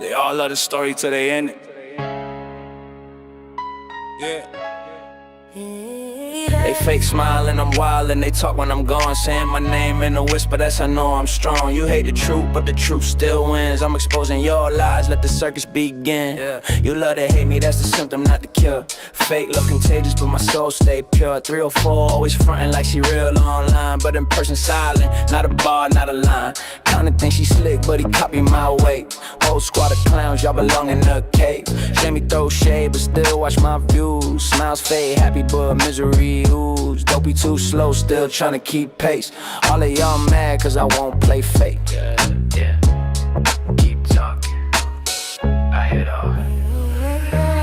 They all love the story till they end it. Yeah. They fake smile and I'm wild and they talk when I'm gone, saying my name in a whisper, that's I know I'm strong. You hate the truth, but the truth still wins. I'm exposing your lies, let the circus begin. You love to hate me, that's the symptom, not the cure. Fake look contagious, but my soul stay pure. 304, always frontin' like she real online, but in person silent, not a bar, not a line. Kinda think she slick, but he copy my weight. Whole squad of clowns, y'all belong in a cave. Shame me throw shade, but still watch my views. Smiles fade, happy but misery ooze. Don't be too slow, still tryna keep pace. All of y'all mad cause I won't play fake. Yeah. Keep talking, I hit off.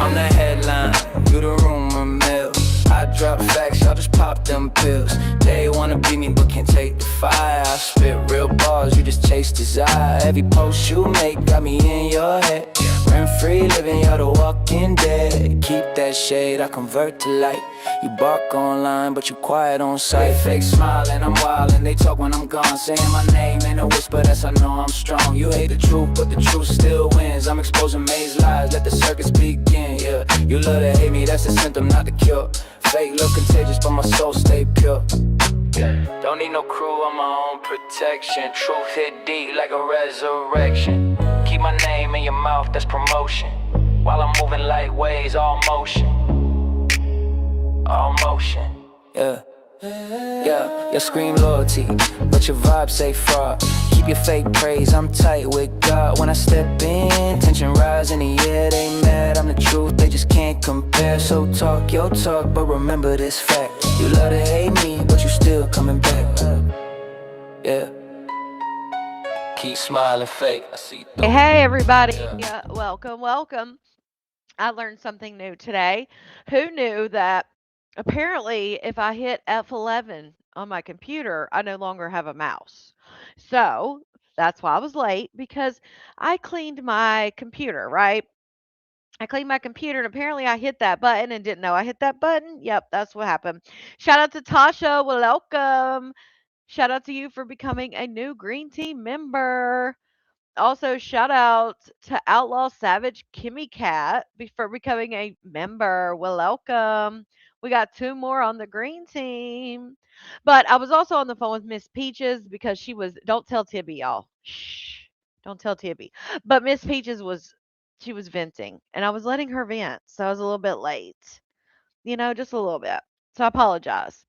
I'm the headline, you the rumor mill. I drop facts, y'all just pop them pills. They wanna beat me but can't take the fire. I spit real bars, you just chase desire. Every post you make got me in your head. Rent free living, you're the walking dead. Keep that shade, I convert to light. You bark online, but you quiet on sight. Fake smile and I'm wild and they talk when I'm gone, saying my name in a whisper, that's I know I'm strong. You hate the truth, but the truth still wins. I'm exposing maze lies, let the circus begin. Yeah, you love to hate me, that's the symptom, not the cure. Fake look contagious, but my soul stay pure. Don't need no crew, I'm my own protection. Truth hit deep like a resurrection. Keep my name in your mouth, that's promotion. While I'm moving like waves, all motion. All motion, yeah. You scream loyalty, but your vibe say fraud. Keep your fake praise, I'm tight with God. When I step in, tension rise in the air. They mad, I'm the truth, they just can't compare. So talk your talk, but remember this fact. You love to hate me, but you still coming back. Yeah. Keep smiling fake, I see through. Hey, everybody. Welcome, welcome. I learned something new today. Who knew that apparently if I hit F11 on my computer, I no longer have a mouse? So that's why I was late because I cleaned my computer, right? I cleaned my computer and apparently I hit that button and didn't know I hit that button. Yep, that's what happened. Shout out to Tasha. Welcome. Shout out to you for becoming a new Green Team member. Also, shout out to Outlaw Savage Kimmy Cat for becoming a member. Well, welcome. We got two more on the green team. But I was also on the phone with Miss Peaches because don't tell Tibby, y'all. Shh. Don't tell Tibby. But Miss Peaches she was venting and I was letting her vent. So I was a little bit late, just a little bit. So I apologize.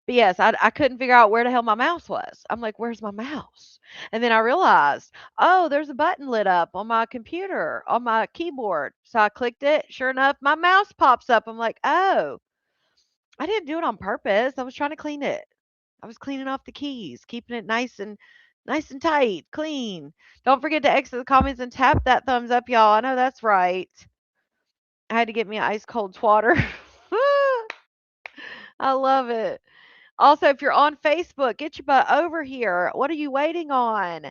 But yes, I couldn't figure out where the hell my mouse was. I'm like, "Where's my mouse?" And then I realized, "Oh, there's a button lit up on my computer, on my keyboard." So I clicked it. Sure enough, my mouse pops up. I'm like, "Oh, I didn't do it on purpose. I was trying to clean it. I was cleaning off the keys, keeping it nice and tight, clean." Don't forget to exit the comments and tap that thumbs up, y'all. I know that's right. I had to get me ice cold water. I love it. Also, if you're on Facebook, get your butt over here. What are you waiting on?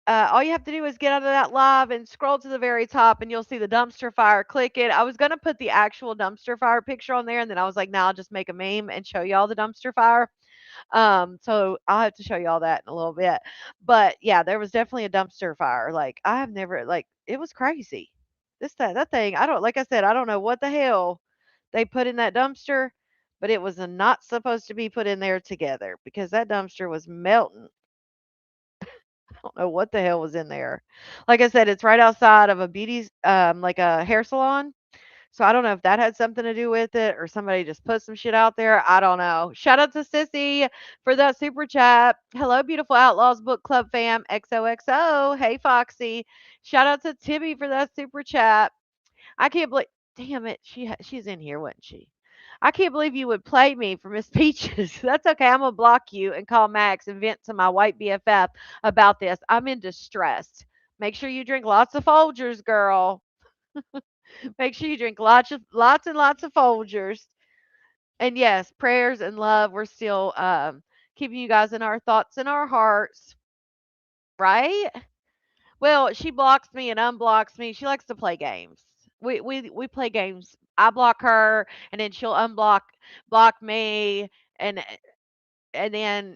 All you have to do is get out of that live and scroll to the very top, and you'll see the dumpster fire. Click it. I was gonna put the actual dumpster fire picture on there, and then I was like, "Now I'll just make a meme and show y'all the dumpster fire." So I'll have to show y'all that in a little bit. But yeah, there was definitely a dumpster fire. Like I have never like it was crazy. That thing. I don't like I said, I don't know what the hell they put in that dumpster, but it was not supposed to be put in there together because that dumpster was melting. I don't know what the hell was in there. Like I said, it's right outside of a like a hair salon. So I don't know if that had something to do with it or somebody just put some shit out there. I don't know. Shout out to Sissy for that super chat. Hello, beautiful Outlaws Book Club fam. XOXO. Hey, Foxy. Shout out to Tibby for that super chat. I can't believe. Damn it, she's in here, wasn't she? I can't believe you would play me for Miss Peaches. That's okay. I'm gonna block you and call Max and vent to my white BFF about this. I'm in distress. Make sure you drink lots of Folgers, girl. Make sure you drink lots and lots of Folgers. And yes, prayers and love. We're still keeping you guys in our thoughts and our hearts, right? Well, she blocks me and unblocks me. She likes to play games. We play games. I block her, and then she'll block me, and and then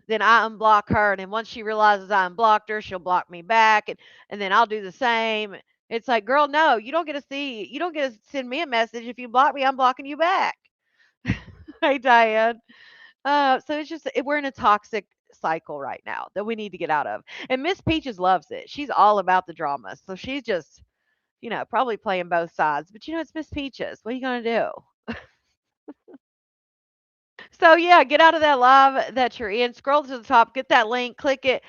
then I unblock her, and then once she realizes I unblocked her, she'll block me back, and then I'll do the same. It's like, girl, no, you don't get to send me a message. If you block me, I'm blocking you back. Hey, Diane. So it's just we're in a toxic cycle right now that we need to get out of. And Miss Peaches loves it. She's all about the drama. So she's just, probably playing both sides. But it's Miss Peaches. What are you gonna do? So yeah, get out of that live that you're in. Scroll to the top, get that link, click it,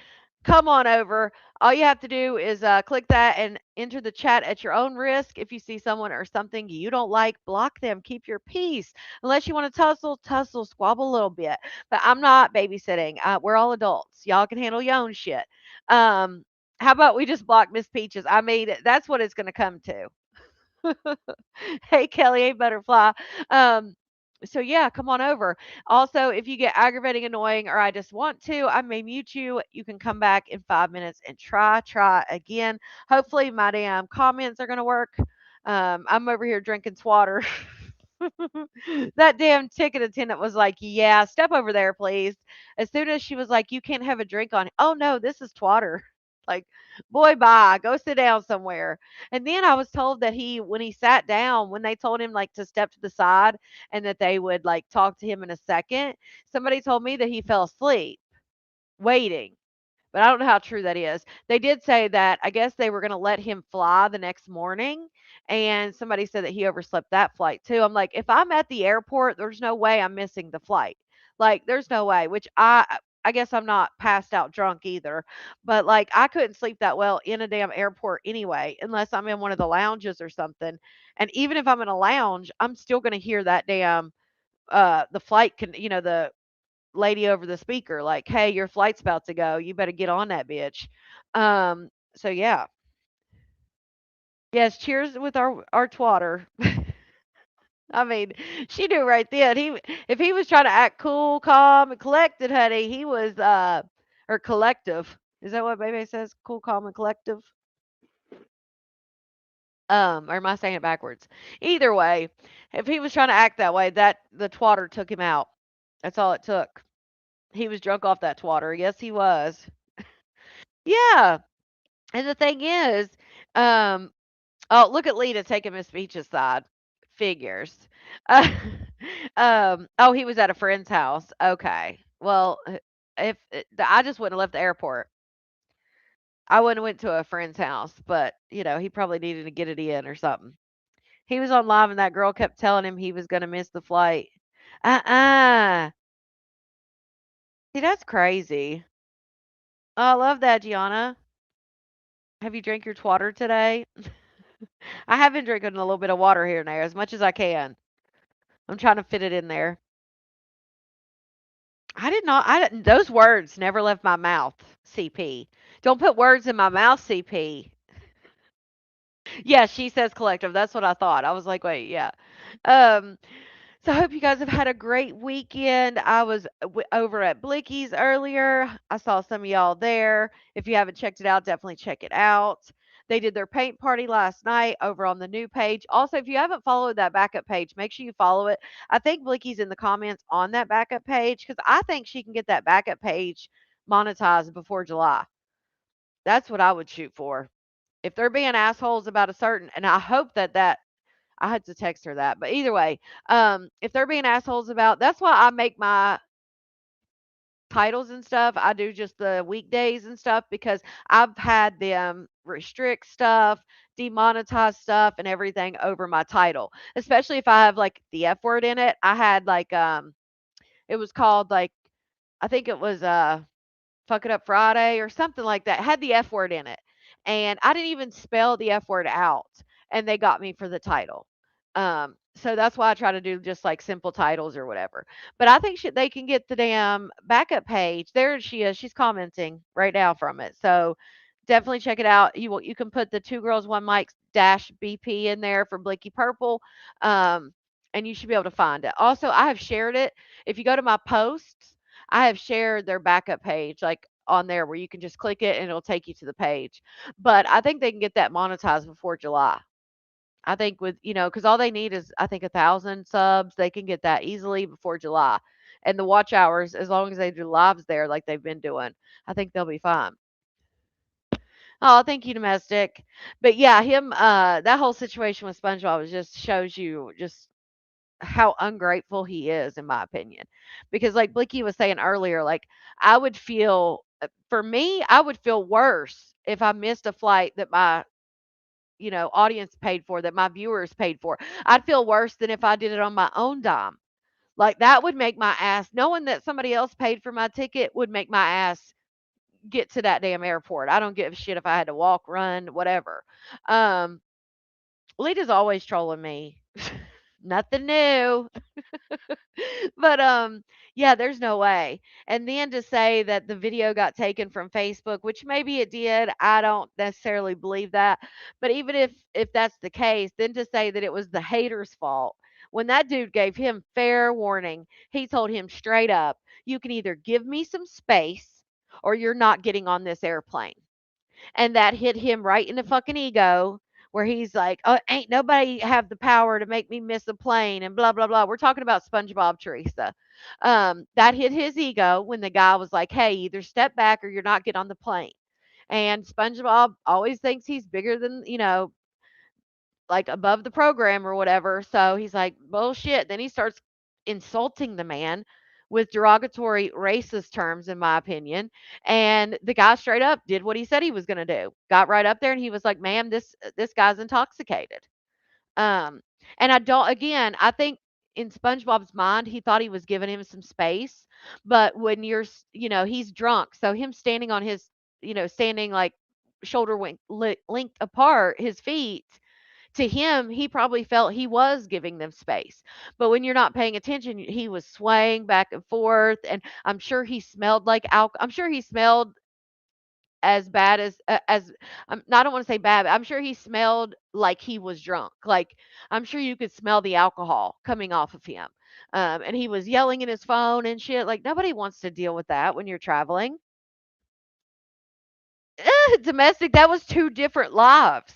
come on over. All you have to do is click that and enter the chat at your own risk. If you see someone or something you don't like, block them. Keep your peace. Unless you want to tussle, squabble a little bit. But I'm not babysitting. We're all adults. Y'all can handle your own shit. Um, how about we just block Miss Peaches? I mean, that's what it's going to come to. Hey, Kelly, hey, Butterfly. Um, so yeah, come on over. Also, if you get aggravating, annoying, or I just want to, I may mute you. You can come back in 5 minutes and try again. Hopefully, my damn comments are gonna work. I'm over here drinking water. That damn ticket attendant was like, "Yeah, step over there, please." As soon as she was like, "You can't have a drink on," oh no, this is twatter. Like, boy, bye. Go sit down somewhere. And then I was told that when he sat down, when they told him like to step to the side and that they would like talk to him in a second, somebody told me that he fell asleep waiting. But I don't know how true that is. They did say that I guess they were going to let him fly the next morning. And somebody said that he overslept that flight too. I'm like, if I'm at the airport, there's no way I'm missing the flight. Like, there's no way, which I guess I'm not passed out drunk either. But like, I couldn't sleep that well in a damn airport anyway, unless I'm in one of the lounges or something. And even if I'm in a lounge, I'm still going to hear that damn, the flight can, the lady over the speaker like, "Hey, your flight's about to go. You better get on that bitch." So yeah. Yes, cheers with our twatter. I mean, she knew right then. If he was trying to act cool, calm, and collected, honey, he was or collective. Is that what Bebe says? Cool, calm, and collective? Or am I saying it backwards? Either way, if he was trying to act that way, that the twatter took him out. That's all it took. He was drunk off that twatter. Yes, he was. Yeah. And the thing is, um, oh, look at Lita taking Miss Beach's side. Figures. Uh, oh, he was at a friend's house. Okay. Well, if I just wouldn't have left the airport. I wouldn't have went to a friend's house, but he probably needed to get it in or something. He was on live and that girl kept telling him he was going to miss the flight. Uh-uh. See, that's crazy. Oh, I love that, Gianna. Have you drank your water today? I have been drinking a little bit of water here and there as much as I can. I'm trying to fit it in there. I didn't those words never left my mouth, CP. Don't put words in my mouth, CP. Yeah, she says collective. That's what I thought. I was like, wait, yeah. Um, So I hope you guys have had a great weekend. I was over at Blicky's earlier. I saw some of y'all there. If you haven't checked it out, definitely check it out. They did their paint party last night over on the new page. Also, if you haven't followed that backup page, make sure you follow it. I think Blicky's in the comments on that backup page because I think she can get that backup page monetized before July. That's what I would shoot for. If they're being assholes about a certain, and I hope that I had to text her that. But either way, if they're being assholes about that's why I make my titles and stuff. I do just the weekdays and stuff because I've had them restrict stuff, demonetize stuff and everything over my title. Especially if I have like the F word in it. I had like it was called like I think it was Fuck It Up Friday or something like that. It had the F word in it. And I didn't even spell the F word out. And they got me for the title. So that's why I try to do just like simple titles or whatever. But I think they can get the damn backup page. There she is. She's commenting right now from it. So definitely check it out. You can put the two girls one mic dash BP in there for Blicky Purple. And you should be able to find it. Also, I have shared it. If you go to my posts, I have shared their backup page, like on there where you can just click it and it'll take you to the page. But I think they can get that monetized before July. I think with, because all they need is, I think, 1,000 subs. They can get that easily before July. and the watch hours, as long as they do lives there like they've been doing, I think they'll be fine. Oh, thank you, domestic. But yeah, him that whole situation with SpongeBob just shows you just how ungrateful he is, in my opinion. Because like Blicky was saying earlier, like I would feel for me, I would feel worse if I missed a flight that my audience paid for, that my viewers paid for. I'd feel worse than if I did it on my own dime. Like that would make my ass, knowing that somebody else paid for my ticket would make my ass get to that damn airport. I don't give a shit if I had to walk, run, whatever. Um, Lita's always trolling me. Nothing new. But yeah, there's no way. And then to say that the video got taken from Facebook, which maybe it did, I don't necessarily believe that. But even if that's the case, then to say that it was the hater's fault, when that dude gave him fair warning, he told him straight up, you can either give me some space or you're not getting on this airplane. And that hit him right in the fucking ego, where he's like, "Oh, ain't nobody have the power to make me miss a plane," and blah blah blah. We're talking about SpongeBob, Teresa. That hit his ego when the guy was like, "Hey, either step back or you're not getting on the plane." And SpongeBob always thinks he's bigger than, like above the program or whatever. So he's like, bullshit. Then he starts insulting the man with derogatory racist terms, in my opinion. And the guy straight up did what he said he was going to do. Got right up there and he was like, ma'am, this guy's intoxicated. Um, and I don't, again, I think in SpongeBob's mind, he thought he was giving him some space. But when he's drunk. So him standing on his, standing like linked apart, his feet, to him, he probably felt he was giving them space. But when you're not paying attention, he was swaying back and forth. And I'm sure he smelled like alcohol. I'm sure he smelled as bad as I don't want to say bad, but I'm sure he smelled like he was drunk. Like I'm sure you could smell the alcohol coming off of him. And he was yelling in his phone and shit. Like nobody wants to deal with that when you're traveling. Domestic, that was two different lives.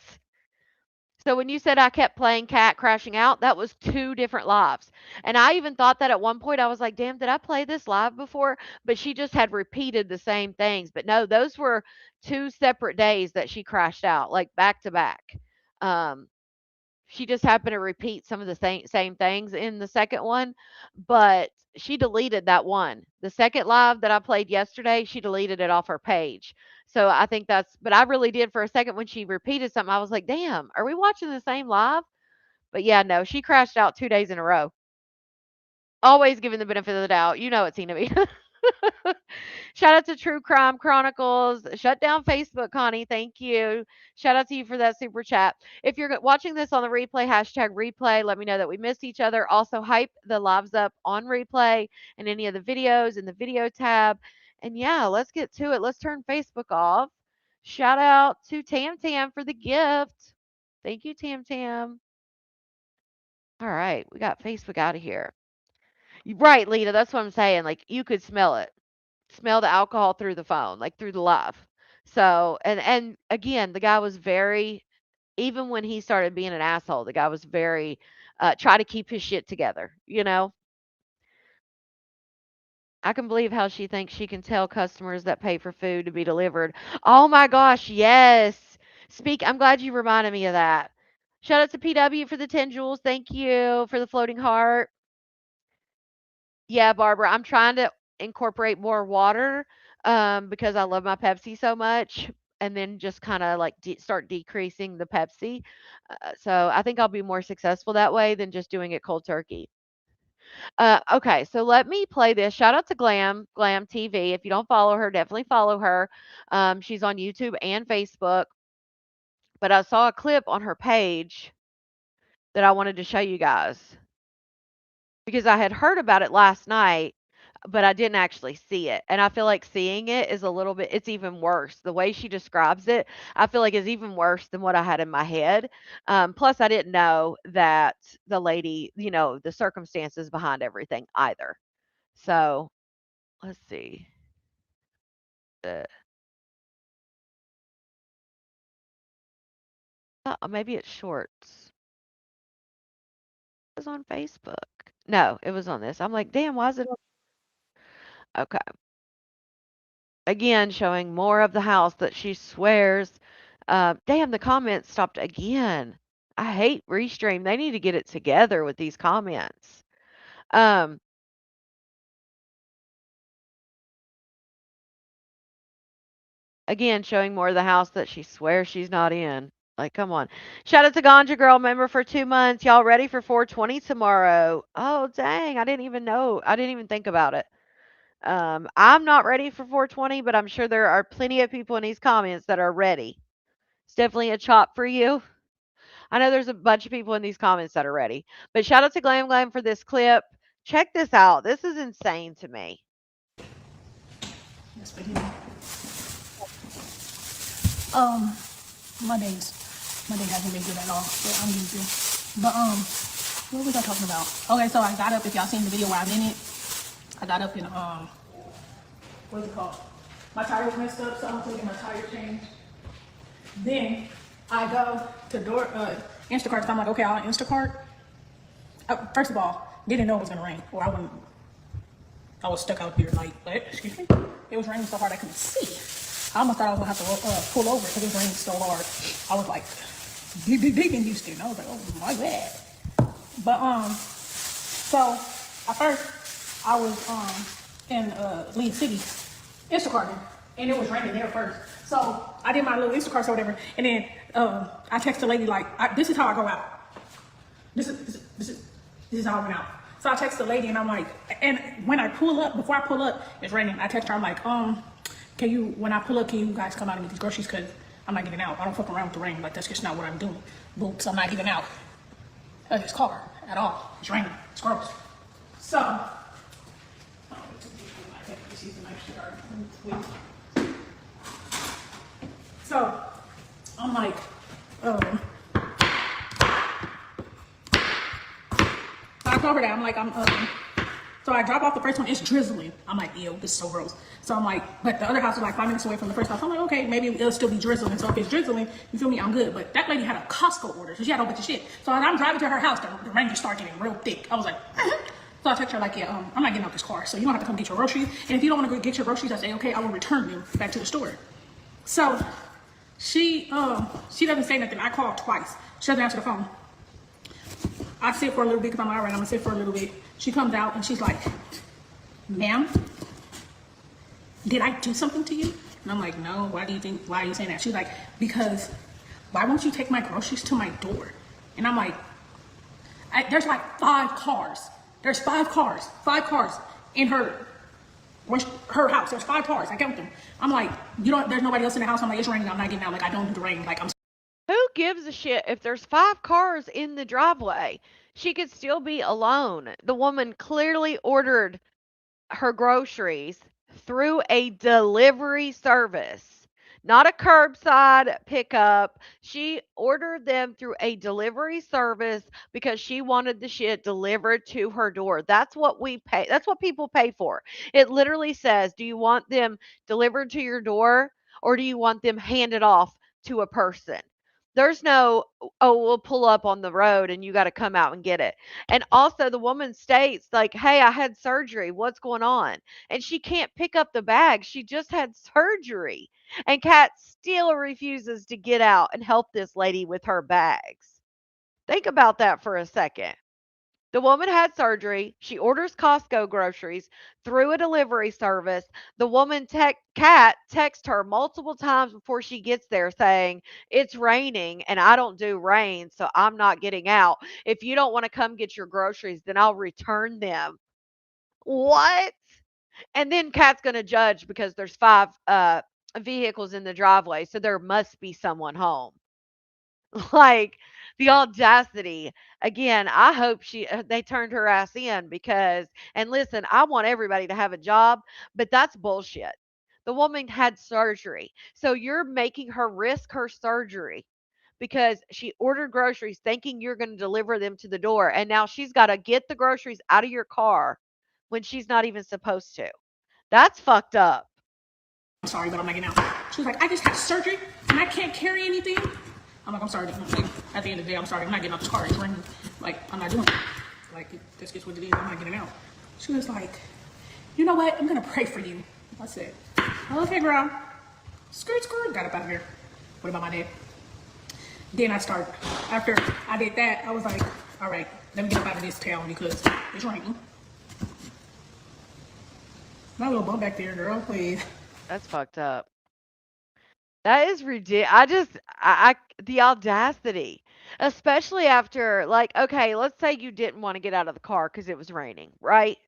So when you said I kept playing Cat Crashing Out, that was two different lives. And I even thought that at one point I was like, "Damn, did I play this live before?" But she just had repeated the same things. But no, those were two separate days that she crashed out, like back to back. Um, she just happened to repeat some of the same things in the second one, but she deleted that one. The second live that I played yesterday, she deleted it off her page. So I think but I really did for a second when she repeated something. I was like, damn, are we watching the same live? But yeah, no, she crashed out 2 days in a row. Always giving the benefit of the doubt. You know it's Tina B. Shout out to True Crime Chronicles. Shut down Facebook, Connie. Thank you. Shout out to you for that super chat. If you're watching this on the replay, hashtag replay, let me know that we missed each other. Also, hype the lives up on replay and any of the videos in the video tab. And yeah, let's get to it. Let's turn Facebook off. Shout out to Tam Tam for the gift. Thank you, Tam Tam. All right, we got Facebook out of here. Right, Lita, that's what I'm saying. Like, you could smell it. Smell the alcohol through the phone, like, through the live. So and again, the guy was very, even when he started being an asshole, the guy was very, try to keep his shit together, you know? I can believe how she thinks she can tell customers that pay for food to be delivered. Oh my gosh, yes. I'm glad you reminded me of that. Shout out to PW for the 10 jewels. Thank you for the floating heart. Yeah, Barbara, I'm trying to incorporate more water, because I love my Pepsi so much, and then just kinda, like, start decreasing the Pepsi. So I think I'll be more successful that way than just doing it cold turkey. Okay, so let me play this. Shout out to Glam TV. If you don't follow her, definitely follow her. She's on YouTube and Facebook, but I saw a clip on her page that I wanted to show you guys because I had heard about it last night, but I didn't actually see it, and I feel like seeing it is a little bit, it's even worse. The way she describes it, I feel like is even worse than what I had in my head. Plus I didn't know that the lady, the circumstances behind everything either. So, let's see. Uh, maybe it's shorts. It was on Facebook. No, it was on this. I'm like, "Damn, why is it on?" Okay. Again, showing more of the house that she swears. Damn, the comments stopped again. I hate Restream. They need to get it together with these comments. Um, Again, showing more of the house that she swears she's not in. Like, come on. Shout out to Ganja Girl member for 2 months. Y'all ready for 420 tomorrow? Oh, dang. I didn't even know. I didn't even think about it. I'm not ready for 420, but I'm sure there are plenty of people in these comments that are ready. It's definitely a chop for you. I know there's a bunch of people in these comments that are ready. But shout out to Glam Glam for this clip. Check this out. This is insane to me. Yes, baby. My day hasn't been good at all, but I'm used to. But what was I talking about? Okay, so I got up. If y'all seen the video where I'm in it, I got up and what is it called? My tire was messed up, so I'm taking my tire changed. Then I go to Instacart. So I'm like, okay, I'll Instacart. First of all, didn't know it was gonna rain, or I was stuck out here like, excuse me. It was raining so hard I couldn't see. I almost thought I was gonna have to pull over because it was raining so hard. I was like, big in Houston. I was like, oh my bad. But so at first I was in Lead City Instacarting, and it was raining there first. So I did my little Instacart or whatever, and then I texted the lady like, this is how I go out. This is how I went out. So I text the lady and I'm like, and when I pull up, before I pull up, it's raining. I text her, I'm like, when I pull up, can you guys come out and get these groceries? Cause I'm not getting out. I don't fuck around with the rain. Like, that's just not what I'm doing. Boots, I'm not getting out of this car at all. It's raining, it's gross. So, so I'm like, I told her that, I'm like, so I drop off the first one, it's drizzling. I'm like, ew, this is so gross. So I'm like, but the other house was like 5 minutes away from the first house. I'm like, okay, maybe it'll still be drizzling. So if it's drizzling, you feel me, I'm good. But that lady had a Costco order, so she had a whole bunch of shit. So as I'm driving to her house, the rain just started getting real thick. I was like, So I text her like, yeah, I'm not getting out this car. So you don't have to come get your groceries. And if you don't want to go get your groceries, I say, okay, I will return them back to the store. So she doesn't say nothing. I called twice. She doesn't answer the phone. I sit for a little bit because I'm all right. I'm gonna sit for a little bit. She comes out and she's like, ma'am, did I do something to you? And I'm like, no, why are you saying that? She's like, because why won't you take my groceries to my door? And I'm like, there's like 5 cars. There's 5 cars in her house. There's 5 cars. I count them. I'm like, there's nobody else in the house. I'm like, it's raining. I'm not getting out. Like, I don't do the rain. Like, Who gives a shit if there's 5 cars in the driveway? She could still be alone. The woman clearly ordered her groceries through a delivery service, not a curbside pickup. She ordered them through a delivery service because she wanted the shit delivered to her door. That's what we pay. That's what people pay for. It literally says, do you want them delivered to your door or do you want them handed off to a person? There's no, oh, we'll pull up on the road and you got to come out and get it. And also, the woman states, like, hey, I had surgery. What's going on? And she can't pick up the bag. She just had surgery. And Kat still refuses to get out and help this lady with her bags. Think about that for a second. The woman had surgery. She orders Costco groceries through a delivery service. The woman, Kat, texts her multiple times before she gets there saying, it's raining and I don't do rain, so I'm not getting out. If you don't want to come get your groceries, then I'll return them. What? And then Kat's going to judge because there's 5 vehicles in the driveway, so there must be someone home. Like, the audacity. Again, I hope they turned her ass in because, and listen, I want everybody to have a job, but that's bullshit. The woman had surgery. So you're making her risk her surgery because she ordered groceries thinking you're going to deliver them to the door. And now she's got to get the groceries out of your car when she's not even supposed to. That's fucked up. I'm sorry, but I'm not getting out. She was like, I just had surgery and I can't carry anything. I'm like, I'm sorry. Like, at the end of the day, I'm sorry. I'm not getting out this car. It's raining. Like, I'm not doing it. Like, that's just what it is. I'm not getting out. She was like, You know what? I'm gonna pray for you. I said, okay, girl. Skirt, skirt. Got up out of here. What about my dad? Then I started. After I did that, I was like, all right, let me get up out of this town because it's raining. My little bum back there, girl, please. That's fucked up. That is ridiculous. The audacity, especially after, like, okay, let's say you didn't want to get out of the car because it was raining, right?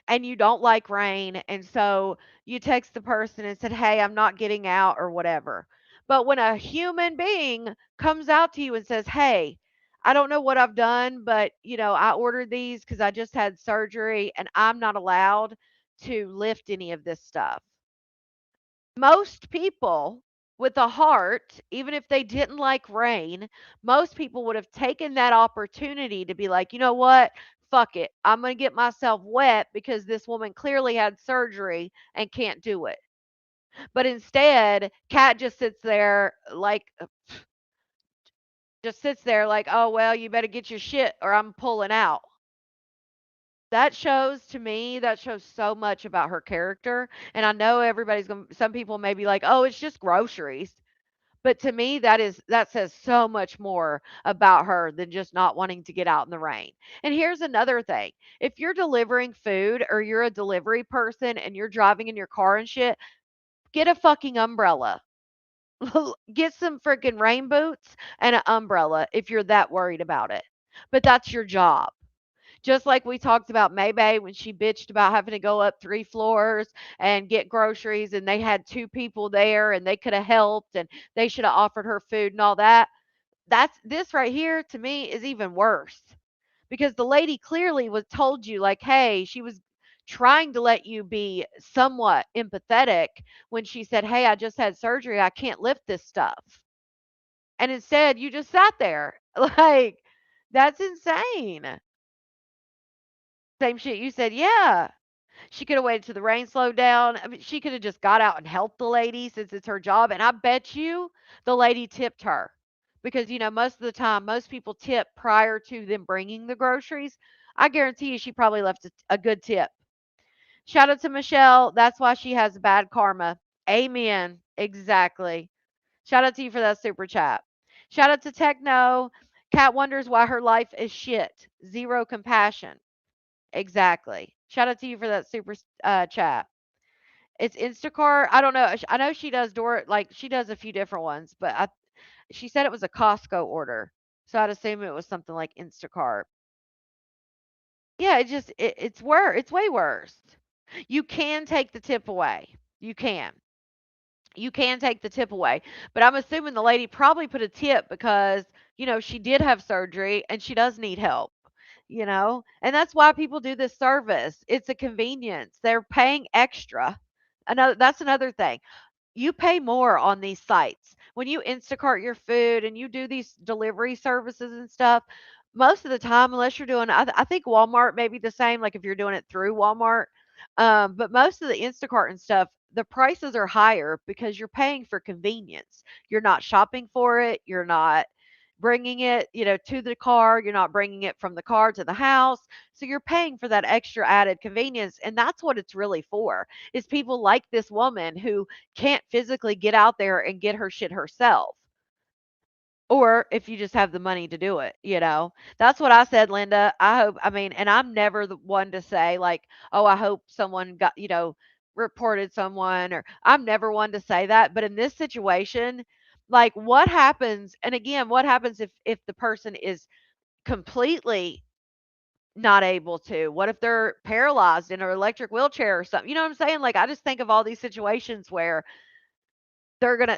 And you don't like rain, and so you text the person and said, "Hey, I'm not getting out," or whatever. But when a human being comes out to you and says, "Hey, I don't know what I've done, but I ordered these because I just had surgery and I'm not allowed to lift any of this stuff." Most people with a heart, even if they didn't like rain, most people would have taken that opportunity to be like, you know what? Fuck it. I'm going to get myself wet because this woman clearly had surgery and can't do it. But instead, Kat just sits there like, oh, well, you better get your shit or I'm pulling out. That shows so much about her character. And I know some people may be like, oh, it's just groceries. But to me, that says so much more about her than just not wanting to get out in the rain. And here's another thing. If you're delivering food or you're a delivery person and you're driving in your car and shit, get a fucking umbrella. Get some freaking rain boots and an umbrella if you're that worried about it. But that's your job. Just like we talked about Maybay when she bitched about having to go up 3 floors and get groceries, and they had 2 people there, and they coulda helped, and they shoulda offered her food and all that. That's this right here to me is even worse, because the lady clearly was told you, like, hey, she was trying to let you be somewhat empathetic when she said, "Hey, I just had surgery. I can't lift this stuff." And instead, you just sat there. Like, that's insane. Same shit you said, yeah. She coulda waited till the rain slowed down. I mean, she coulda just got out and helped the lady since it's her job, and I bet you the lady tipped her because, most of the time, most people tip prior to them bringing the groceries. I guarantee you she probably left a good tip. Shout out to Michelle. That's why she has bad karma. Amen. Exactly. Shout out to you for that super chat. Shout out to Techno. Kat wonders why her life is shit. Zero compassion. Exactly. Shout out to you for that super chat. It's Instacart. I don't know. I know she does she does a few different ones, but she said it was a Costco order. So I'd assume it was something like Instacart. Yeah, it's way worse. You can take the tip away. You can. You can take the tip away. But I'm assuming the lady probably put a tip because, she did have surgery and she does need help. And that's why people do this service. It's a convenience. They're paying extra. That's another thing. You pay more on these sites. When you Instacart your food and you do these delivery services and stuff, most of the time, unless you're doing, I think Walmart may be the same, like if you're doing it through Walmart. But most of the Instacart and stuff, the prices are higher because you're paying for convenience. You're not shopping for it. You're not bringing it, to the car. You're not bringing it from the car to the house. So you're paying for that extra added convenience. And that's what it's really for, is people like this woman who can't physically get out there and get her shit herself. Or if you just have the money to do it. That's what I said, Linda. And I'm never the one to say, like, oh, I hope someone reported someone, or I'm never one to say that. But in this situation, like, what happens? And again, what happens if the person is completely not able to? What if they're paralyzed in an electric wheelchair or something? You know what I'm saying? Like, I just think of all these situations where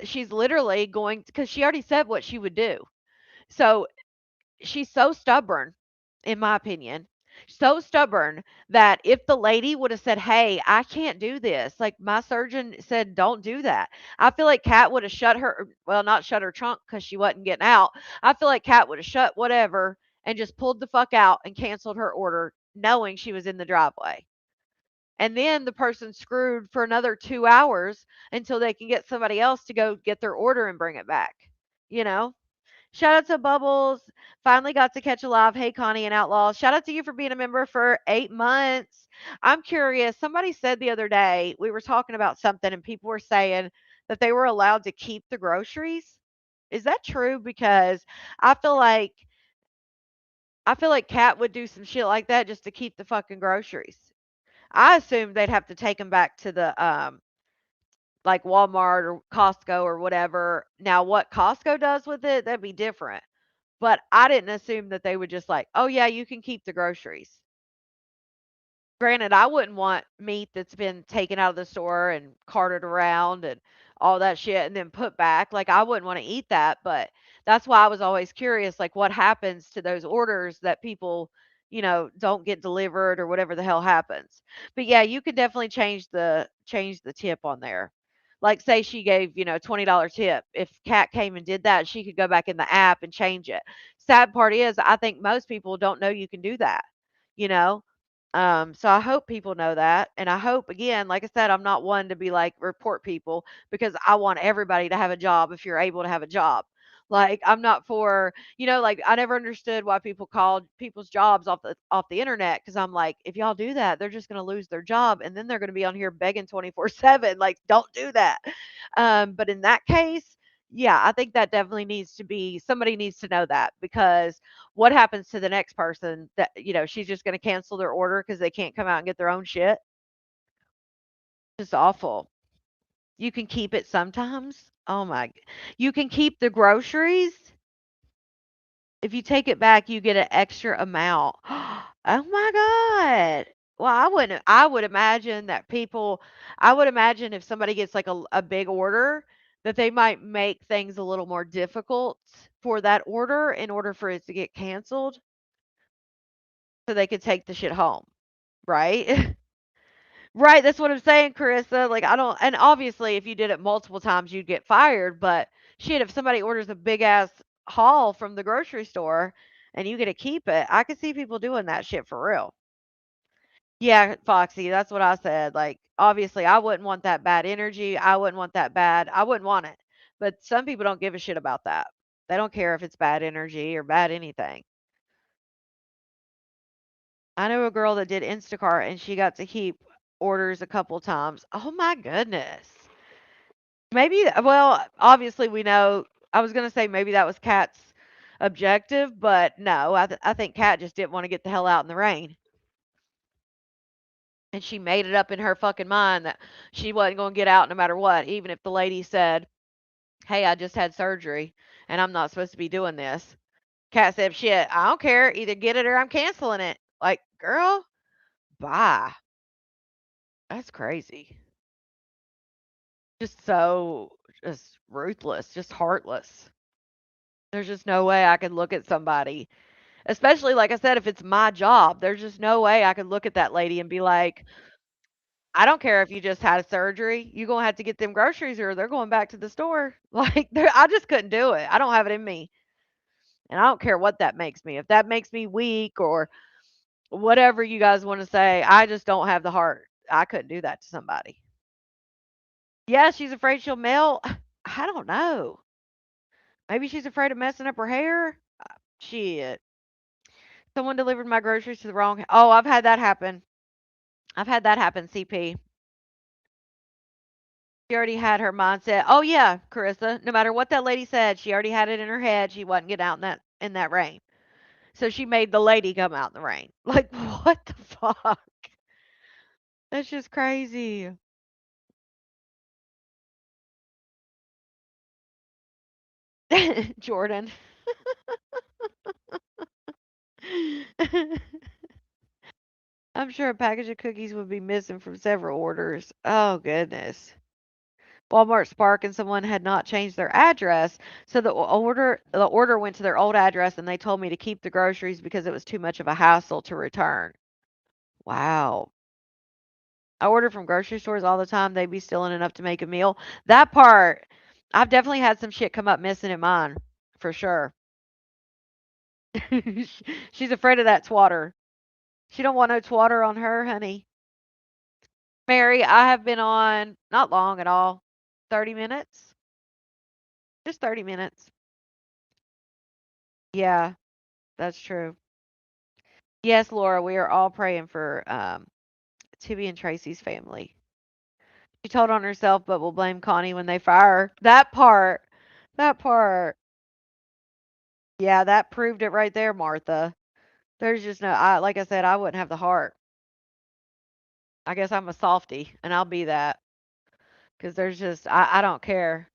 she's literally going, because she already said what she would do. So she's so stubborn, in my opinion, so stubborn that if the lady would have said, "Hey, I can't do this. Like, my surgeon said don't do that." I feel like Kat would have shut her, well, not shut her trunk because she wasn't getting out. I feel like Kat would have shut whatever and just pulled the fuck out and canceled her order knowing she was in the driveway. And then the person's screwed for another 2 hours until they can get somebody else to go get their order and bring it back, you know? Shout out to Bubbles. Finally got to catch a live. Hey, Connie and Outlaws. Shout out to you for being a member for 8 months. I'm curious. Somebody said the other day, we were talking about something, and people were saying that they were allowed to keep the groceries. Is that true? Because I feel like I feel like Kat would do some shit like that just to keep the fucking groceries. I assumed they'd have to take them back to the like Walmart or Costco or whatever. Now, what Costco does with it, that'd be different. But I didn't assume that they would just like, "Oh, yeah, you can keep the groceries." Granted, I wouldn't want meat that's been taken out of the store and carted around and all that shit and then put back. Like, I wouldn't wanna eat that, but that's why I was always curious, like, what happens to those orders that people, don't get delivered or whatever the hell happens. But, yeah, you could definitely change the tip on there. Like, say she gave, $20 tip. If Kat came and did that, she could go back in the app and change it. Sad part is, I think most people don't know you can do that, you know? So I hope people know that. And I hope, again, like I said, I'm not one to be like report people because I want everybody to have a job if you're able to have a job. Like I'm not for, like I never understood why people called people's jobs off the internet because I'm like, if y'all do that, they're just gonna lose their job and then they're gonna be on here begging 24/7. Like, don't do that. But in that case, yeah, I think that definitely needs to be somebody needs to know that because what happens to the next person that she's just gonna cancel their order because they can't come out and get their own shit? Just awful. You can keep it sometimes? Oh my g You can keep the groceries? If you take it back, you get an extra amount. Oh my god. Well, I would imagine that I would imagine if somebody gets, like, a big order, that they might make things a little more difficult for that order in order for it to get canceled so they could take the shit home, right? Right, that's what I'm saying, Carissa, like, I don't and obviously, if you did it multiple times, you'd get fired, but shit, if somebody orders a big ass haul from the grocery store and you get to keep it, I could see people doing that shit for real. Yeah, Foxy, that's what I said, like, obviously, I wouldn't want that bad energy, I wouldn't want it, but some people don't give a shit about that. They don't care if it's bad energy or bad anything. I know a girl that did Instacart and she got to keep orders a couple times. Oh my goodness. Maybe well, obviously we know I was gonna say maybe that was Kat's objective, but no, I think Kat just didn't wanna get the hell out in the rain, and she made it up in her fucking mind that she wasn't gonna get out no matter what, even if the lady said, "Hey, I just had surgery, and I'm not supposed to be doing this." Kat said, "Shit, I don't care, either get it or I'm canceling it." Like, "Girl, bye." That's crazy. Just ruthless, just heartless. There's just no way I could look at somebody, especially like I said, if it's my job, there's just no way I could look at that lady and be like, "I don't care if you just had a surgery. You're gonna have to get them groceries or they're going back to the store." Like I just couldn't do it. I don't have it in me. And I don't care what that makes me. If that makes me weak or whatever you guys want to say, I just don't have the heart. I couldn't do that to somebody. Yeah, she's afraid she'll melt. I don't know. Maybe she's afraid of messing up her hair. Shit. Someone delivered my groceries to the wrong. Oh, I've had that happen. I've had that happen, CP. She already had her mindset. Oh yeah, Carissa. No matter what that lady said, she already had it in her head. She wasn't getting out in that rain. So she made the lady come out in the rain. Like what the fuck? That's just crazy. Jordan. I'm sure a package of cookies would be missing from several orders. Oh goodness. Walmart Spark and someone had not changed their address, so the order went to their old address and they told me to keep the groceries because it was too much of a hassle to return. Wow. I order from grocery stores all the time. They'd be stealing enough to make a meal. That part, I've definitely had some shit come up missing in mine, for sure. She's afraid of that twatter. She don't want no twatter on her, honey. Mary, I have been on not long at all. 30 minutes. Just 30 minutes. Yeah, that's true. Yes, Laura, we are all praying for Tibby and Tracy's family. She told on herself, but will blame Connie when they fire her. That part. That part. Yeah, that proved it right there, Martha. There's just no like I said, I wouldn't have the heart. I guess I'm a softie, and I'll be that. Because there's just I don't care.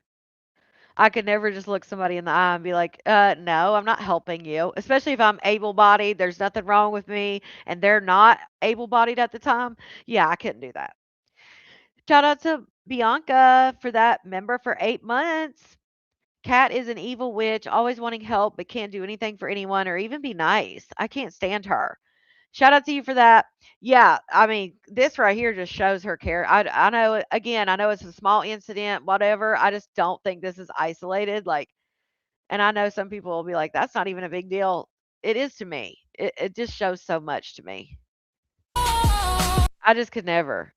I could never just look somebody in the eye and be like, no, I'm not helping you. Especially if I'm able bodied, there's nothing wrong with me, and they're not able bodied at the time. Yeah, I couldn't do that. Shout out to Bianca for that member for 8 months. Kat is an evil witch, always wanting help, but can't do anything for anyone or even be nice. I can't stand her. Shout out to you for that. Yeah, I mean, this right here just shows her care. I know, again, I know it's a small incident, whatever. I just don't think this is isolated. Like, and I know some people will be like, that's not even a big deal. It is to me. It just shows so much to me. I just could never.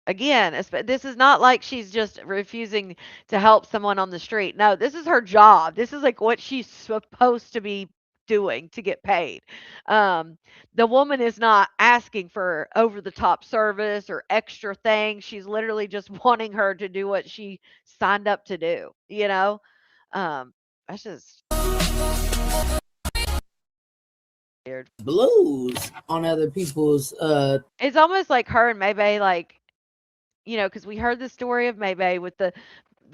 Again, this is not like she's just refusing to help someone on the street. No, this is her job. This is like what she's supposed to be doing to get paid. Um, the woman is not asking for over the top service or extra things. She's literally just wanting her to do what she signed up to do, you know? That's just weird. Blues on other people's It's almost like her and Maybay, like, because we heard the story of Maybay with the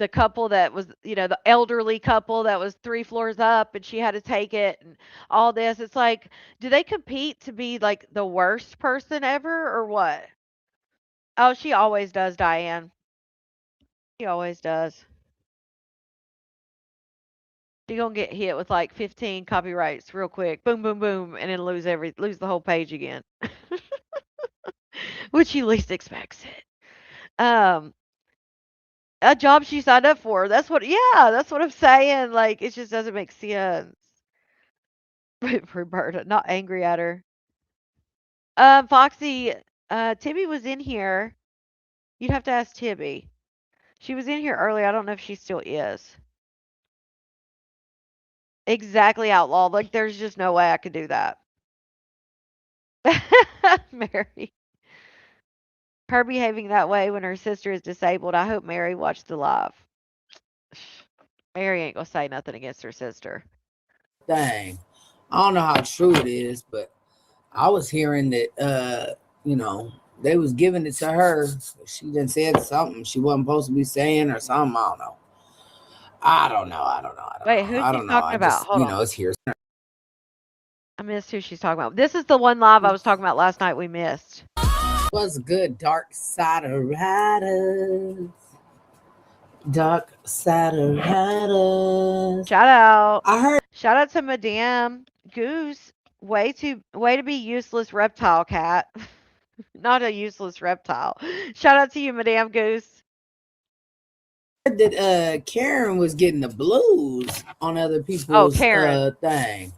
couple that was, the elderly couple that was 3 floors up and she had to take it and all this. It's like, do they compete to be like the worst person ever or what? Oh, she always does, Diane. She always does. She gonna get hit with like 15 copyrights real quick. Boom, boom, boom, and then lose the whole page again. When she least expects it. A job she signed up for. That's what I'm saying. Like, it just doesn't make sense. Roberta, not angry at her. Foxy, Tibby was in here. You'd have to ask Tibby. She was in here earlier. I don't know if she still is. Exactly outlawed. Like, there's just no way I could do that. Mary. Her behaving that way when her sister is disabled. I hope Mary watched the live. Mary ain't gonna say nothing against her sister. thing. I don't know how true it is, but I was hearing that they was giving it to her. She done said something she wasn't supposed to be saying or something. I don't know. Wait, who's she talking I just about? Hold on. it's here. I missed who she's talking about. This is the one live I was talking about last night we missed. What's good, Dark Side of Riders? Dark Side of Riders. Shout out. I heard Shout out to Madame Goose. Way to be useless reptile cat. Not a useless reptile. Shout out to you, Madame Goose. that Karen was getting the blues on other people's Karen. thing.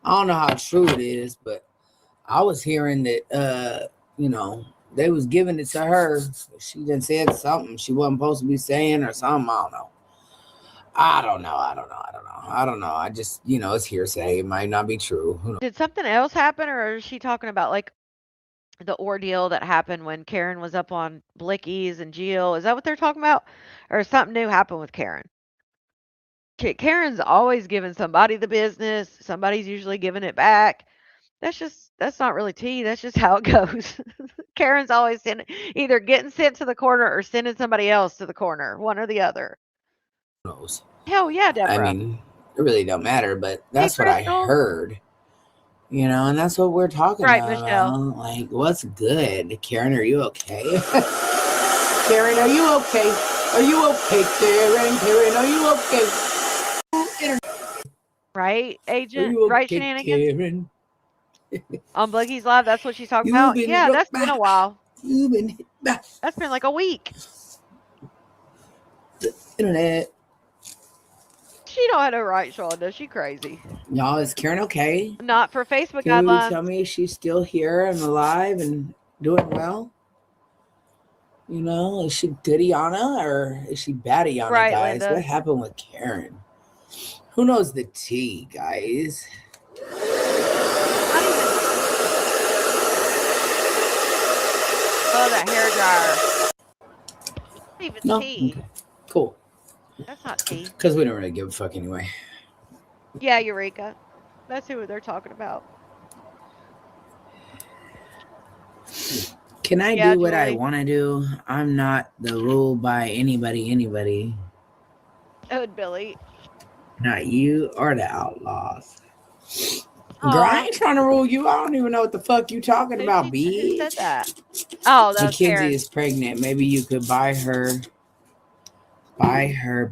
I don't know how true it is, but I was hearing that they was giving it to her. She done said something she wasn't supposed to be saying or something. I don't know. I just it's hearsay. It might not be true. Who knows? Did something else happen, or is she talking about like the ordeal that happened when Karen was up on Blickies and Jill? Is that what they're talking about? Or something new happened with Karen? Karen's always giving somebody the business. Somebody's usually giving it back. That's not really tea. That's just how it goes. Karen's always either getting sent to the corner or sending somebody else to the corner, one or the other. Who knows? Hell yeah, I Deborah. mean, it really don't matter, but that's what I Crystal. heard. And that's what we're talking Right, about. Michelle. Like, what's good? Karen, are you okay? Karen, are you okay? Are you okay, Karen? Karen, are you okay? Right, Are Agent? you Right, okay, Shenanigans? Karen? On Bliggy's Live, that's what she's talking You've about? been Yeah, hit that's been a back. while. You've been hit back. That's been like a week. The internet. She don't have no right, Shonda. She crazy. Y'all, is Karen okay? Not for Facebook Can you guidelines. tell me if she's still here and alive and doing well? Is she goodiana or is she baddiana, Right, guys? Linda. What happened with Karen? Who knows the tea, guys? Not even. Oh, that hair dryer. Not even No? tea. Okay. Cool. That's not tea. Because we don't really give a fuck anyway. Yeah, Eureka. That's who they're talking about. Can I Yeah, do what I Julie. want to do? I'm not the rule by anybody. Oh, Billy. Not you or the outlaws. Girl, I Oh, ain't trying to rule you. I don't even know what the fuck you talking about, who said bitch. that? Oh, that was Mackenzie Karen. is pregnant. Maybe you could buy her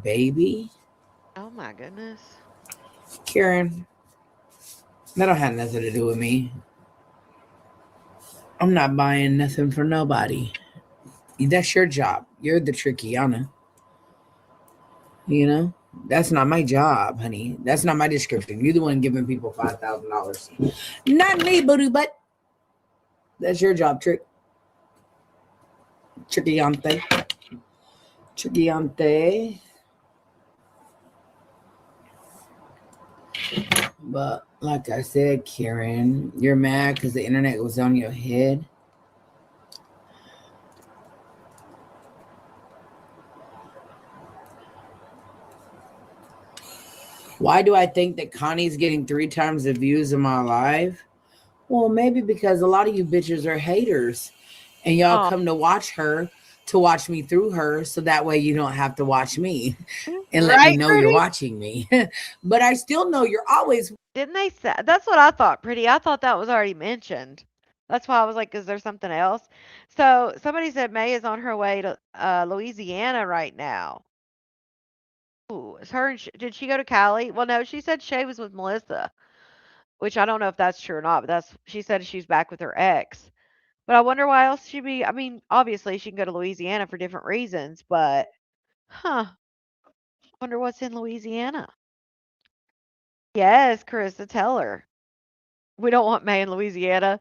baby. Oh my goodness. Karen, that don't have nothing to do with me. I'm not buying nothing for nobody. That's your job. You're the Trickiana. You know? That's not my job, honey. That's not my description. You're the one giving people $5,000. Not me, booty butt. That's your job, Trickiante. But like I said, Karen, you're mad because the internet was on your head. Why do I think that Connie's getting 3 times the views of my live? Well, maybe because a lot of you bitches are haters and y'all come to watch her to watch me through her so that way you don't have to watch me and let me Right, know you're Pretty? watching me. But I still know you're always Didn't they say? That's what I thought, Pretty. I thought that was already mentioned. That's why I was like, is there something else? So somebody said May is on her way to Louisiana right now. Ooh, is her? Did she go to Cali? Well, no, she said Shay was with Melissa, which I don't know if that's true or not. But she said she's back with her ex. But I wonder why else she'd be. I mean, obviously she can go to Louisiana for different reasons, but huh? Wonder what's in Louisiana. Yes, Carissa, tell her. We don't want May in Louisiana.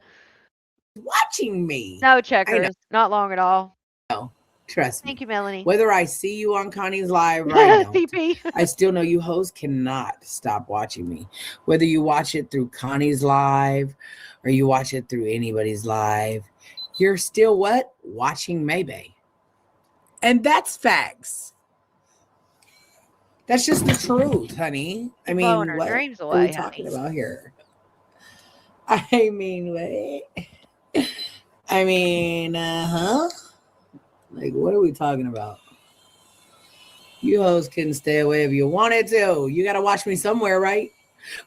watching me. No I checkers, not long at all. know. Trust Thank me. you, Melanie. Whether I see you on Connie's live or I don't, TP. I still know you hoes cannot stop watching me. Whether you watch it through Connie's live or you watch it through anybody's live, you're still what? Watching Maybay. And that's facts. That's just the truth, honey. I Blowing mean, her what dreams are we away, talking honey. about here? I mean, what? I mean, Like, what are we talking about? You hoes couldn't stay away if you wanted to. You got to watch me somewhere, right?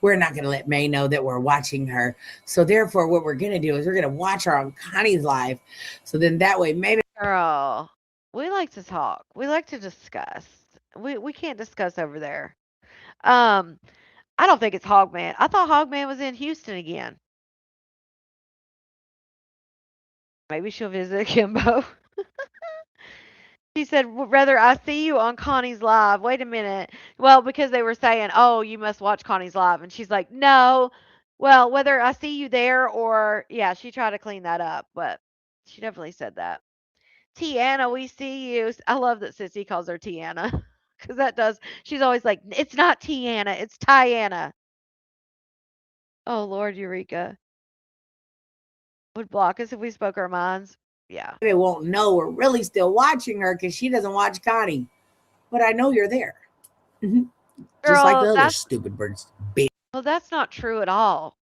We're not going to let May know that we're watching her. So, therefore, what we're going to do is we're going to watch her on Connie's live. So then that way, maybe. Girl, we like to talk. We like to discuss. We can't discuss over there. Um, I don't think it's Hogman. I thought Hogman was in Houston again. Maybe she'll visit Kimbo. She said, "Rather I see you on Connie's live." Wait a minute. Well, because they were saying, "Oh, you must watch Connie's live," and she's like, "No." Well, whether I see you there or yeah, she tried to clean that up, but she definitely said that. Tiana, we see you. I love that Sissy calls her Tiana because that does. She's always like, "It's not Tiana, it's Tiana." Oh Lord, Eureka would block us if we spoke our minds. Yeah. They won't know we're really still watching her because she doesn't watch Connie. But I know you're there. Mm-hmm. Just like Girl, the other that's stupid birds. Bitch. well, that's not true at all,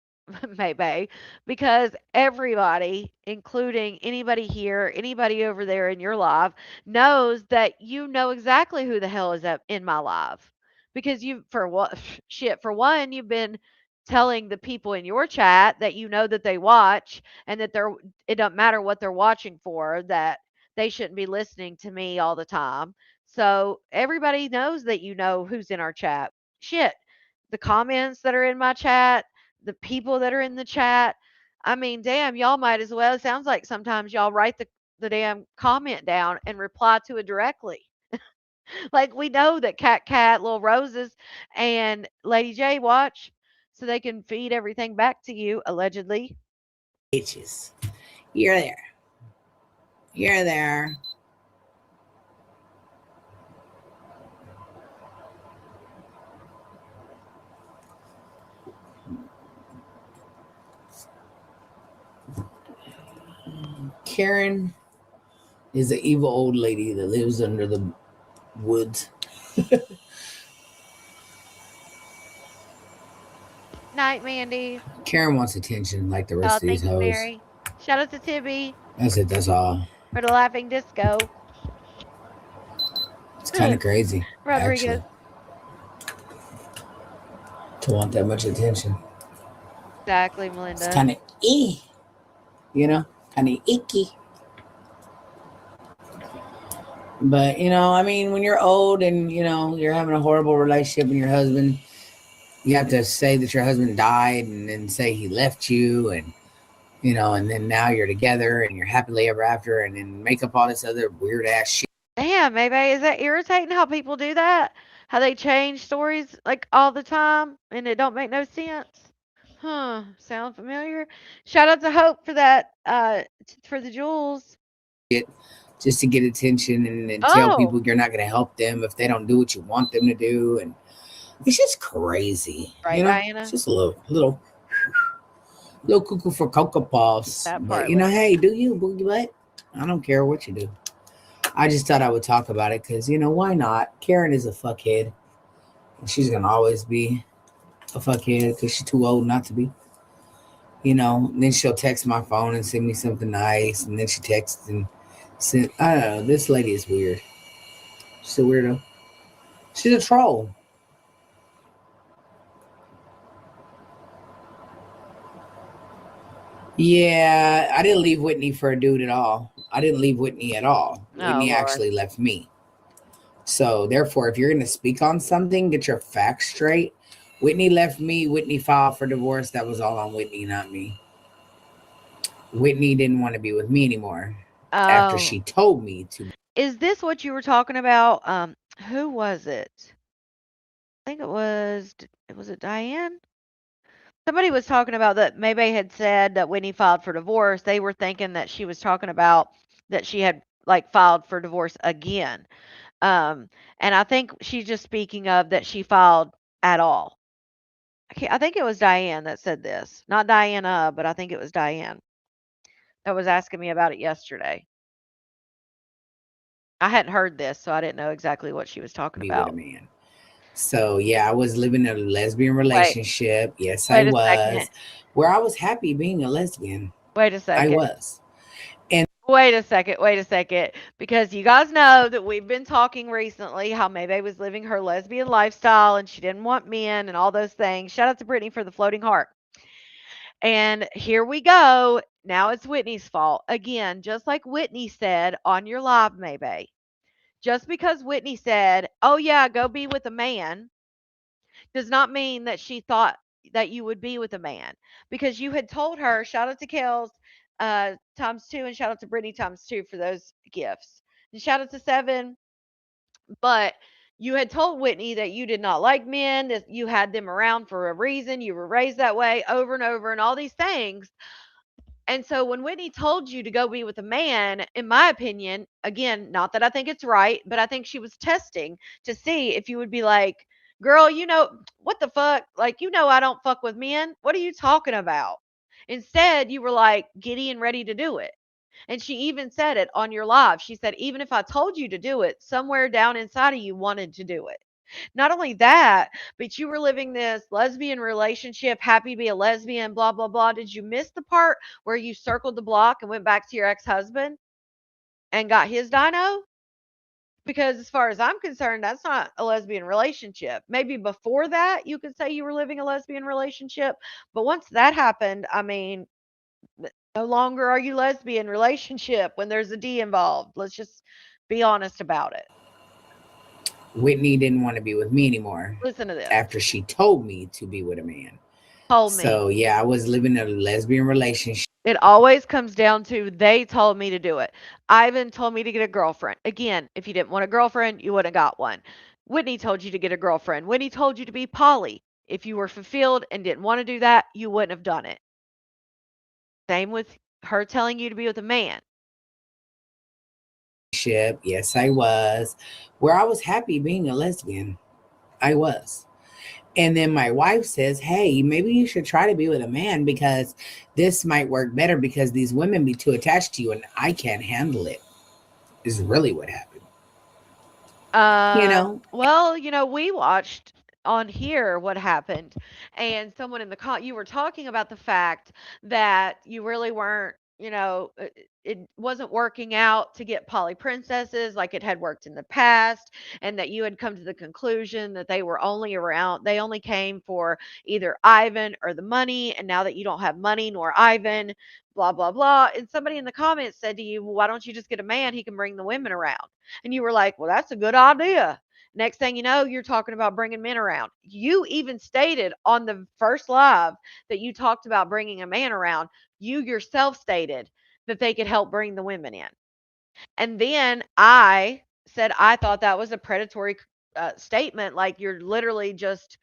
maybe, because everybody, including anybody here, anybody over there in your live, knows that you know exactly who the hell is up in my live. Because you, for what, shit, for one, you've been telling the people in your chat that you know that they watch and that it doesn't matter what they're watching for, that they shouldn't be listening to me all the time. So everybody knows that you know who's in our chat. Shit, the comments that are in my chat, the people that are in the chat. I mean, damn, y'all might as well. It sounds like sometimes y'all write the damn comment down and reply to it directly. Like we know that Cat, Little Roses, and Lady J watch, so they can feed everything back to you, allegedly. Bitches. You're there. You're there. Karen is an evil old lady that lives under the woods. Night, Mandy. Karen wants attention like the Oh, rest of these thank you, hoes. Mary. Shout out to Tibby That's it. That's all. for the laughing disco. It's kind of crazy, Rodriguez. actually, to want that much attention. Exactly, It's Melinda. kind of kind of icky. But I mean, when you're old and you're having a horrible relationship with your husband, you have to say that your husband died, and then say he left you, and and then now you're together and you're happily ever after, and then make up all this other weird ass shit. Damn, maybe is that irritating how people do that? How they change stories like all the time and it don't make no sense? Huh. Sound familiar? Shout out to Hope for that, for the jewels. Just to get attention, and then tell Oh, people you're not going to help them if they don't do what you want them to do, and it's just crazy. right, It's Diana? just a little cuckoo for cocoa puffs. That But part, Linda. hey, do you boogie butt? I don't care what you do. I just thought I would talk about it because why not? Karen is a fuckhead. She's gonna always be a fuckhead because she's too old not to be. Then she'll text my phone and send me something nice, and then she texts and send. I don't know. This lady is weird. She's a weirdo. She's a troll. Yeah, I didn't leave Whitney for a dude at all. I didn't leave Whitney at all. Oh, Whitney Lord. actually left me. So therefore, if you're going to speak on something, get your facts straight. Whitney left me. Whitney filed for divorce. That was all on Whitney, not me. Whitney didn't want to be with me anymore after Oh, she told me to. is this what you were talking about? Who was it? I think was it Diane? Somebody was talking about that Maybay had said that when he filed for divorce, they were thinking that she was talking about that she had like filed for divorce again. Um, and I think she's just speaking of that she filed at all. I think it was Diane that said this. Not Diana, but I think it was Diane that was asking me about it yesterday. I hadn't heard this, so I didn't know exactly what she was talking Be with a about. man. So yeah, I was living in a lesbian Wait, relationship. Yes, I wait a second. was. Where I was happy being a lesbian. Wait a I second. was. And Wait a second, because you guys know that we've been talking recently how Maybay was living her lesbian lifestyle and she didn't want men and all those things. Shout out to Brittany for the floating heart. And here we go. Now it's Whitney's fault. Again, just like Whitney said on your live, Maybay. Just because Whitney said, oh, yeah, go be with a man, does not mean that she thought that you would be with a man because you had told her, shout out to Kels times two, and shout out to Brittany times two for those gifts. And shout out to Seven. But you had told Whitney that you did not like men, that you had them around for a reason. You were raised that way over and over, and all these things. And so when Whitney told you to go be with a man, in my opinion, again, not that I think it's right, but I think she was testing to see if you would be like, girl, what the fuck? Like, I don't fuck with men. What are you talking about? Instead, you were like giddy and ready to do it. And she even said it on your live. She said, even if I told you to do it, somewhere down inside of you wanted to do it. Not only that, but you were living this lesbian relationship, happy to be a lesbian, blah, blah, blah. Did you miss the part where you circled the block and went back to your ex husband and got his dino? Because as far as I'm concerned, that's not a lesbian relationship. Maybe before that, you could say you were living a lesbian relationship. But once that happened, I mean, no longer are you lesbian relationship when there's a D involved. Let's just be honest about it. Whitney didn't want to be with me anymore Listen to this. after she told me to be with a man. Told me. So yeah, I was living in a lesbian relationship. It always comes down to they told me to do it. Ivan told me to get a girlfriend. Again, if you didn't want a girlfriend, you wouldn't have got one. Whitney told you to get a girlfriend. Whitney told you to be poly. If you were fulfilled and didn't want to do that, you wouldn't have done it. Same with her telling you to be with a man. Yes, I was. Where I was happy being a lesbian. I was. And then my wife says, hey, maybe you should try to be with a man because this might work better because these women be too attached to you and I can't handle it, is really what happened. You know? Well, we watched on here what happened, and someone in the you were talking about the fact that you really weren't, it wasn't working out to get poly princesses like it had worked in the past, and that you had come to the conclusion that they only came for either Ivan or the money, and now that you don't have money nor Ivan, blah blah blah. And somebody in the comments said to you, well, why don't you just get a man? He can bring the women around. And you were like, well, that's a good idea. Next thing you know, you're talking about bringing men around. You even stated on the first live that you talked about bringing a man around. You yourself stated that they could help bring the women in. And then I said I thought that was a predatory statement. Like you're literally just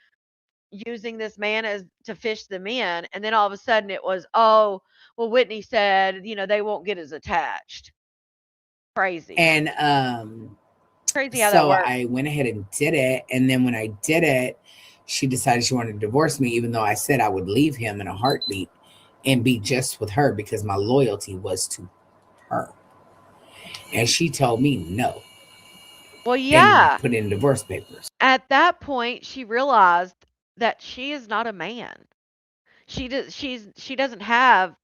using this man as to fish them in. And then all of a sudden it was, oh, well, Whitney said, they won't get as attached. Crazy. And Crazy how that so works. I went ahead and did it. And then when I did it, she decided she wanted to divorce me, even though I said I would leave him in a heartbeat and be just with her because my loyalty was to her. And she told me no Well, and yeah. put in divorce papers. At that point, she realized that she is not a man. She doesn't have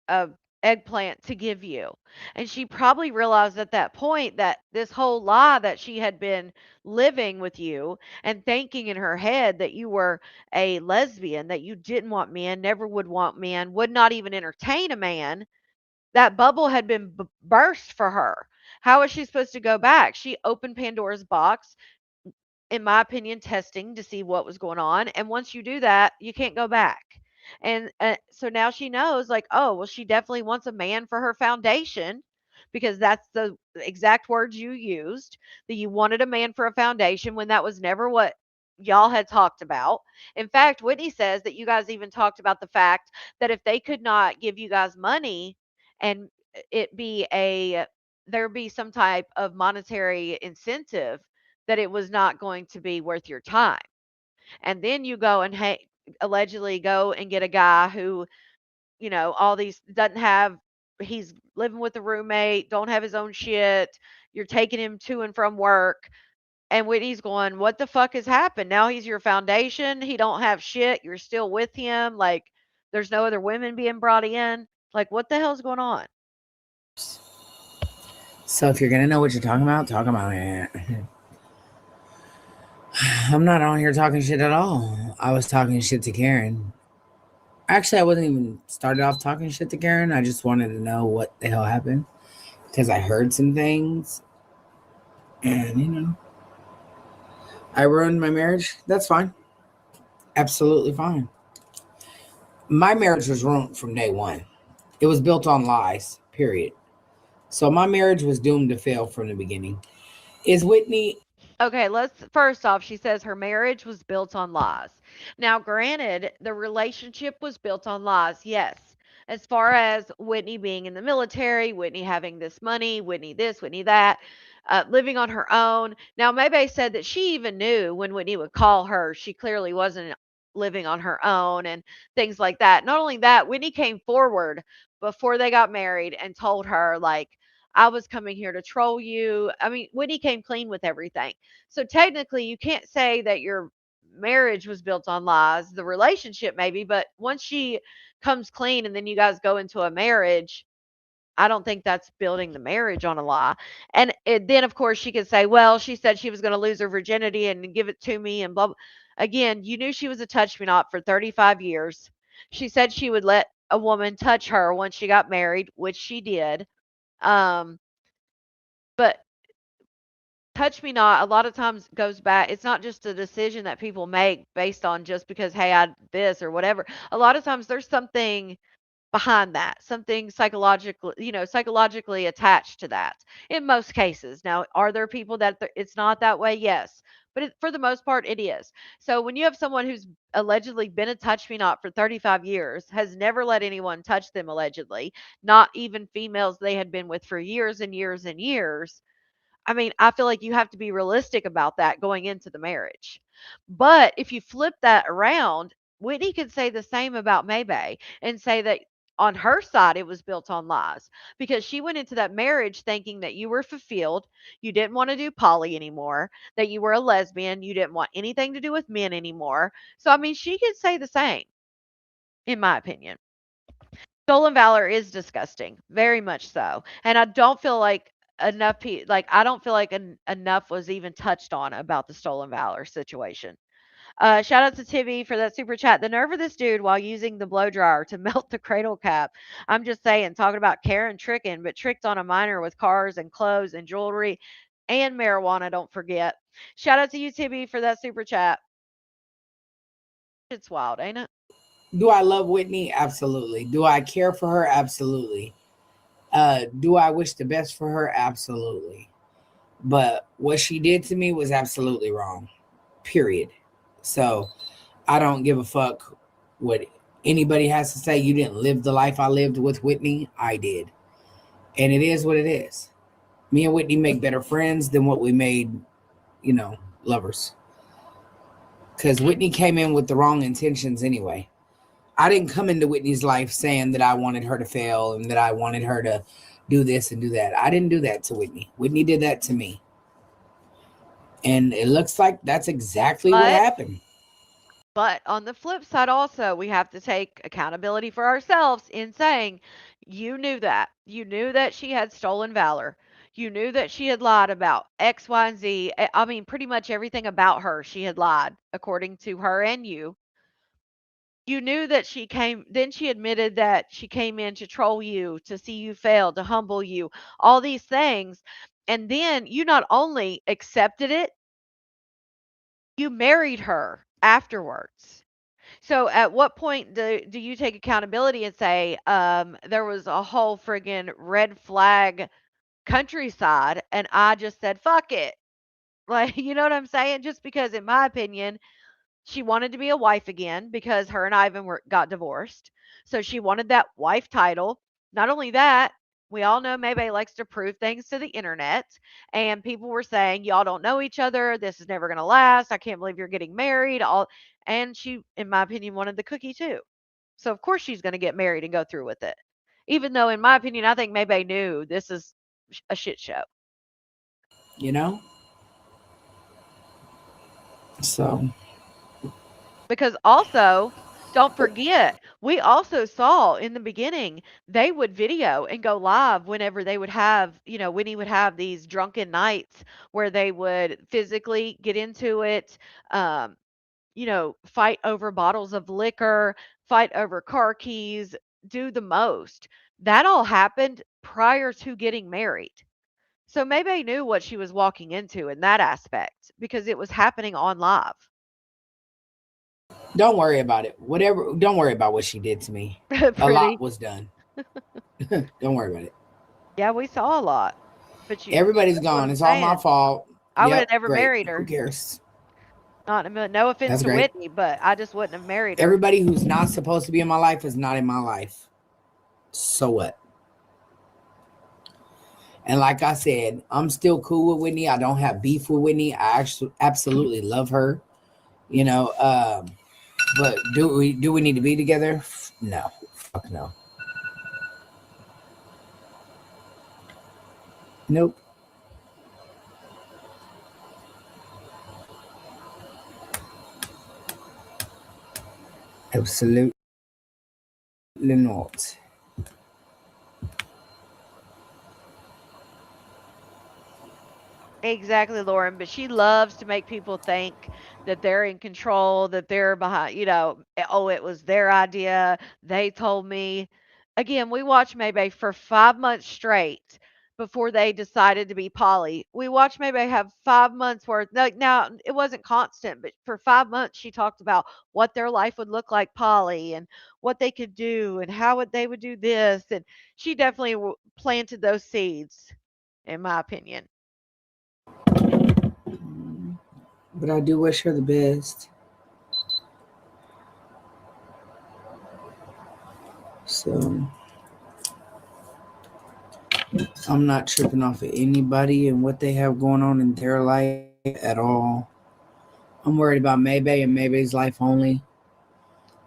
a eggplant to give you. And she probably realized at that point that this whole lie that she had been living with you and thinking in her head that you were a lesbian, that you didn't want men, never would want men, would not even entertain a man, that bubble had been burst for her. How is she supposed to go back? She opened Pandora's box, in my opinion, testing to see what was going on. And once you do that, you can't go back. And so now she knows, like, oh, well, she definitely wants a man for her foundation because that's the exact words you used, that you wanted a man for a foundation when that was never what y'all had talked about. In fact, Whitney says that you guys even talked about the fact that if they could not give you guys money and it be there be some type of monetary incentive, that it was not going to be worth your time. And then you go and allegedly go and get a guy who, all these doesn't have, he's living with a roommate, don't have his own shit. You're taking him to and from work. And Whitney's going, what the fuck has happened? Now he's your foundation. He don't have shit. You're still with him. Like there's no other women being brought in. Like what the hell's going on? So if you're gonna know what you're talking about, talk about it. I'm not on here talking shit at all. I was talking shit to Karen. Actually, I wasn't even started off talking shit to Karen. I just wanted to know what the hell happened because I heard some things, and I ruined my marriage. That's fine, absolutely fine. My marriage was ruined from day one. It was built on lies. Period. So my marriage was doomed to fail from the beginning. Is Whitney? Okay, let's first off, she says her marriage was built on lies. Now, granted, the relationship was built on lies, yes. As far as Whitney being in the military, Whitney having this money, Whitney this, Whitney that, living on her own. Now, Maybay said that she even knew when Whitney would call her, she clearly wasn't living on her own and things like that. Not only that, Whitney came forward before they got married and told her, like, I was coming here to troll you. I mean, Whitney came clean with everything. So technically, you can't say that your marriage was built on lies, the relationship maybe, but once she comes clean and then you guys go into a marriage, I don't think that's building the marriage on a lie. And then, of course, she could say, well, she said she was going to lose her virginity and give it to me and blah, blah. Again, you knew she was a touch me not for 35 years. She said she would let a woman touch her once she got married, which she did. Um, but touch me not a lot of times goes back, it's not just a decision that people make based on just because, hey, I this or whatever. A lot of times there's something behind that, something psychological, psychologically attached to that in most cases. Now, are there people that it's not that way? Yes. But for the most part, it is. So when you have someone who's allegedly been a touch me not for 35 years, has never let anyone touch them allegedly, not even females they had been with for years and years and years, I mean, I feel like you have to be realistic about that going into the marriage. But if you flip that around, Whitney could say the same about Maybay and say that on her side it was built on lies because she went into that marriage thinking that you were fulfilled, you didn't want to do poly anymore, that you were a lesbian, you didn't want anything to do with men anymore. So I mean, she could say the same, in my opinion. Stolen valor is disgusting, very much so, and I don't feel like I don't feel like enough was even touched on about the stolen valor situation. Shout out to Tivy for that super chat. The nerve of this dude while using the blow dryer to melt the cradle cap. I'm just saying, talking about Karen tricking, but tricked on a minor with cars and clothes and jewelry and marijuana, don't forget. Shout out to you, Tibby, for that super chat. It's wild, ain't it? Do I love Whitney? Absolutely. Do I care for her? Absolutely. Do I wish the best for her? Absolutely. But what she did to me was absolutely wrong. Period. So I don't give a fuck what anybody has to say. You didn't live the life I lived with Whitney. I did. And it is what it is. Me and Whitney make better friends than what we made, lovers. Because Whitney came in with the wrong intentions anyway. I didn't come into Whitney's life saying that I wanted her to fail and that I wanted her to do this and do that. I didn't do that to Whitney. Whitney did that to me. And it looks like that's exactly what But happened. But on the flip side, also, we have to take accountability for ourselves in saying, you knew that. You knew that she had stolen valor. You knew that she had lied about X, Y, and Z. I mean, pretty much everything about her, she had lied, according to her and you. You knew that then she admitted that she came in to troll you, to see you fail, to humble you, all these things. And then you not only accepted it, you married her afterwards. So at what point do you take accountability and say, there was a whole friggin' red flag countryside and I just said, fuck it. Like, you know what I'm saying? Just because, in my opinion, she wanted to be a wife again because her and Ivan got divorced. So she wanted that wife title. Not only that, we all know Maybay likes to prove things to the internet. And people were saying, y'all don't know each other. This is never going to last. I can't believe you're getting married. And she, in my opinion, wanted the cookie too. So of course she's going to get married and go through with it. Even though, in my opinion, I think Maybay knew this is a shit show. You know? So Because also, don't forget, we also saw in the beginning, they would video and go live whenever they would have, Winnie would have these drunken nights where they would physically get into it, um, fight over bottles of liquor, fight over car keys, do the most. That all happened prior to getting married. So maybe I knew what she was walking into in that aspect because it was happening on live. don't worry about it. Whatever. Don't worry about what she did to me. A lot Pretty. was done. Don't worry about it. Yeah, we saw a lot. But Everybody's that's what gone. I'm It's all my saying. fault. I would have Yep. never Great. married Who her. cares? No offense That's to great. Whitney, but I just wouldn't have married her. Everybody who's not supposed to be in my life is not in my life. So what? And like I said, I'm still cool with Whitney. I don't have beef with Whitney. I actually absolutely love her. But do we need to be together? No. Fuck no. Nope. Absolutely not. Exactly, Lauren, but she loves to make people think that they're in control, that they're behind, oh, it was their idea. They told me. Again, we watched Maybay for 5 months straight before they decided to be poly. We watched Maybay have 5 months worth. Like now, it wasn't constant, but for 5 months, she talked about what their life would look like poly and what they could do and they would do this. And she definitely planted those seeds, in my opinion. But I do wish her the best. So I'm not tripping off of anybody and what they have going on in their life at all. I'm worried about Maybay and Maybay's life only.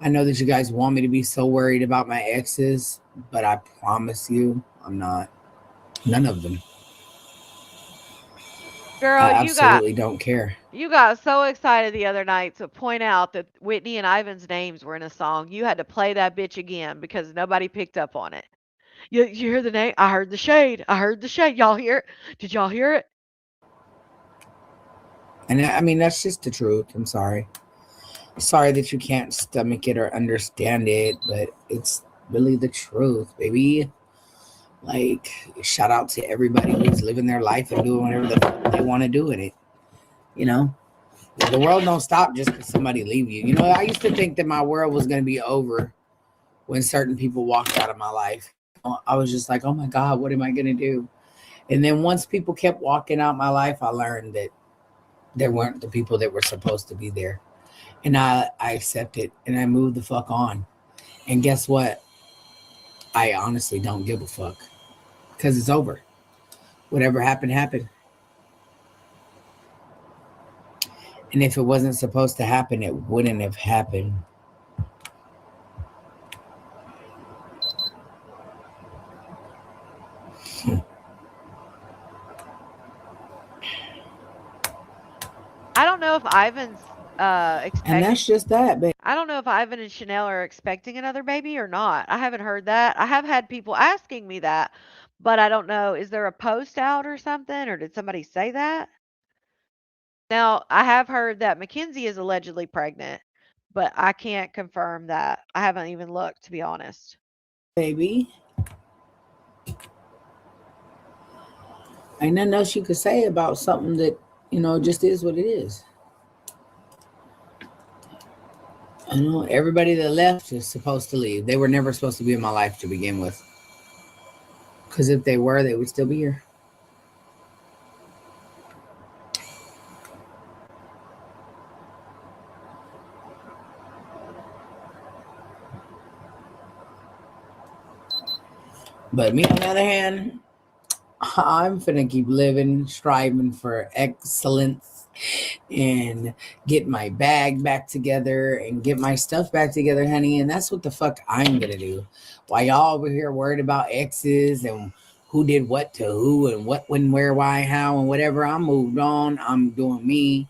I know that you guys want me to be so worried about my exes, but I promise you, I'm not. None of them. I Girl, absolutely don't care. you got so excited the other night to point out that Whitney and Ivan's names were in a song. You had to play that bitch again because nobody picked up on it. You hear the name? I heard the shade. I heard the shade. Y'all hear it? Did y'all hear it? And I mean, that's just the truth. I'm sorry. Sorry that you can't stomach it or understand it, but it's really the truth, baby. Like, shout out to everybody who's living their life and doing whatever the fuck they want to do in it. You know, the world don't stop just because somebody leave you. You know, I used to think that my world was going to be over when certain people walked out of my life. I was just like, oh my God, what am I going to do? And then once people kept walking out my life, I learned that there weren't the people that were supposed to be there. And I accepted and I moved the fuck on. And guess what? I honestly don't give a fuck because it's over. Whatever happened, happened. And if it wasn't supposed to happen, it wouldn't have happened. I don't know if Ivan's And expecting. that's just that, babe. I don't know if Ivan and Chanel are expecting another baby or not. I haven't heard that. I have had people asking me that, but I don't know. Is there a post out or something, or did somebody say that? Now, I have heard that Mackenzie is allegedly pregnant, but I can't confirm that. I haven't even looked, to be honest. Baby. Ain't nothing else you could say about something that, just is what it is. I know everybody that left is supposed to leave. They were never supposed to be in my life to begin with. Because if they were, they would still be here. But me, on the other hand, I'm finna keep living, striving for excellence and get my bag back together and get my stuff back together, honey. And that's what the fuck I'm gonna do. While y'all over here worried about exes and who did what to who and what, when, where, why, how, and whatever, I'm moved on. I'm doing me.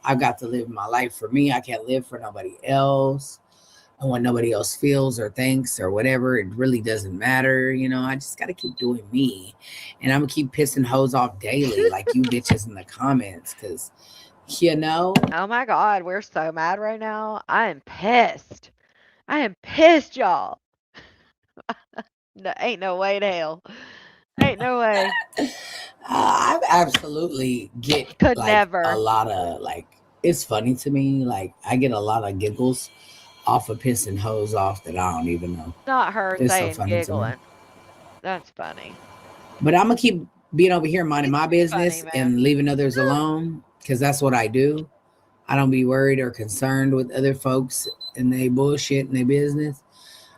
I've got to live my life for me. I can't live for nobody else. And what nobody else feels or thinks or whatever, it really doesn't matter. I just got to keep doing me. And I'm going to keep pissing hoes off daily, like you bitches in the comments. Because, Oh my God, we're so mad right now. I am pissed. I am pissed, y'all. No, ain't no way to hell. Ain't no way. I absolutely get Could like a never. lot of like, it's funny to me. Like, I get a lot of giggles off of pissing hoes off that I don't even know. Not her It's so saying funny to me. giggling. That's funny. But I'm gonna keep being over here minding It's my too funny, business man. and leaving others alone because that's what I do. I don't be worried or concerned with other folks and they bullshit and their business.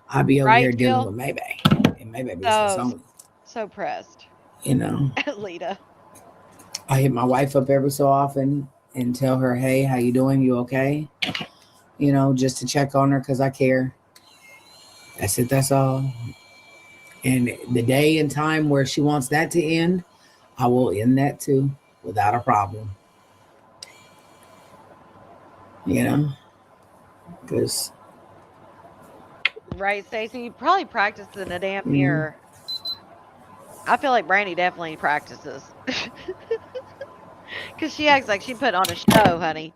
I be over Right, here dealing Jill? with Maybay and Maybay business So, only. so pressed. You know, Lita. I hit my wife up every so often and tell her, "Hey, how you doing? You okay?" Just to check on her because I care. That's it. That's all. And the day and time where she wants that to end, I will end that too without a problem. You know, because Right, Stacey? You probably practiced in a damn mm, mirror. I feel like Brandy definitely practices. Because she acts like she put on a show, honey.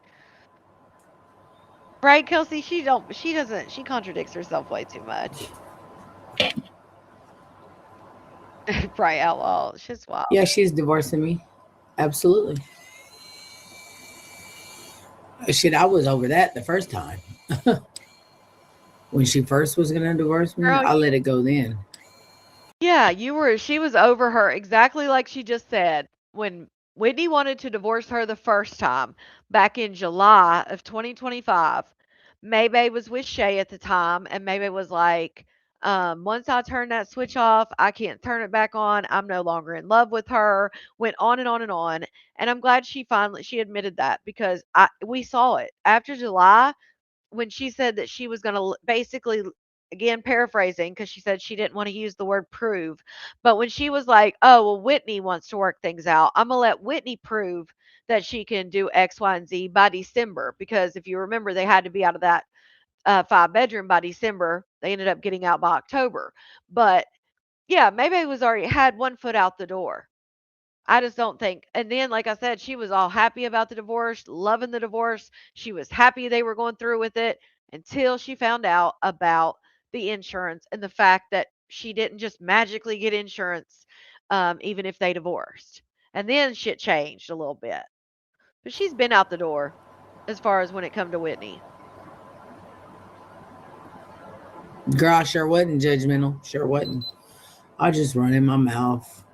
Right, Kelsey? She doesn't, she contradicts herself way too much. Right, outlaw. She's wild. yeah, she's divorcing me. Absolutely. Shit, I was over that the first time. When she first was gonna divorce me, Girl, I let it go then. yeah, she was over her exactly like she just said. When Whitney wanted to divorce her the first time back in July of 2025, Maybay was with Shay at the time, and Maybay was like, Once I turn that switch off, I can't turn it back on. I'm no longer in love with her. Went on and on and on. And I'm glad she admitted that because we saw it after July when she said that she was going to basically, again paraphrasing, because she said she didn't want to use the word prove, but when she was like, oh well, Whitney wants to work things out, I'm going to let Whitney prove that she can do X, Y, and Z by December, because if you remember, they had to be out of that 5 bedroom by December. They ended up getting out by October. But yeah, maybe was already had one foot out the door. I just don't think. And then, like I said, she was all happy about the divorce, loving the divorce. She was happy they were going through with it until she found out about the insurance and the fact that she didn't just magically get insurance, even if they divorced. And then shit changed a little bit. But she's been out the door as far as when it come to Whitney. Girl, I sure wasn't judgmental. Sure wasn't. I just running my mouth.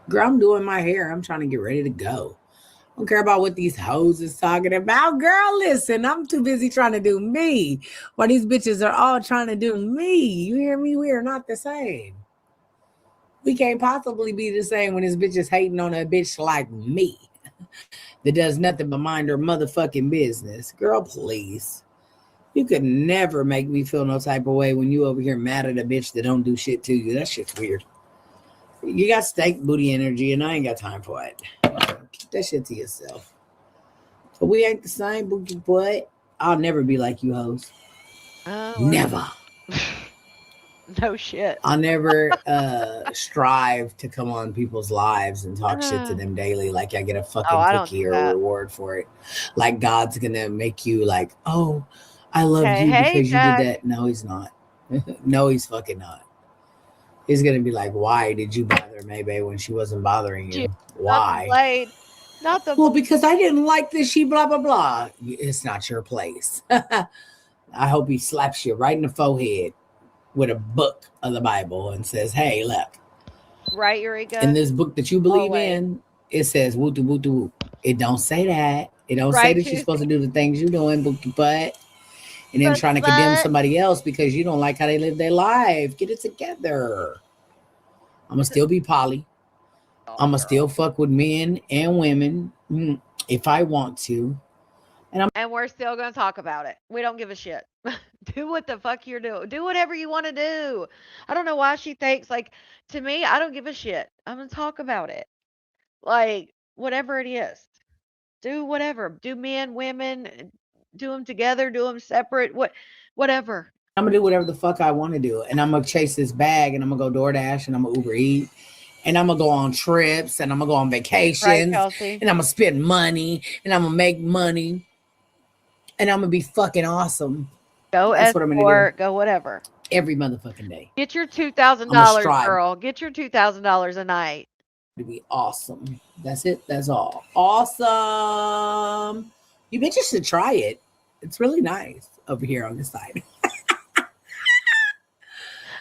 Girl, I'm doing my hair. I'm trying to get ready to go. I don't care about what these hoes is talking about. Girl, listen, I'm too busy trying to do me. While these bitches are all trying to do me. You hear me? We are not the same. We can't possibly be the same when this bitch is hating on a bitch like me that does nothing but mind her motherfucking business. Girl, please. You could never make me feel no type of way when you over here mad at a bitch that don't do shit to you. That shit's weird. You got steak booty energy, and I ain't got time for it. Keep that shit to yourself. But we ain't the same, booty butt. I'll never be like you hoes. Oh, Never. no shit. I'll never strive to come on people's lives and talk shit to them daily like I get a fucking I don't cookie do or that. reward for it. Like God's gonna make you like, oh, I love Hey, you hey, because you Jack. did that. No, he's not. No, he's fucking not. He's gonna be like, why did you bother Maybe when she wasn't bothering She you? Not the Why? blade. Not the Well, because I didn't like this. She blah blah blah. It's not your place. I hope he slaps you right in the forehead with a book of the Bible and says, hey, look, right, Eureka. in this book that you believe Always. in, it says woo doo woo doo. It don't say that. It don't say Right, that you're supposed to do the things you're doing, bookie butt. And then But trying to condemn somebody else because you don't like how they live their life. Get it together. I'm gonna still be poly. I'm gonna still fuck with men and women if I want to. And we're still gonna talk about it. We don't give a shit. Do what the fuck you're doing. Do whatever you want to do. I don't know why she thinks like to me. I don't give a shit. I'm gonna talk about it. Like whatever it is. Do whatever. Do men, women. Do them together. Do them separate. Whatever. I'm gonna do whatever the fuck I want to do, and I'm gonna chase this bag, and I'm gonna go DoorDash, and I'm gonna Uber Eat, and I'm gonna go on trips, and I'm gonna go on Right, vacations, Kelsey. and I'm gonna spend money, and I'm gonna make money, and I'm gonna be fucking awesome. Go That's what I'm gonna do escort. Go whatever. every motherfucking day. Get your I'm gonna $2,000, strive girl. Get your $2,000 a night. to be awesome. That's it. That's all. Awesome. You bitches should try it. It's really nice over here on this side.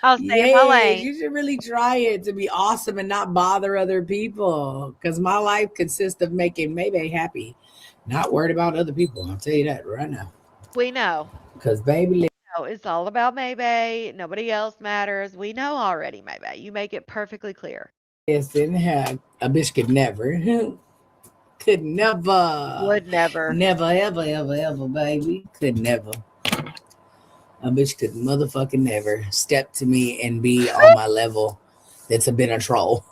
I'll stay in my lane. You should really try it to be awesome and not bother other people. Because my life consists of making Maybe happy, not worried about other people. I'll tell you that right now. We know. Because baby, No, it's all about Maybe. Nobody else matters. We know already, Maybe. You make it perfectly clear. listen, a bitch could never, could never, Would never. never, ever, ever, ever, baby, could never. A bitch could motherfucking never step to me and be on my level. That's a bit of troll.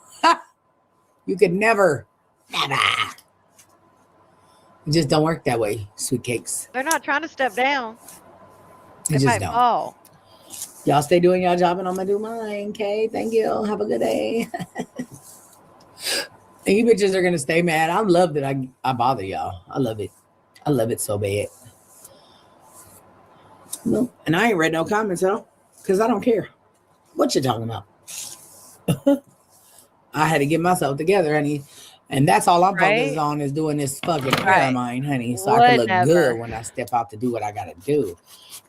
You could never. It just don't work that way, sweet cakes. They're not trying to step down. It They just might don't. fall. Y'all stay doing y'all job and I'm gonna do mine. Okay, thank you. Have a good day. And you bitches are gonna stay mad. I love that I bother y'all. I love it. I love it so bad. No, and I ain't read no comments at all because I don't care what you're talking about. I had to get myself together, honey. And that's all I'm focused on is doing this fucking hair of mine, honey. So I can look good when I step out to do what I gotta do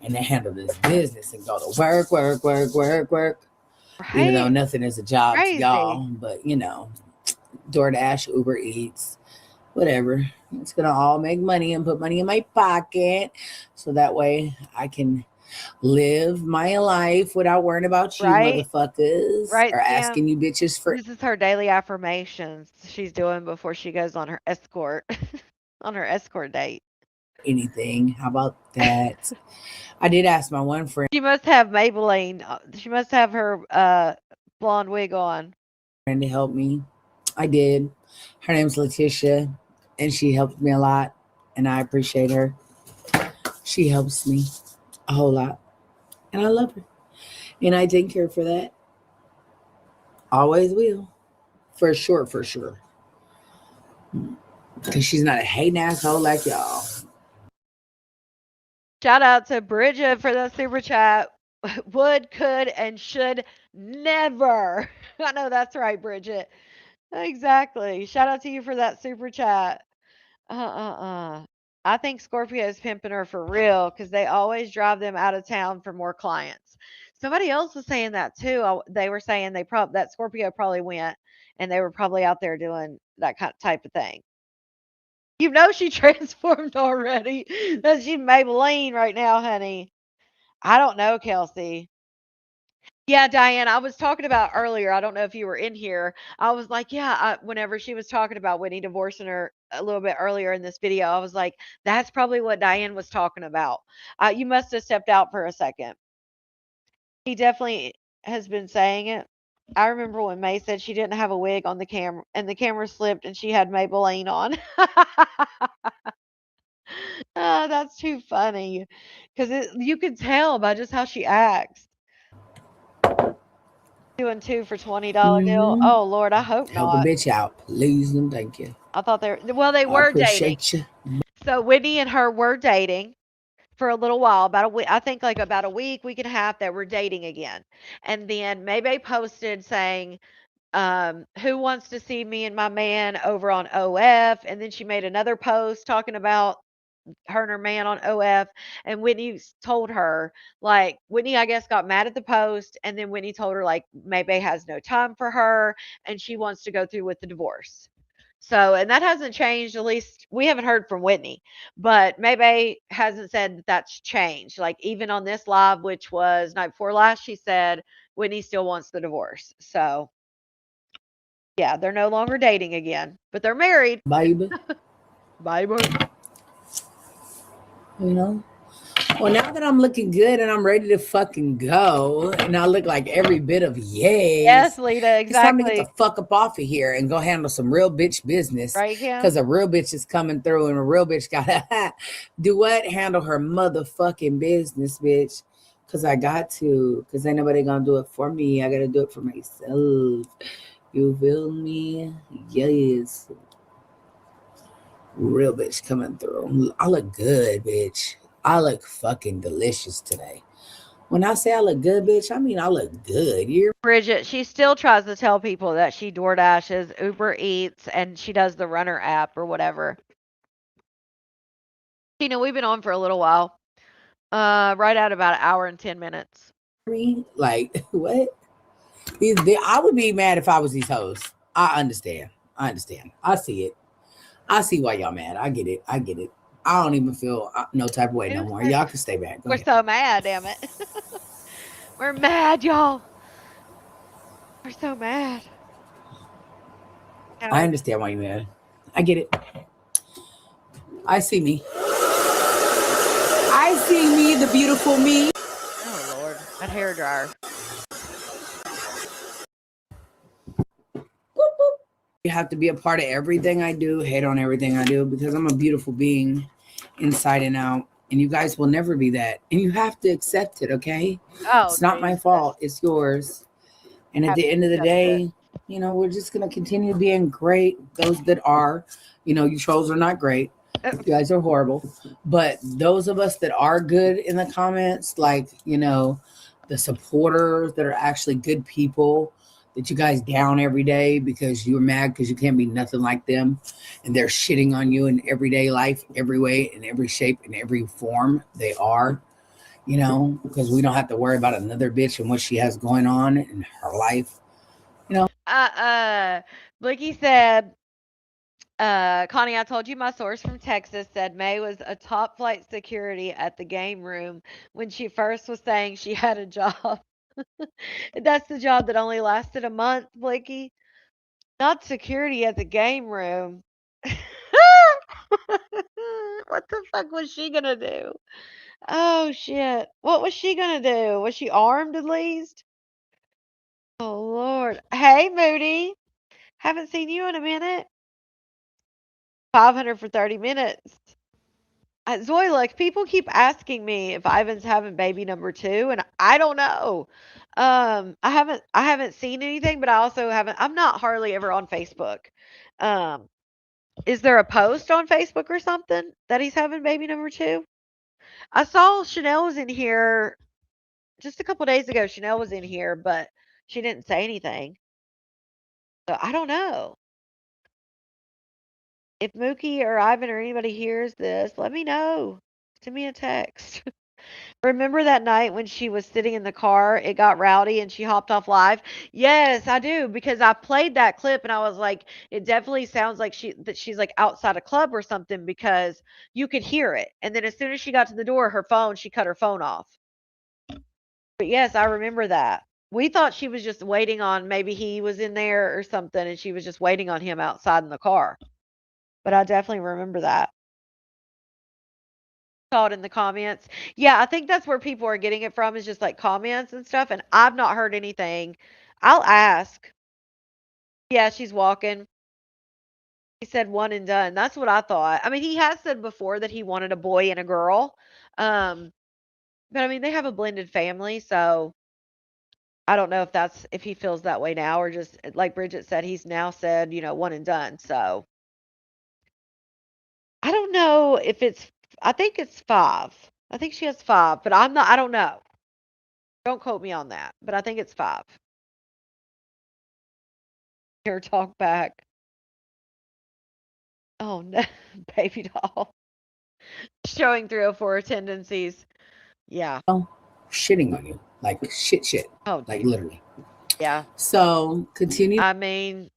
and then handle this business and go to work. Right. Even though nothing is a job Crazy. to y'all, but you know, DoorDash, Uber Eats, whatever. It's gonna all make money and put money in my pocket. So that way I can live my life without worrying about you Right? motherfuckers Right, or Sam? asking you bitches for This is her daily affirmations she's doing before she goes on her escort on her escort date. anything. How about that? I did ask my one friend She must have Maybelline. She must have her blonde wig on. to help me. I did. Her name's Letitia, and she helped me a lot, and I appreciate her. She helps me a whole lot, and I love her, and I thank her for that. Always will, for sure, for sure. Because she's not a hating asshole like y'all. Shout out to Bridget for the super chat. Would, could, and should never. I know that's right, Bridget. Exactly. Shout out to you for that super chat. I think Scorpio is pimping her for real because they always drive them out of town for more clients. Somebody else was saying that too. They were saying that Scorpio probably went and they were probably out there doing that kind of type of thing. You know she transformed already. That she's Maybelline right now, honey. I don't know, Kelsey. Yeah, Diane, I was talking about earlier. I don't know if you were in here. I was like, yeah, whenever she was talking about Whitney divorcing her a little bit earlier in this video, I was like, that's probably what Diane was talking about. You must have stepped out for a second. He definitely has been saying it. I remember when May said she didn't have a wig on the camera and the camera slipped and she had Maybelline on. That's too funny because you could tell by just how she acts. 2 and 2 for $20 deal. Mm-hmm. Oh Lord, I hope Help a not. bitch out, please, and thank you. I thought they I were dating. appreciate you. So Whitney and her were dating for a little while, about a week. I think like about a week and a half that were dating again. And then Maybay posted saying, who wants to see me and my man over on OF? And then she made another post talking about her and her man on OF, and Whitney told her, like, Whitney, I guess, got mad at the post, and then Whitney told her, like, Maybay has no time for her, and she wants to go through with the divorce. So, and that hasn't changed. At least we haven't heard from Whitney, but Maybay hasn't said that that's changed. Like, even on this live, which was night before last, she said Whitney still wants the divorce. So, yeah, they're no longer dating again, but they're married. Baby. Baby. You know? Well, now that I'm looking good and I'm ready to fucking go, and I look like every bit of Yes, Lita, it's time to get exactly. the fuck up off of here and go handle some real bitch business. Right, Kim? Because a real bitch is coming through, and a real bitch gotta do what? Handle her motherfucking business, bitch. Because I got to. Because ain't nobody gonna do it for me. I gotta do it for myself. You feel me? Yes. Real bitch coming through. I look good, bitch. I look fucking delicious today. When I say I look good, bitch, I mean I look good. You're Bridget, she still tries to tell people that she DoorDashes, Uber Eats, and she does the Runner app or whatever. Tina, we've been on for a little while. Right at about an hour and 10 minutes. like, what? I would be mad if I was these hoes. I understand. I see it. I see why y'all mad. I get it. I don't even feel no type of way no more. Y'all can stay back. Go We're ahead. so mad, damn it. We're mad, y'all. We're so mad. I understand why you're mad. I get it. I see me. I see me, the beautiful me. Oh, Lord. That hair dryer. You have to be a part of everything I do, hate on everything I do, because I'm a beautiful being inside and out. And you guys will never be that. And you have to accept it, okay? Oh, it's not my fault. It's yours. And at the end of the day, you know, we're just going to continue being great. Those that are, you know, you trolls are not great. You guys are horrible. But those of us that are good in the comments, like, you know, the supporters that are actually good people, that you guys down every day because you're mad because you can't be nothing like them, and they're shitting on you in everyday life, every way, in every shape, in every form they are, you know, because we don't have to worry about another bitch and what she has going on in her life, you know. Blicky said, Connie, I told you my source from Texas said May was a top flight security at the game room when she first was saying she had a job. That's the job that only lasted a month, Blicky. Not security at the game room. What the fuck was she gonna do? Oh shit. What was she gonna do? Was she armed at least? Oh Lord. Hey Moody. Haven't seen you in a minute. 500 for 30 minutes. Zoila, people keep asking me if Ivan's having baby number two, and I don't know. I haven't seen anything, but I also haven't. I'm not hardly ever on Facebook. Um, is there a post on Facebook or something that he's having baby number two? I saw Chanel was in here just a couple days ago. Chanel was in here, but she didn't say anything. So I don't know. If Mookie or Ivan or anybody hears this, let me know. Send me a text. Remember that night when she was sitting in the car, it got rowdy and she hopped off live? Yes, I do because I played that clip and I was like, it definitely sounds like she's like outside a club or something because you could hear it. And then as soon as she got to the door, she cut her phone off. But yes, I remember that. We thought she was just waiting on maybe he was in there or something and she was just waiting on him outside in the car. But I definitely remember that. Saw it in the comments. Yeah, I think that's where people are getting it from is just like comments and stuff. And I've not heard anything. I'll ask. Yeah, she's walking. He said one and done. That's what I thought. I mean, he has said before that he wanted a boy and a girl. Um, but I mean, they have a blended family, so I don't know if he feels that way now or just like Bridget said, he's now said, one and done. So I don't know if I think it's 5. I think she has 5, but I don't know. Don't quote me on that, but I think it's 5. Here, talk back. Oh no, baby doll. Showing 304 tendencies. Yeah. Oh, shitting on you. Like shit. Oh, Like geez. literally. Yeah. So continue. I mean,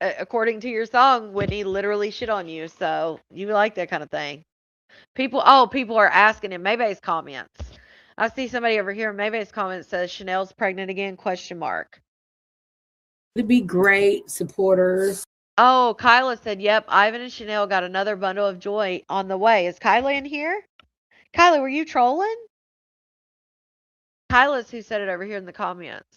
according to your song, Whitney literally shit on you. So you like that kind of thing. People are asking in Maybay's comments. I see somebody over here in Maybay's comments says Chanel's pregnant again, question mark. To be great supporters. Oh, Kyla said, yep, Ivan and Chanel got another bundle of joy on the way. Is Kyla in here? Kyla, were you trolling? Kyla's who said it over here in the comments.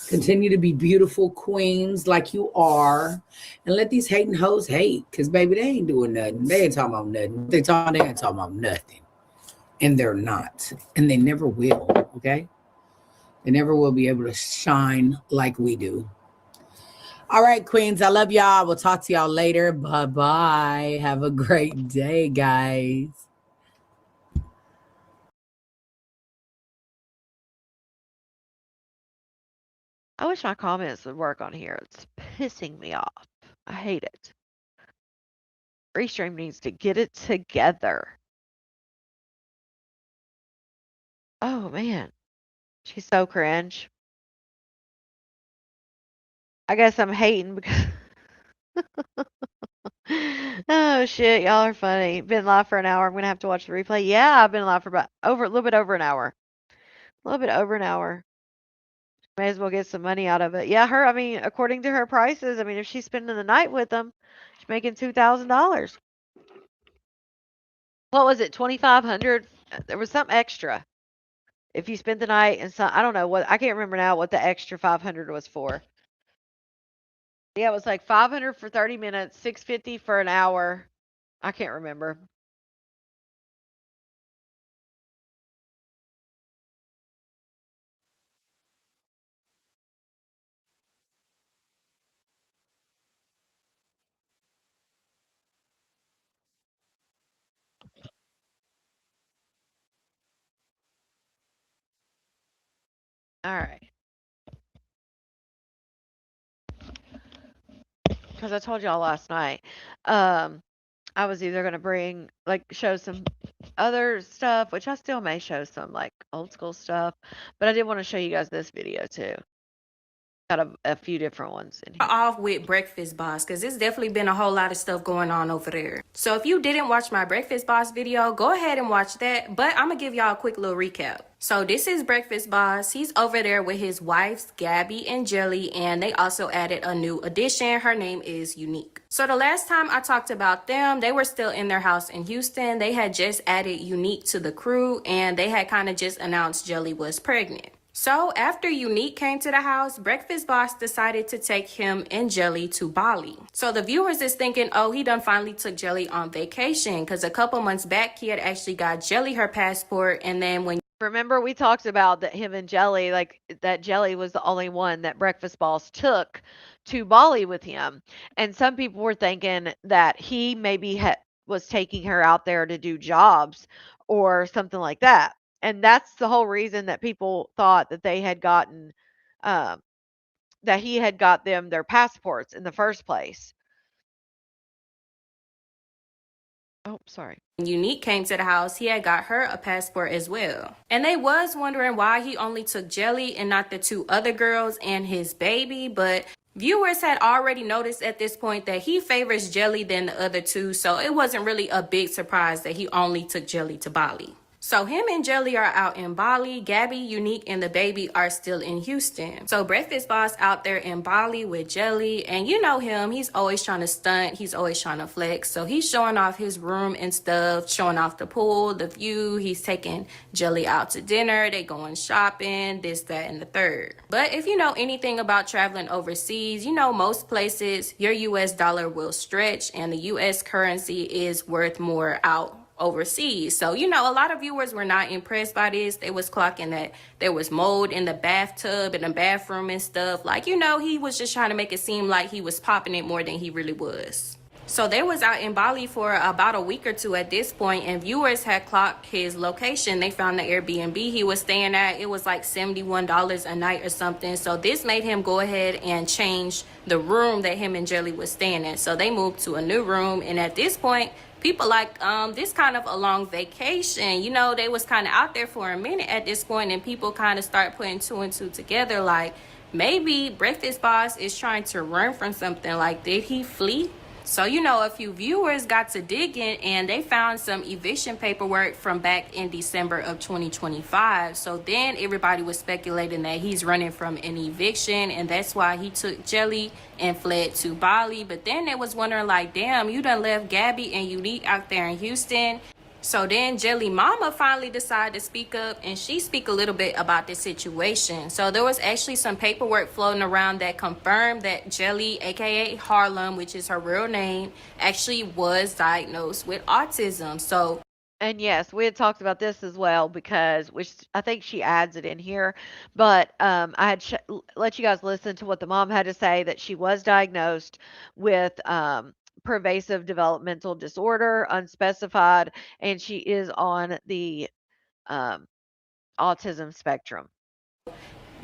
Continue to be beautiful queens like you are. And let these hating hoes hate. Because, baby, they ain't doing nothing. They ain't talking about nothing. They ain't talking about nothing. And they're not. And they never will, okay? They never will be able to shine like we do. All right, queens. I love y'all. We'll talk to y'all later. Bye-bye. Have a great day, guys. I wish my comments would work on here. It's pissing me off. I hate it. Restream needs to get it together. Oh man, she's so cringe. I guess I'm hating because oh shit, y'all are funny. Been live for an hour. I'm gonna have to watch the replay. Yeah, I've been live for about a little bit over an hour. A little bit over an hour. May as well get some money out of it. Yeah, I mean, according to her prices, I mean, if she's spending the night with them, she's making $2,000. What was it, 2,500? There was some extra. If you spent the night and some, I don't know what, I can't remember now what the extra 500 was for. Yeah, it was like 500 for 30 minutes, 650 for an hour. I can't remember. All right. Because I told y'all last night, I was either going to show some other stuff, which I still may show some like old school stuff, but I did want to show you guys this video too. Got a few different ones in here. Off with Breakfast Boss, because it's definitely been a whole lot of stuff going on over there. So if you didn't watch my Breakfast Boss video, go ahead and watch that, but I'm gonna give y'all a quick little recap. So this is Breakfast Boss. He's over there with his wives Gabby and Jelly, and they also added a new addition. Her name is Unique. So the last time I talked about them, they were still in their house in Houston. They had just added Unique to the crew, and they had kind of just announced Jelly was pregnant. So after Unique came to the house, Breakfast Boss decided to take him and Jelly to Bali. So the viewers is thinking, oh, he done finally took Jelly on vacation, because a couple months back, he had actually got Jelly her passport. And then when Remember, we talked about that him and Jelly, like that Jelly was the only one that Breakfast Boss took to Bali with him. And some people were thinking that he maybe was taking her out there to do jobs or something like that. And that's the whole reason that people thought that they had gotten, um, that he had got them their passports in the first place. Oh, sorry. Unique came to the house, he had got her a passport as well. And they was wondering why he only took Jelly and not the two other girls and his baby, but viewers had already noticed at this point that he favors Jelly than the other two, so it wasn't really a big surprise that he only took Jelly to Bali. So him and Jelly are out in Bali. Gabby, Unique, and the baby are still in Houston. So Breakfast Boss out there in Bali with Jelly. And you know him, he's always trying to stunt. He's always trying to flex. So he's showing off his room and stuff, showing off the pool, the view. He's taking Jelly out to dinner. They going shopping, this, that, and the third. But if you know anything about traveling overseas, you know most places your US dollar will stretch and the US currency is worth more out overseas. So, you know, a lot of viewers were not impressed by this. They was clocking that there was mold in the bathtub and the bathroom and stuff. Like, you know, he was just trying to make it seem like he was popping it more than he really was. So they was out in Bali for about a week or two at this point, and viewers had clocked his location. They found the Airbnb he was staying at. It was like $71 a night or something. So this made him go ahead and change the room that him and Jelly was staying at. So they moved to a new room, and at this point, people like this kind of a long vacation, you know, they was kind of out there for a minute at this point, and people kind of start putting two and two together, like maybe Breakfast Boss is trying to run from something. Like, did he flee? So, you know, a few viewers got to digging and they found some eviction paperwork from back in December of 2025. So then everybody was speculating that he's running from an eviction, and that's why he took Jelly and fled to Bali. But then they was wondering, like, damn, you done left Gabby and Unique out there in Houston. So then Jelly Mama finally decided to speak up, and she speak a little bit about this situation. So there was actually some paperwork floating around that confirmed that Jelly, aka Harlem, which is her real name, actually was diagnosed with autism. So, and yes, we had talked about this as well, because which I think she adds it in here, but I had let you guys listen to what the mom had to say, that she was diagnosed with pervasive developmental disorder, unspecified, and she is on the autism spectrum.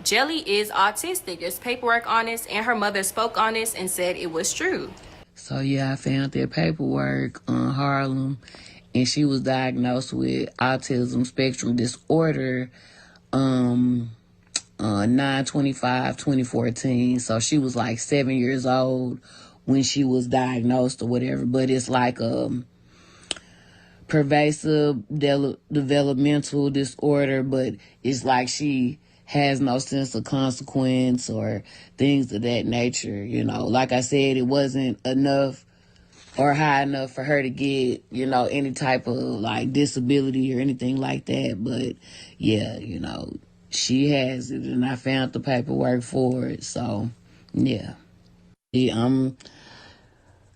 Jelly is autistic. There's paperwork on this, and her mother spoke on this and said it was true. So yeah, I found that paperwork on Harlem, and she was diagnosed with autism spectrum disorder 9/25/2014. So she was like 7 years old when she was diagnosed or whatever. But it's like pervasive developmental disorder, but it's like she has no sense of consequence or things of that nature. You know, like I said, it wasn't enough or high enough for her to get, you know, any type of like disability or anything like that. But yeah, you know, she has it, and I found the paperwork for it. So yeah,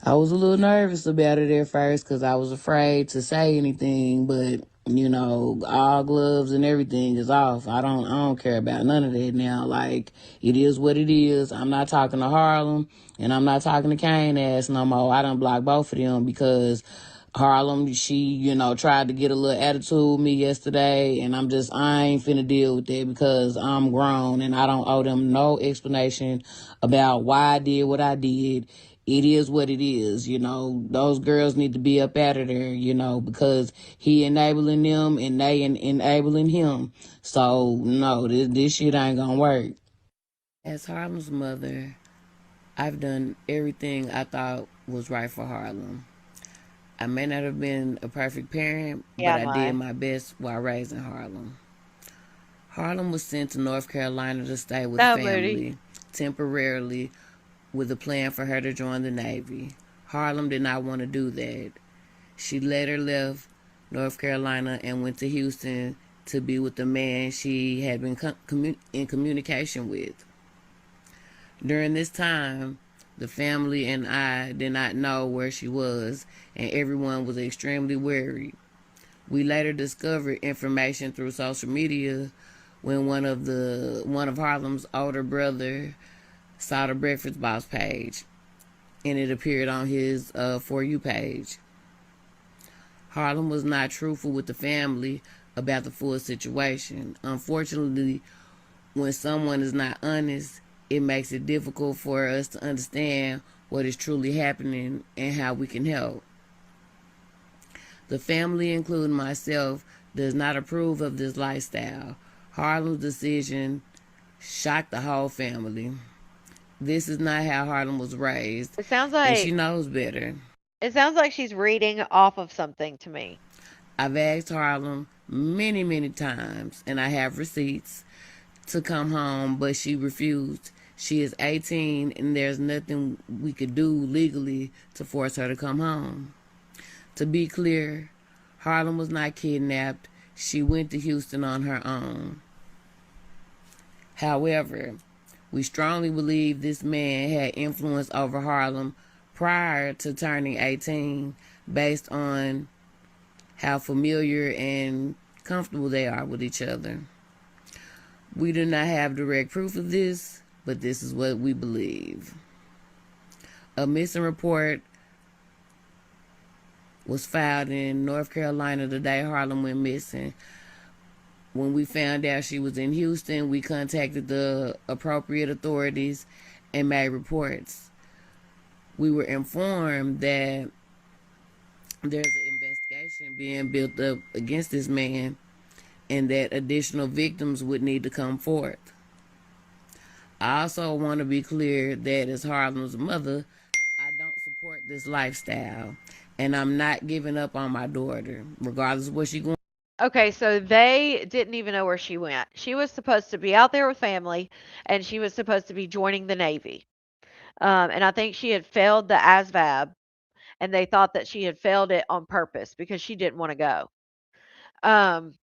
I was a little nervous about it at first because I was afraid to say anything, but you know, all gloves and everything is off. I don't care about none of that now. Like, it is what it is. I'm not talking to Harlem, and I'm not talking to Kane ass no more. I done blocked both of them because Harlem, she, you know, tried to get a little attitude with me yesterday, and I ain't finna deal with that because I'm grown and I don't owe them no explanation about why I did what I did. It is what it is, you know. Those girls need to be up out of there, you know, because he enabling them and they enabling him. So, no, this shit ain't gonna work. As Harlem's mother, I've done everything I thought was right for Harlem. I may not have been a perfect parent, but Yeah, I did my. my best while raising Harlem. Harlem was sent to North Carolina to stay with No, Moody. family temporarily with a plan for her to join the Navy. Harlem did not want to do that. She later left North Carolina and went to Houston to be with the man she had been in communication with. During this time, the family and I did not know where she was, and everyone was extremely worried. We later discovered information through social media when one of Harlem's older brother saw the Breakfast Boss page, and it appeared on his For You page. Harlem was not truthful with the family about the full situation. Unfortunately, when someone is not honest, it makes it difficult for us to understand what is truly happening and how we can help. The family, including myself, does not approve of this lifestyle. Harlem's decision shocked the whole family. This is not how Harlem was raised, It sounds and she like knows better. she's reading off of something to me. I've asked Harlem many, many times, and I have receipts to come home, but she refused. She is 18, and there's nothing we could do legally to force her to come home. To be clear, Harlem was not kidnapped. She went to Houston on her own. However, we strongly believe this man had influence over Harlem prior to turning 18 based on how familiar and comfortable they are with each other. We do not have direct proof of this, but this is what we believe. A missing report was filed in North Carolina the day Harlem went missing. When we found out she was in Houston, we contacted the appropriate authorities and made reports. We were informed that there's an investigation being built up against this man and that additional victims would need to come forth. I also want to be clear that as Harlem's mother, I don't support this lifestyle, and I'm not giving up on my daughter, regardless of what she's going. Okay, so they didn't even know where she went. She was supposed to be out there with family, and she was supposed to be joining the Navy. And I think she had failed the ASVAB, and they thought that she had failed it on purpose because she didn't want to go. Um,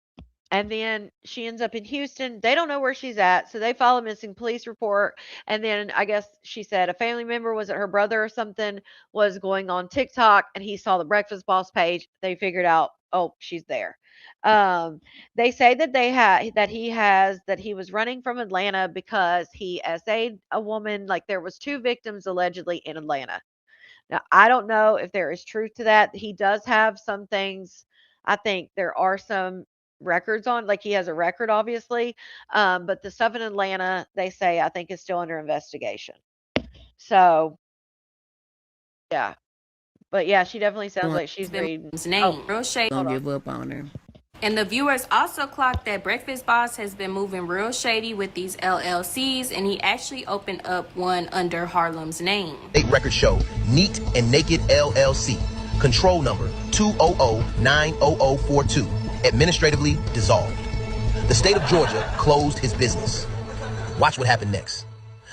and then she ends up in Houston. They don't know where she's at, so they file a missing police report. And then I guess she said a family member, was it her brother or something, was going on TikTok and he saw the Breakfast Boss page. They figured out, oh, she's there. They say that he was running from Atlanta because he SA'd a woman. Like there was two victims allegedly in Atlanta. Now, I don't know if there is truth to that. He does have some things. I think there are some records on, like he has a record, obviously. But the stuff in Atlanta, they say, I think is still under investigation. So, yeah. But yeah, she definitely sounds like she's reading. His name, real shady. Don't give up on her. And the viewers also clocked that Breakfast Boss has been moving real shady with these LLCs, and he actually opened up one under Harlem's name. Record show, Neat and Naked LLC, control number 200-90042, administratively dissolved. The state of Georgia closed his business. Watch what happened next.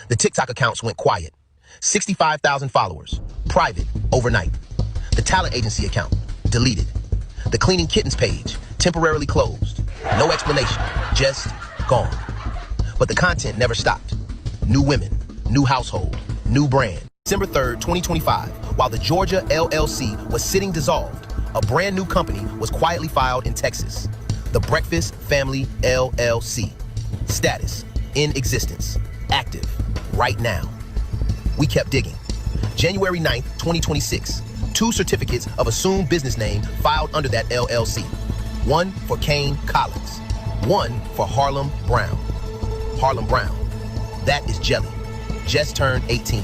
The TikTok accounts went quiet. 65,000 followers, private overnight. The talent agency account, deleted. The Cleaning Kittens page, temporarily closed. No explanation, just gone. But the content never stopped. New women, new household, new brand. December 3rd, 2025, while the Georgia LLC was sitting dissolved, a brand new company was quietly filed in Texas. The Breakfast Family LLC. Status, in existence, active, right now. We kept digging. January 9th, 2026, 2 certificates of assumed business name filed under that LLC. One for Kane Collins, one for Harlem Brown. Harlem Brown, that is Jelly, just turned 18.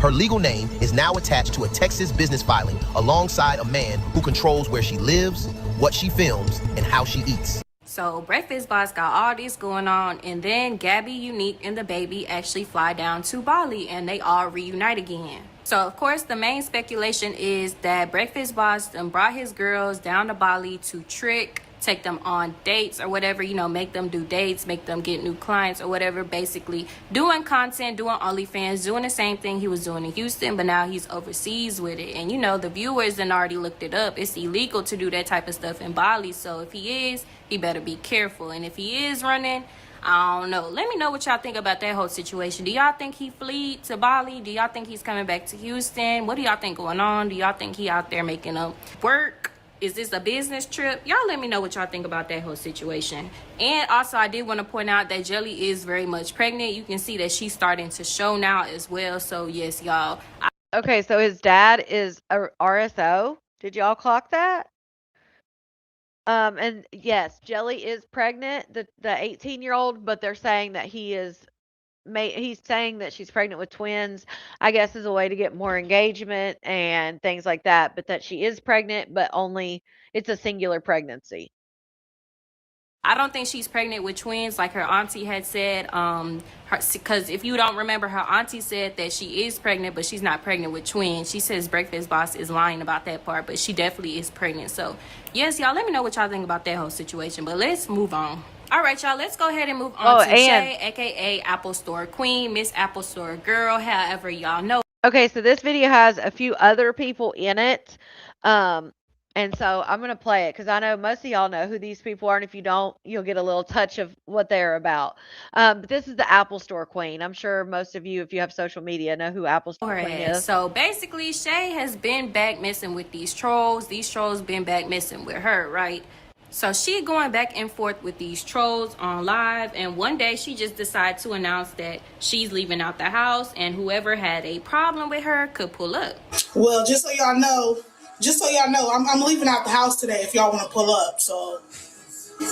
Her legal name is now attached to a Texas business filing alongside a man who controls where she lives, what she films, and how she eats. So Breakfast Boss got all this going on, and then Gabby, Unique, and the baby actually fly down to Bali, and they all reunite again. So of course the main speculation is that Breakfast Boss brought his girls down to Bali to trick, take them on dates or whatever, you know, make them do dates, make them get new clients or whatever, basically doing content, doing OnlyFans, doing the same thing he was doing in Houston, but now he's overseas with it. And you know, the viewers then already looked it up. It's illegal to do that type of stuff in Bali, so if he is, he better be careful. And if he is running, I don't know. Let me know what y'all think about that whole situation. Do y'all think he fled to Bali? Do y'all think he's coming back to Houston? What do y'all think going on? Do y'all think he out there making a work? Is this a business trip? Y'all let me know what y'all think about that whole situation. And also, I did want to point out that Jelly is very much pregnant. You can see that she's starting to show now as well. So yes, y'all. Okay, so his dad is a RSO. Did y'all clock that? And yes, Jelly is pregnant, the 18-year-old, but they're saying that he's saying that she's pregnant with twins, I guess, as a way to get more engagement and things like that, but that she is pregnant, but only it's a singular pregnancy. I don't think she's pregnant with twins like her auntie had said. Because if you don't remember, her auntie said that she is pregnant, but she's not pregnant with twins. She says Breakfast Boss is lying about that part, but she definitely is pregnant. So yes, y'all, let me know what y'all think about that whole situation. But let's move on. All right, y'all, let's go ahead and move on to Shay, aka Apple Store Queen, Miss Apple Store Girl, however y'all know. Okay, so this video has a few other people in it. And so I'm going to play it because I know most of y'all know who these people are. And if you don't, you'll get a little touch of what they're about. But this is the Apple Store Queen. I'm sure most of you, if you have social media, know who Apple Store Queen is. So basically, Shay has been back messing with these trolls. These trolls been back messing with her, right? So she going back and forth with these trolls on live, and one day she just decided to announce that she's leaving out the house, and whoever had a problem with her could pull up. Well, just so y'all know, I'm leaving out the house today if y'all want to pull up. So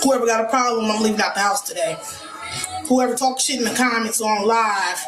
whoever got a problem, I'm leaving out the house today. Whoever talks shit in the comments or on live,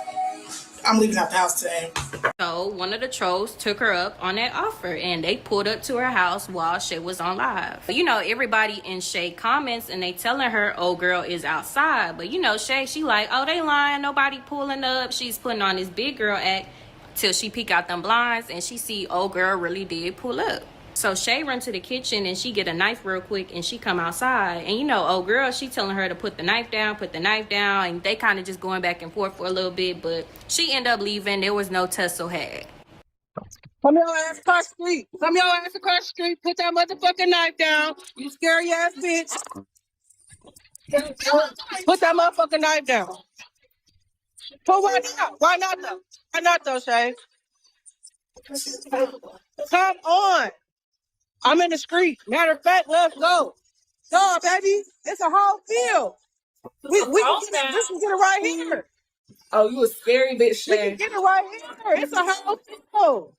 I'm leaving out the house today. So one of the trolls took her up on that offer, and they pulled up to her house while Shay was on live. You know, everybody in Shay comments and they telling her, oh, girl is outside. But you know, Shay, she like, oh, they lying, nobody pulling up. She's putting on this big girl act till she peek out them blinds and she see, oh, girl really did pull up. So Shay run to the kitchen and she get a knife real quick and she come outside. And you know, oh girl, she telling her to put the knife down. And they kind of just going back and forth for a little bit. But she ended up leaving. There was no tussle had. Come your ass across the street. Come your ass across the street. Put that motherfucking knife down. You scary ass bitch. Put that motherfucking knife down. But why not? Why not though? Why not though, Shay? Come on. I'm in the street. Matter of fact, let's go. Go, baby. It's a whole field. We can get it right here. Oh, you a scary bitch, We Shay. can get it right here. It's a whole field.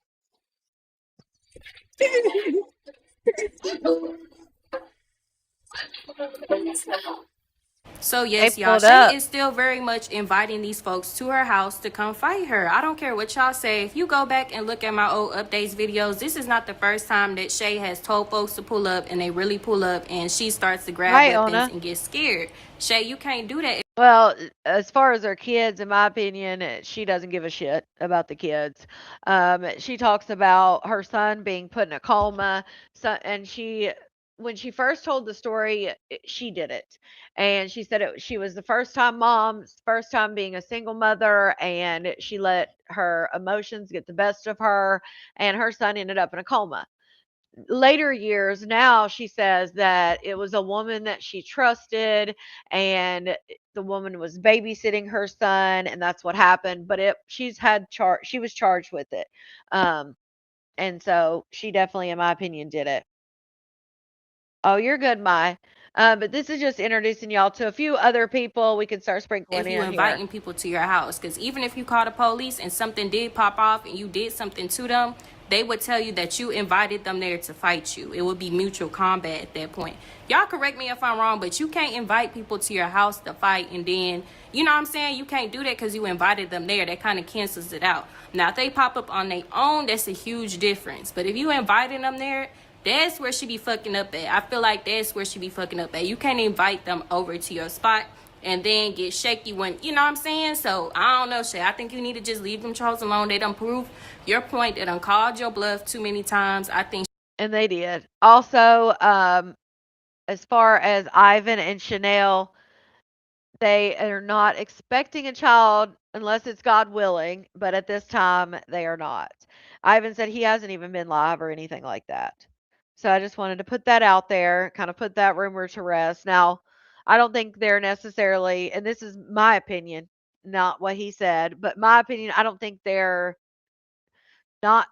So yes, They y'all, pulled up. Shay is still very much inviting these folks to her house to come fight her. I don't care what y'all say. If you go back and look at my old updates videos, this is not the first time that Shay has told folks to pull up and they really pull up and she starts to grab weapons and get scared. Shay, you can't do that. Well, as far as her kids, in my opinion, she doesn't give a shit about the kids. She talks about her son being put in a coma, and when she first told the story, she did it, and she said she was the first time being a single mother, and she let her emotions get the best of her, and her son ended up in a coma. Later years, now she says that it was a woman that she trusted, and the woman was babysitting her son, and that's what happened. But she was charged with it, and so she definitely, in my opinion, did it. Oh, you're good, Mai. But this is just introducing y'all to a few other people. We can start sprinkling if in you inviting here. people to your house, because even if you call the police and something did pop off and you did something to them, they would tell you that you invited them there to fight you. It would be mutual combat at that point. Y'all correct me if I'm wrong, but you can't invite people to your house to fight and then, you know what I'm saying, you can't do that because you invited them there. That kind of cancels it out. Now if they pop up on their own, that's a huge difference. But if you invited them there, That's where she be fucking up at. I feel like that's where she be fucking up at. You can't invite them over to your spot and then get shaky when, you know what I'm saying? So, I don't know, Shay. I think you need to just leave them trolls alone. They done proved your point. They done called your bluff too many times. I think. And they did. Also, as far as Ivan and Chanel, they are not expecting a child unless it's God willing, but at this time they are not. Ivan said he hasn't even been live or anything like that. So I just wanted to put that out there, kind of put that rumor to rest. Now, I don't think they're necessarily, and this is my opinion, not what he said, but my opinion, I don't think they're not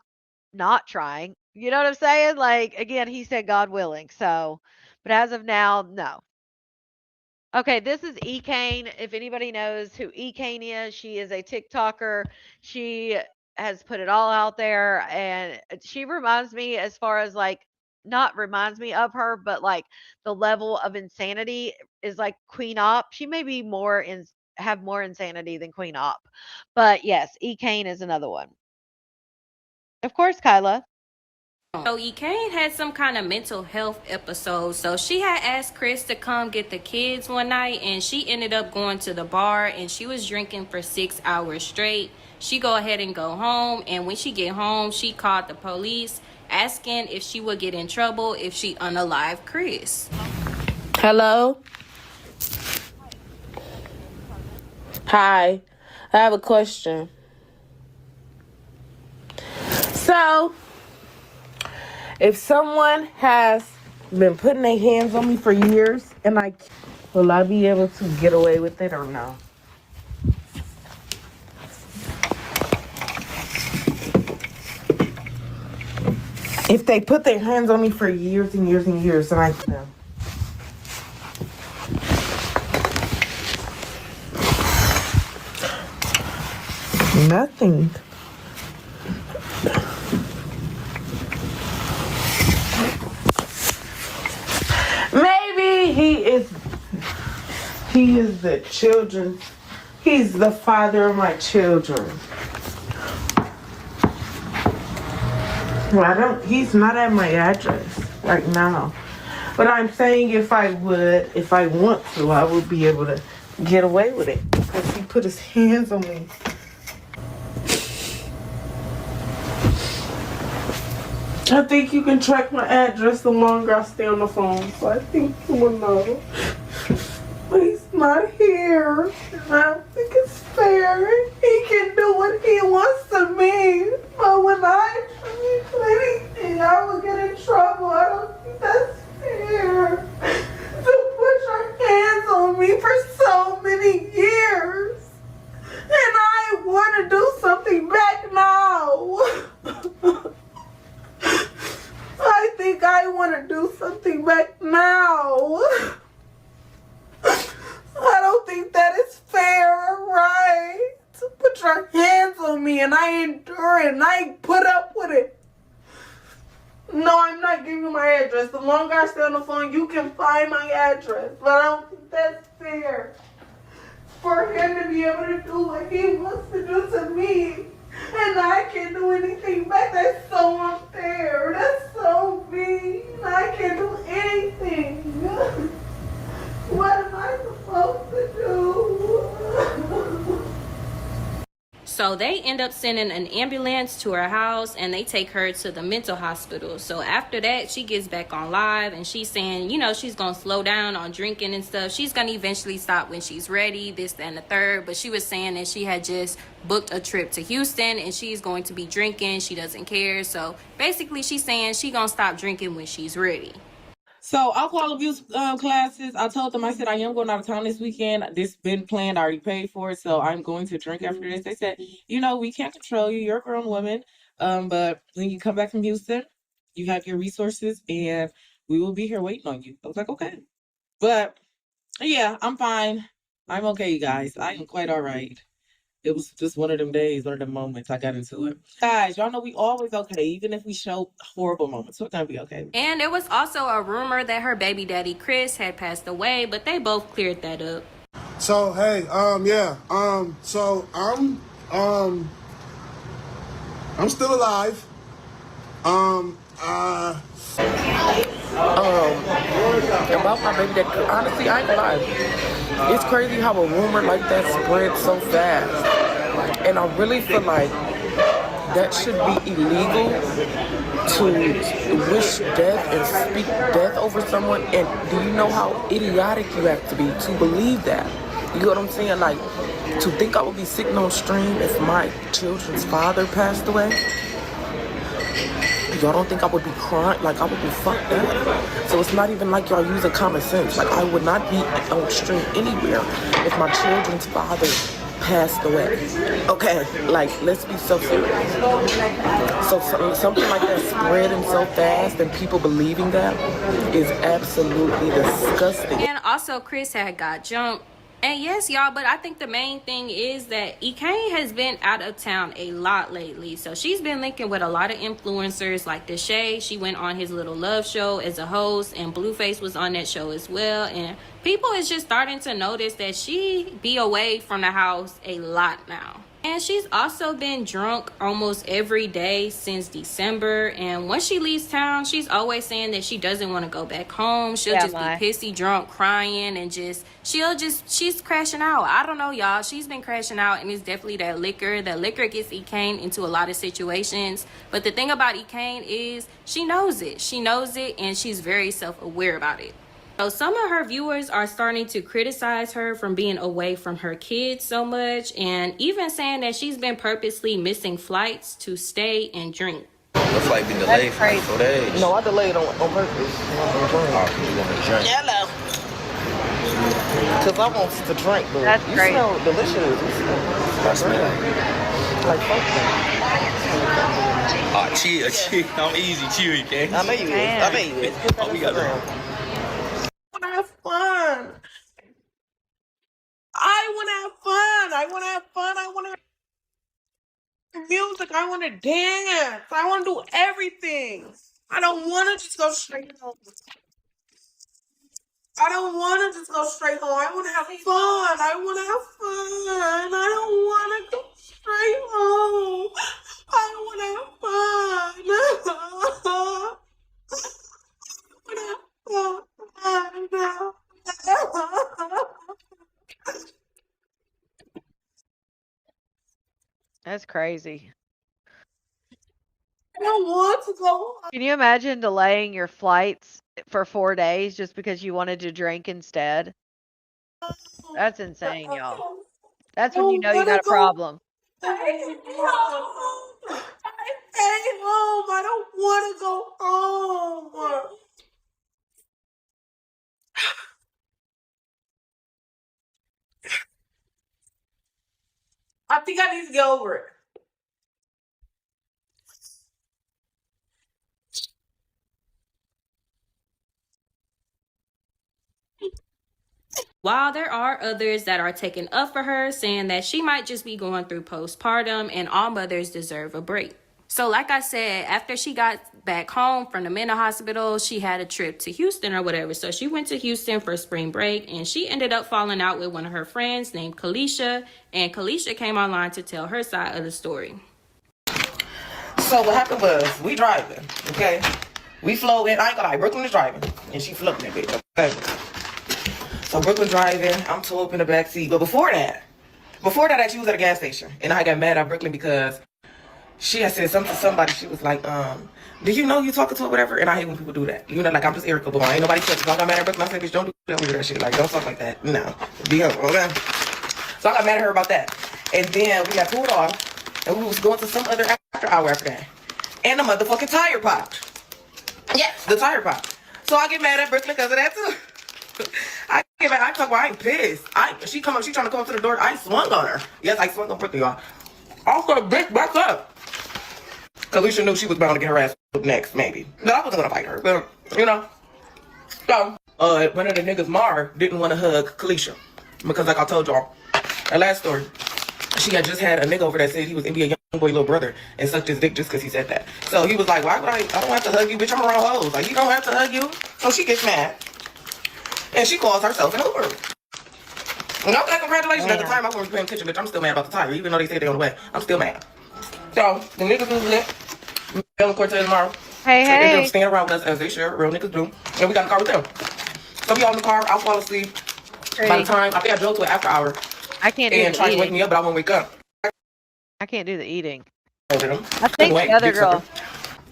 trying. You know what I'm saying? Like again, he said God willing. So, but as of now, no. Okay, this is Ekane. If anybody knows who Ekane is, she is a TikToker. She has put it all out there, and she reminds me, as far as like, not reminds me of her, but like the level of insanity is like Queen Op. She may be more in have more insanity than Queen Op, but yes, Ekane is another one. Of course, Kyla. So Kane had some kind of mental health episode. So she had asked Chris to come get the kids one night, and she ended up going to the bar, and she was drinking for 6 hours straight. She go ahead and go home, and when she get home, she called the police asking if she would get in trouble if she unalive Chris. Hello? Hi. I have a question. So, if someone has been putting their hands on me for years, and will I be able to get away with it or no? If they put their hands on me for years and years and years, and nothing. Maybe he is the children. He's the father of my children. He's not at my address right now. But I'm saying if I want to, I would be able to get away with it. Because he put his hands on me. I think you can track my address the longer I stay on the phone. So I think you will know. But he's not here. And I don't think it's fair. He can do what he wants to me. But when I do anything, I will get in trouble. I don't think that's fair. To put your hands on me for so many years. And I want to do something back now. I think I want to do something back now. I don't think that is fair or right. To put your hands on me and I endure it and I put up with it. No, I'm not giving you my address. The longer I stay on the phone, you can find my address. But I don't think that's fair. For him to be able to do what he wants to do to me. And I can't do anything back. That's so unfair. That's so mean. I can't do anything. What am I supposed to do? So they end up sending an ambulance to her house and they take her to the mental hospital. So after that, she gets back on live and she's saying, you know, she's going to slow down on drinking and stuff. She's going to eventually stop when she's ready, this, that, and the third. But she was saying that she had just booked a trip to Houston and she's going to be drinking. She doesn't care. So basically she's saying she's going to stop drinking when she's ready. So alcohol abuse classes, I told them, I said, I am going out of town this weekend. This been planned. I already paid for it. So I'm going to drink after this. They said, you know, we can't control you. You're a grown woman. But when you come back from Houston, you have your resources and we will be here waiting on you. I was like, okay. But yeah, I'm fine. I'm okay, you guys. I am quite all right. It was just one of them days, one of them moments I got into it. Guys, y'all know we always okay, even if we show horrible moments. We're gonna be okay. And there was also a rumor that her baby daddy Chris had passed away, but they both cleared that up. So hey, so I'm still alive. About my baby daddy, honestly, I ain't gonna lie. It's crazy how a rumor like that spreads so fast. And I really feel like that should be illegal to wish death and speak death over someone. And do you know how idiotic you have to be to believe that? You know what I'm saying? Like, to think I would be sitting on stream if my children's father passed away. Y'all don't think I would be crying? Like, I would be fucked up. So it's not even like y'all using common sense. Like, I would not be on stream anywhere if my children's father passed away. Okay, like, let's be so serious. So something like that spreading so fast and people believing that is absolutely disgusting. And also, Chris had got jumped. And yes, y'all, but I think the main thing is that Ekane has been out of town a lot lately. So she's been linking with a lot of influencers like Deshae. She went on his little love show as a host, and Blueface was on that show as well. And people is just starting to notice that she be away from the house a lot now. And she's also been drunk almost every day since December. And once she leaves town, she's always saying that she doesn't want to go back home. She'll just be pissy drunk, crying, and she's crashing out. I don't know, y'all. She's been crashing out, and it's definitely that liquor. That liquor gets Ekane into a lot of situations. But the thing about Ekane is she knows it. She knows it, and she's very self-aware about it. So some of her viewers are starting to criticize her from being away from her kids so much, and even saying that she's been purposely missing flights to stay and drink. The flight been delayed for like 4 days. No, I delayed on purpose. Oh, you want to drink? Hello. Because I want to drink, but That's you great. smell delicious. That's me. Like fuck Chill. I'm easy, chill, you can. I know you is. I bet you is. Oh, we got that. Have fun. I want to have fun. I want to have fun. I want to have music. I want to dance. I want to do everything. I don't want to just go straight home. I don't want to just go straight home. I want to have fun. I want to have fun. I don't want to go straight home. I want to have fun. That's crazy. I don't want to go. Can you imagine delaying your flights for 4 days just because you wanted to drink instead? That's insane, y'all. That's when you know you got a problem. I hate home. I don't want to go home. I think I need to get over it. While there are others that are taking up for her, saying that she might just be going through postpartum and all mothers deserve a break. So like I said, after she got back home from the mental hospital, she had a trip to Houston or whatever. So she went to Houston for spring break, and she ended up falling out with one of her friends named Kalisha. And Kalisha came online to tell her side of the story. So what happened was, we driving, okay? We flew in, I ain't gonna lie, Brooklyn is driving, and she floating that bitch, okay? So Brooklyn driving, I'm too up in the back seat. But before that, actually, was at a gas station. And I got mad at Brooklyn because she had said something to somebody. She was like, do you know you talking to her, whatever? And I hate when people do that. You know, like, I'm just irritable. Ain't nobody touching. So I got mad at Brooklyn. I said, bitch, don't do that weird shit. Like, don't talk like that. No. Be humble, okay? So I got mad at her about that. And then we got pulled off, and we was going to some other after hour after that. And the motherfucking tire popped. Yes, the tire popped. So I get mad at Brooklyn because of that, too. I talk about I ain't pissed. She trying to come up to the door. I swung on her. Yes, I swung on Brooklyn, y'all. Also, bitch, back up. Kalisha knew she was bound to get her ass next, maybe. But I wasn't gonna fight her. But you know. So, one of the niggas, Mar, didn't want to hug Kalisha because, like I told y'all, her last story, she had just had a nigga over that said he was NBA young boy little brother and sucked his dick just because he said that. So he was like, why would I don't have to hug you, bitch. I'm around hoes. Like, you don't have to hug you. So she gets mad. And she calls herself an Uber. And I'm like, congratulations. At the time, I wasn't paying attention, bitch. I'm still mad about the tire. Even though they said they're on the way, I'm still mad. So, the niggas was lit. Bell and Cortez tomorrow. Hey, They end up hey. staying around with us as they should, real niggas do. And we got a car with them. So we all in the car, I'll fall asleep. By the time, I think I drove to an after hour I can't do and the tried to wake eating. me up, but I won't wake up. I can't do the eating. Over them. I think the other girl.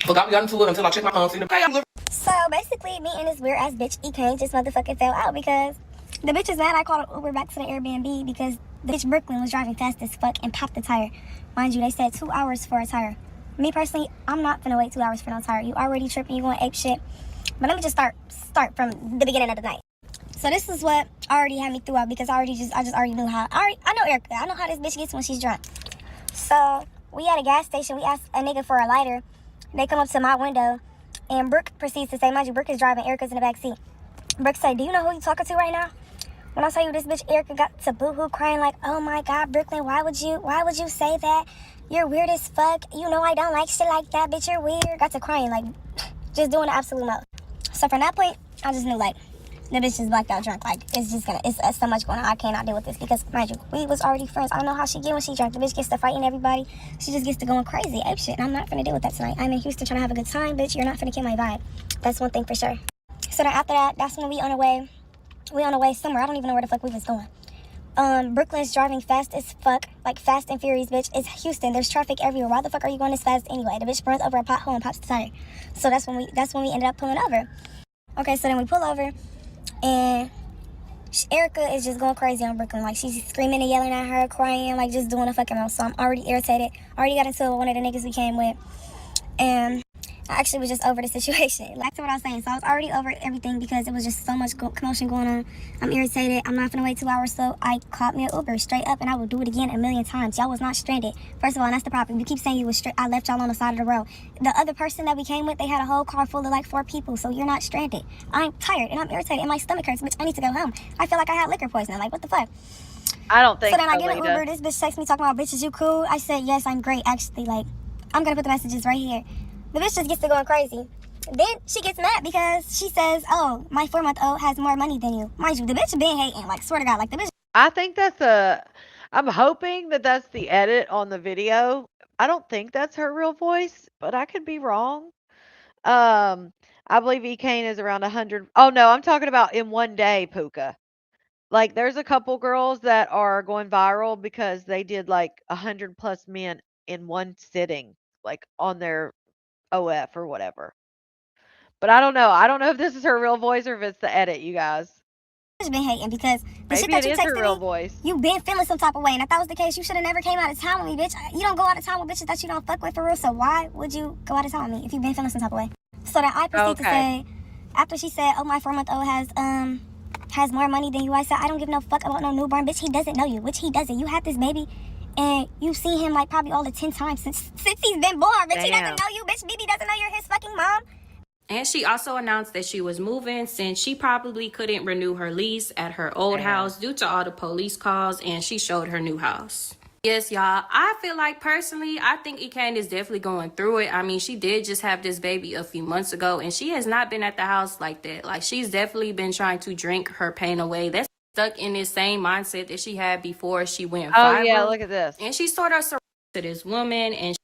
Forgot we got into it until I checked my phone. See the pay. So basically, me and this weird ass bitch Ecane just motherfucking fell out because the bitch is mad I called an Uber back to the Airbnb because the bitch Brooklyn was driving fast as fuck and popped the tire. Mind you, they said 2 hours for a tire. Me personally, I'm not finna wait 2 hours for no tire. You already tripping, you going ape shit. But let me just start from the beginning of the night. So this is what already had me through out because I just already knew how. I know Erica. I know how this bitch gets when she's drunk. So we at a gas station. We asked a nigga for a lighter. They come up to my window, and Brooke proceeds to say, mind you, Brooke is driving. Erica's in the back seat. Brooke said, "Do you know who you talking to right now?" When I tell you this bitch Erica got to boohoo crying like, "Oh my God, Brooklyn, why would you say that? You're weird as fuck. You know I don't like shit like that, bitch. You're weird." Got to crying like, just doing the absolute most. So from that point, I just knew like, the bitch is blacked out drunk. Like, it's so much going on. I cannot deal with this because, mind you, we was already friends. I don't know how she get when she drunk. The bitch gets to fighting everybody. She just gets to going crazy, ape shit. And I'm not finna deal with that tonight. I'm in Houston trying to have a good time, bitch. You're not finna kill my vibe. That's one thing for sure. So then after that, that's when we on the way somewhere. I don't even know where the fuck we was going. Brooklyn's driving fast as fuck, like Fast and Furious, bitch. It's Houston. There's traffic everywhere. Why the fuck are you going this fast anyway? The bitch runs over a pothole and pops the tire. So that's when we ended up pulling over. Okay, so then we pull over, and Erica is just going crazy on Brooklyn. Like, she's screaming and yelling at her, crying, like, just doing a fucking mouth. So I'm already irritated. Already got into it with one of the niggas we came with, and I actually was just over the situation. Like to what I was saying. So I was already over everything because it was just so much commotion going on. I'm irritated. I'm not gonna wait 2 hours, so I called me an Uber straight up, and I will do it again a million times. Y'all was not stranded. First of all, and that's the problem. You keep saying you was stranded. I left y'all on the side of the road. The other person that we came with, they had a whole car full of like 4 people, so you're not stranded. I'm tired and I'm irritated and my stomach hurts, bitch. I need to go home. I feel like I had liquor poisoning. Like, what the fuck? I don't think So then I get an Lita. Uber. This bitch texts me talking about, "Bitch, is you cool?" I said, "Yes, I'm great, actually." Like, I'm gonna put the messages right here. The bitch just gets to going crazy. Then she gets mad because she says, "Oh, my 4-month-old has more money than you." Mind you, the bitch been hating. Like, swear to God, like the bitch. I think I'm hoping that that's the edit on the video. I don't think that's her real voice, but I could be wrong. Um, I believe Ekane is around 100. Oh no, I'm talking about in one day, Puka. Like, there's a couple girls that are going viral because they did like 100 plus men in one sitting, like on their OF or whatever. But I don't know. I don't know if this is her real voice or if it's the edit, you guys. Been hating because the shit Maybe that it you is her texted real me, voice. you been feeling some type of way. And if that was the case, you should have never came out of town with me, bitch. You don't go out of town with bitches that you don't fuck with for real. So why would you go out of town with me if you've been feeling some type of way? So then I proceed to say, after she said, "Oh, my 4-month-old has more money than you," I said, "I don't give no fuck about no newborn, bitch. He doesn't know you," which he doesn't. You had this baby, and you've seen him like probably all the 10 times since he's been born, bitch. He doesn't know you, bitch. BB doesn't know you're his fucking mom. And she also announced that she was moving since she probably couldn't renew her lease at her old house due to all the police calls, and she showed her new house. Yes, y'all, I feel like personally, I think Ekane is definitely going through it. I mean, she did just have this baby a few months ago, and she has not been at the house like that. Like, she's definitely been trying to drink her pain away. That's stuck in this same mindset that she had before she went viral. Oh yeah, look at this. And she sort of surrounded to this woman, and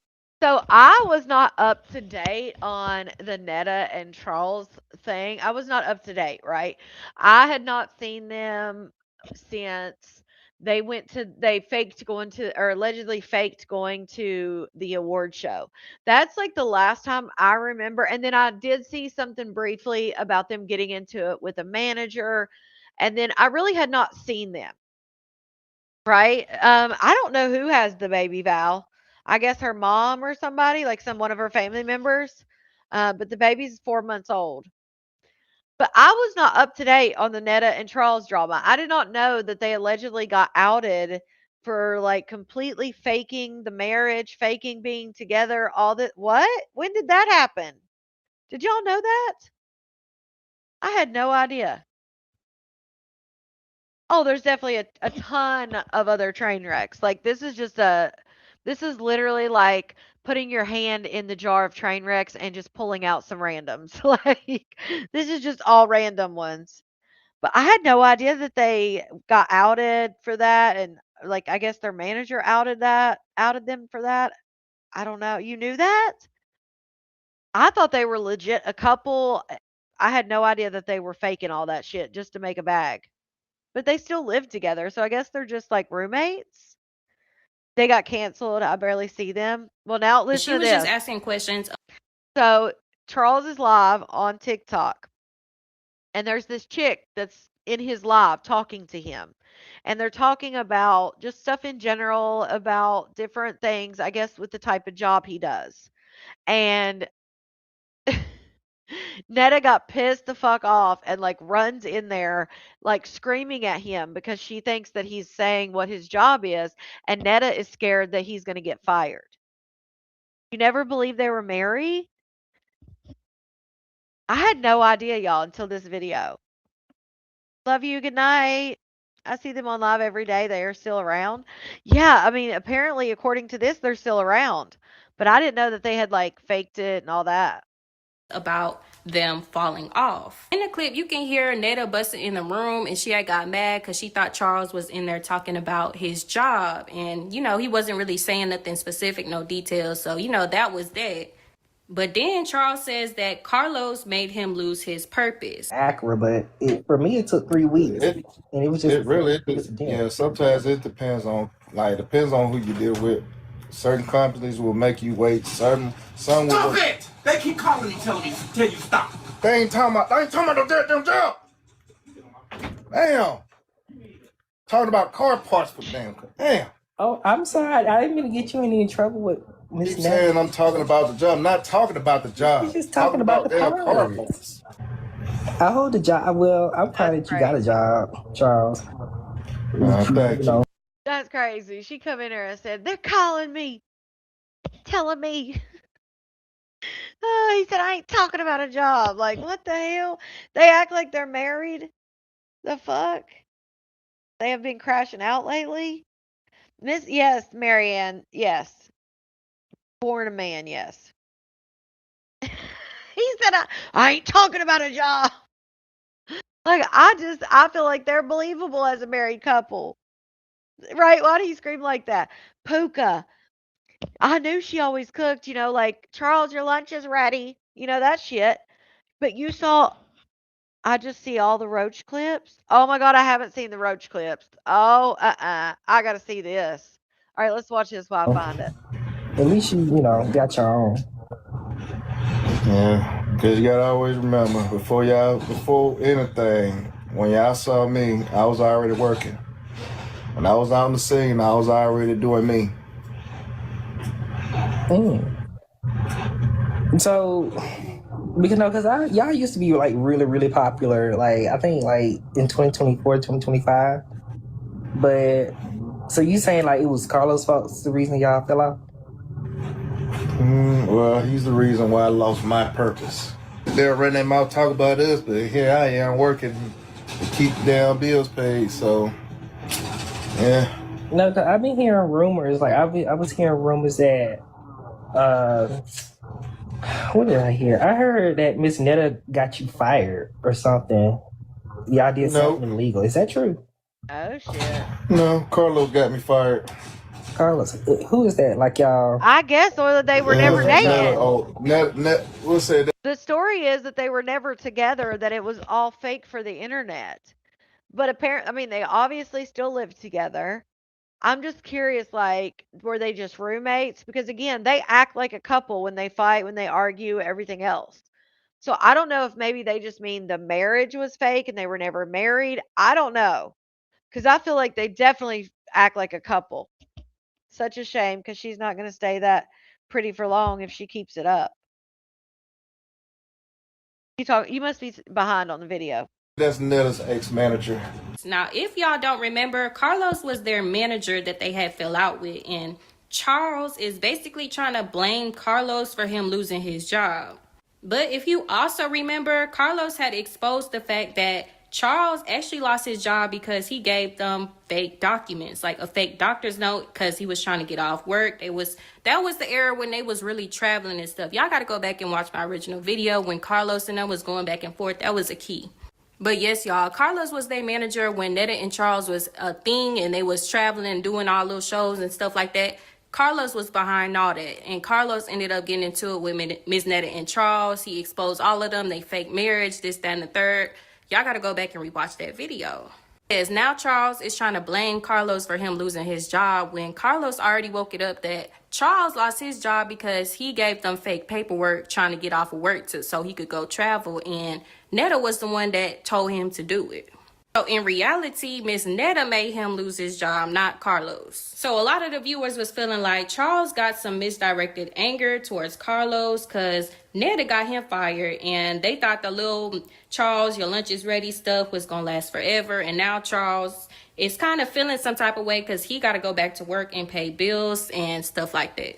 So I was not up to date on the Netta and Charles thing. I was not up to date, right? I had not seen them since they faked going to, or allegedly faked going to the award show. That's like the last time I remember. And then I did see something briefly about them getting into it with a manager. And then I really had not seen them. Right? I don't know who has the baby, Val. I guess her mom or somebody, like one of her family members. But the baby's 4 months old. But I was not up to date on the Netta and Charles drama. I did not know that they allegedly got outed for like completely faking the marriage, faking being together, all that. What? When did that happen? Did y'all know that? I had no idea. Oh, there's definitely a ton of other train wrecks. Like, this is literally like putting your hand in the jar of train wrecks and just pulling out some randoms. Like, this is just all random ones. But I had no idea that they got outed for that, and like I guess their manager outed them for that. I don't know. You knew that? I thought they were legit a couple. I had no idea that they were faking all that shit just to make a bag. But they still live together, so I guess they're just like roommates. They got canceled. I barely see them. Well, now listen She to was just this. asking questions. So Charles is live on TikTok, and there's this chick that's in his live talking to him. And they're talking about just stuff in general, about different things, I guess, with the type of job he does. And Netta got pissed the fuck off and like runs in there like screaming at him because she thinks that he's saying what his job is, and Netta is scared that he's going to get fired. You never believed they were married? I had no idea, y'all, until this video. Love you. Good night. I see them on live every day. They are still around. Yeah, I mean, apparently, according to this, they're still around. But I didn't know that they had like faked it and all that. About them falling off. In the clip, you can hear Netta busting in the room, and she had got mad because she thought Charles was in there talking about his job. And, you know, he wasn't really saying nothing specific, no details. So, you know, that was that. But then Charles says that Carlos made him lose his purpose. Accurate, but for me, it took 3 weeks, and it was just Yeah. Sometimes it depends on who you deal with. Certain companies will make you wait. Some will. Stop it! They keep calling me, telling me to tell you stop. They ain't talking about no damn job. Damn. Talking about car parts for damn. Oh, I'm sorry. I didn't mean to get you in any trouble with Miss Keep saying I'm talking about the job. I'm not talking about the job. You're just talking about the damn car parts. parts. I hold the job. Well, I'm proud that you got a job, Charles. Thank you. That's crazy. She come in here and said, they're calling me, telling me. Oh, he said, I ain't talking about a job. Like, what the hell? They act like they're married. The fuck? They have been crashing out lately? Yes, Marianne, yes. Born a man, yes. He said, I ain't talking about a job. Like, I feel like they're believable as a married couple. Right? Why do you scream like that? Puka, I knew she always cooked, you know, like, Charles, your lunch is ready. You know, that shit. But you saw, I just see all the roach clips. Oh my God, I haven't seen the roach clips. Oh, I got to see this. All right, let's watch this while I find it. At least you got your own. Yeah, because you gotta always remember, before anything, when y'all saw me, I was already working. When I was out on the scene, I was already doing me. So, because y'all used to be like really, really popular, like I think like in 2024, 2025. But so you saying like it was Carlos' fault, the reason y'all fell off? Well, he's the reason why I lost my purpose. They'll run their mouth talk about this, but here I am working to keep the damn bills paid. So, yeah. No, cause I've been hearing rumors. Like I was hearing rumors that what did I hear? I heard that Miss Netta got you fired or something. Y'all did something illegal. Is that true? Oh shit. No, Carlos got me fired. Carlos, who is that? Like y'all? I guess, or that they were never dating. We'll say that. The story is that they were never together, that it was all fake for the internet. But apparently, I mean, they obviously still live together. I'm just curious, like, were they just roommates? Because again, they act like a couple when they fight, when they argue, everything else. So I don't know if maybe they just mean the marriage was fake and they were never married. I don't know. Because I feel like they definitely act like a couple. Such a shame because she's not going to stay that pretty for long if she keeps it up. You must be behind on the video. That's Netta's ex-manager. Now, if y'all don't remember, Carlos was their manager that they had fell out with, and Charles is basically trying to blame Carlos for him losing his job. But if you also remember, Carlos had exposed the fact that Charles actually lost his job because he gave them fake documents, like a fake doctor's note, because he was trying to get off work. That was the era when they was really traveling and stuff. Y'all got to go back and watch my original video when Carlos and them was going back and forth. That was a key. But yes, y'all, Carlos was their manager when Netta and Charles was a thing and they was traveling and doing all those shows and stuff like that. Carlos was behind all that, and Carlos ended up getting into it with Miss Netta and Charles. He exposed all of them, they fake marriage, this, that, and the third. Y'all gotta go back and rewatch that video. Yes, now Charles is trying to blame Carlos for him losing his job when Carlos already woke it up that Charles lost his job because he gave them fake paperwork trying to get off of work so he could go travel, and Netta was the one that told him to do it. So in reality, Miss Netta made him lose his job, not Carlos. So a lot of the viewers was feeling like Charles got some misdirected anger towards Carlos because Netta got him fired, and they thought the little Charles, your lunch is ready stuff was gonna last forever. And now Charles is kind of feeling some type of way because he got to go back to work and pay bills and stuff like that.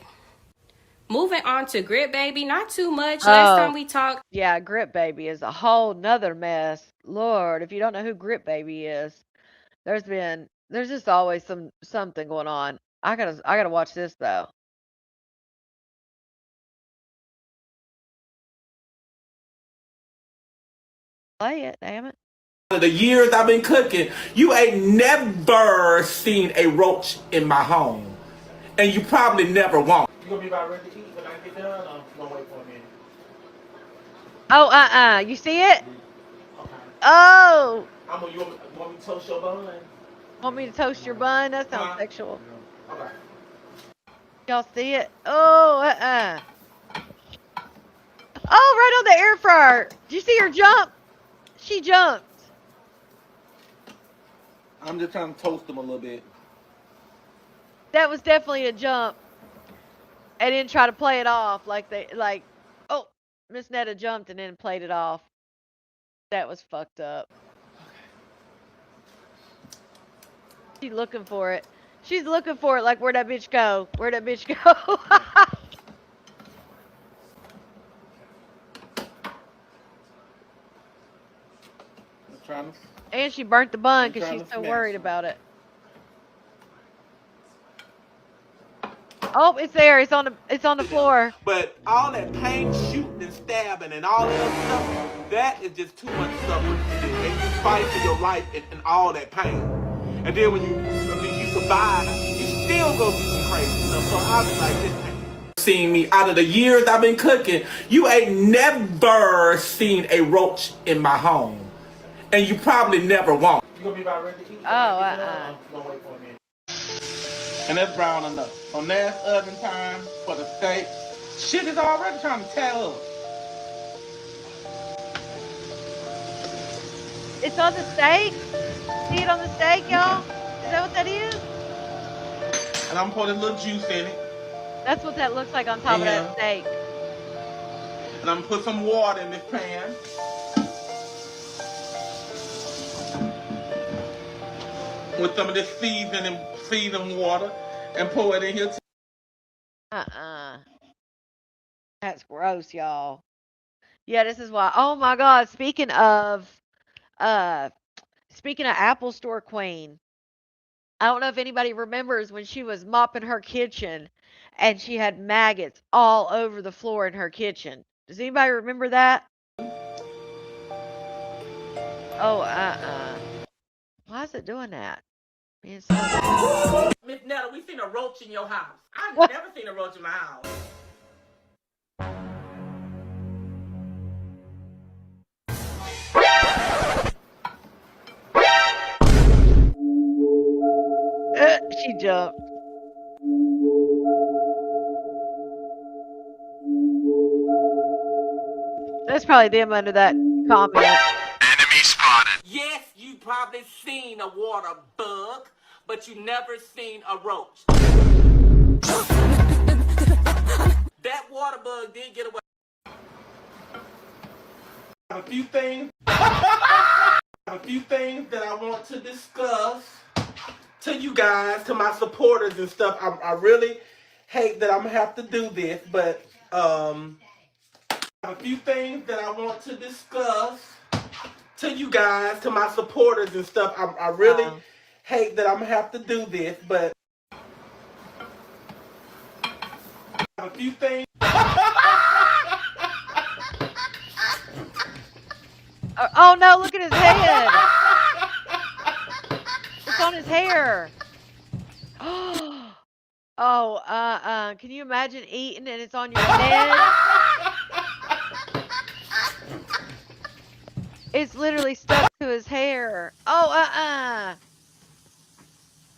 Moving on to Grit Baby, not too much. Last time we talked, yeah, Grit Baby is a whole nother mess. Lord, if you don't know who Grit Baby is, there's just always something going on. I gotta watch this though. Play it, damn it. The years I've been cooking, you ain't never seen a roach in my home. And you probably never won't. You gonna be about ready to eat when I get done? I'm gonna wait for a minute. Oh, you see it? Okay. Oh! You want me to toast your bun? Want me to toast your bun? That sounds sexual. Okay. Y'all see it? Oh, Oh, right on the air fryer. Did you see her jump? She jumped. I'm just trying to toast them a little bit. That was definitely a jump. And then try to play it off oh, Miss Netta jumped and then played it off. That was fucked up. She's looking for it. She's looking for it like, where'd that bitch go? Where'd that bitch go? And she burnt the bun because she's so worried about it. Oh, it's there. It's on the floor. But all that paint shooting and stabbing and all that stuff, that is just too much suffering to do. And you fight for your life and all that pain. And then when you survive, you still go through some crazy stuff. So I'll be like, this ain't seen me out of the years I've been cooking. You ain't never seen a roach in my home. And you probably never won't. You gonna be about ready to eat? Oh, I'm gonna wait for a minute. And that's brown enough. So now it's oven time for the steak. Shit is already trying to tear up. It's on the steak. See it on the steak, y'all? Is that what that is? And I'm gonna put a little juice in it. That's what that looks like on top of that steak. And I'm gonna put some water in this pan. With some of this seasoned water and pour it in here. That's gross, y'all. Yeah, this is why. Oh my God. Speaking of Apple Store Queen, I don't know if anybody remembers when she was mopping her kitchen and she had maggots all over the floor in her kitchen. Does anybody remember that? Oh, why is it doing that? Miss Netta, we seen a roach in your house. I've never seen a roach in my house. She jumped. That's probably them under that comment. Enemy spotted. Yes, you probably seen a water bug, but you never seen a roach. That water bug did get away. I have a few things. A few things that I want to discuss to you guys, to my supporters and stuff. I really hate that I'm gonna have to do this, but a few things that I want to discuss to you guys, to my supporters and stuff. I really hate that I'm gonna have to do this, but a few things. Oh no, look at his head. It's on his hair. Oh, can you imagine eating and it's on your head? It's literally stuck to his hair. Oh,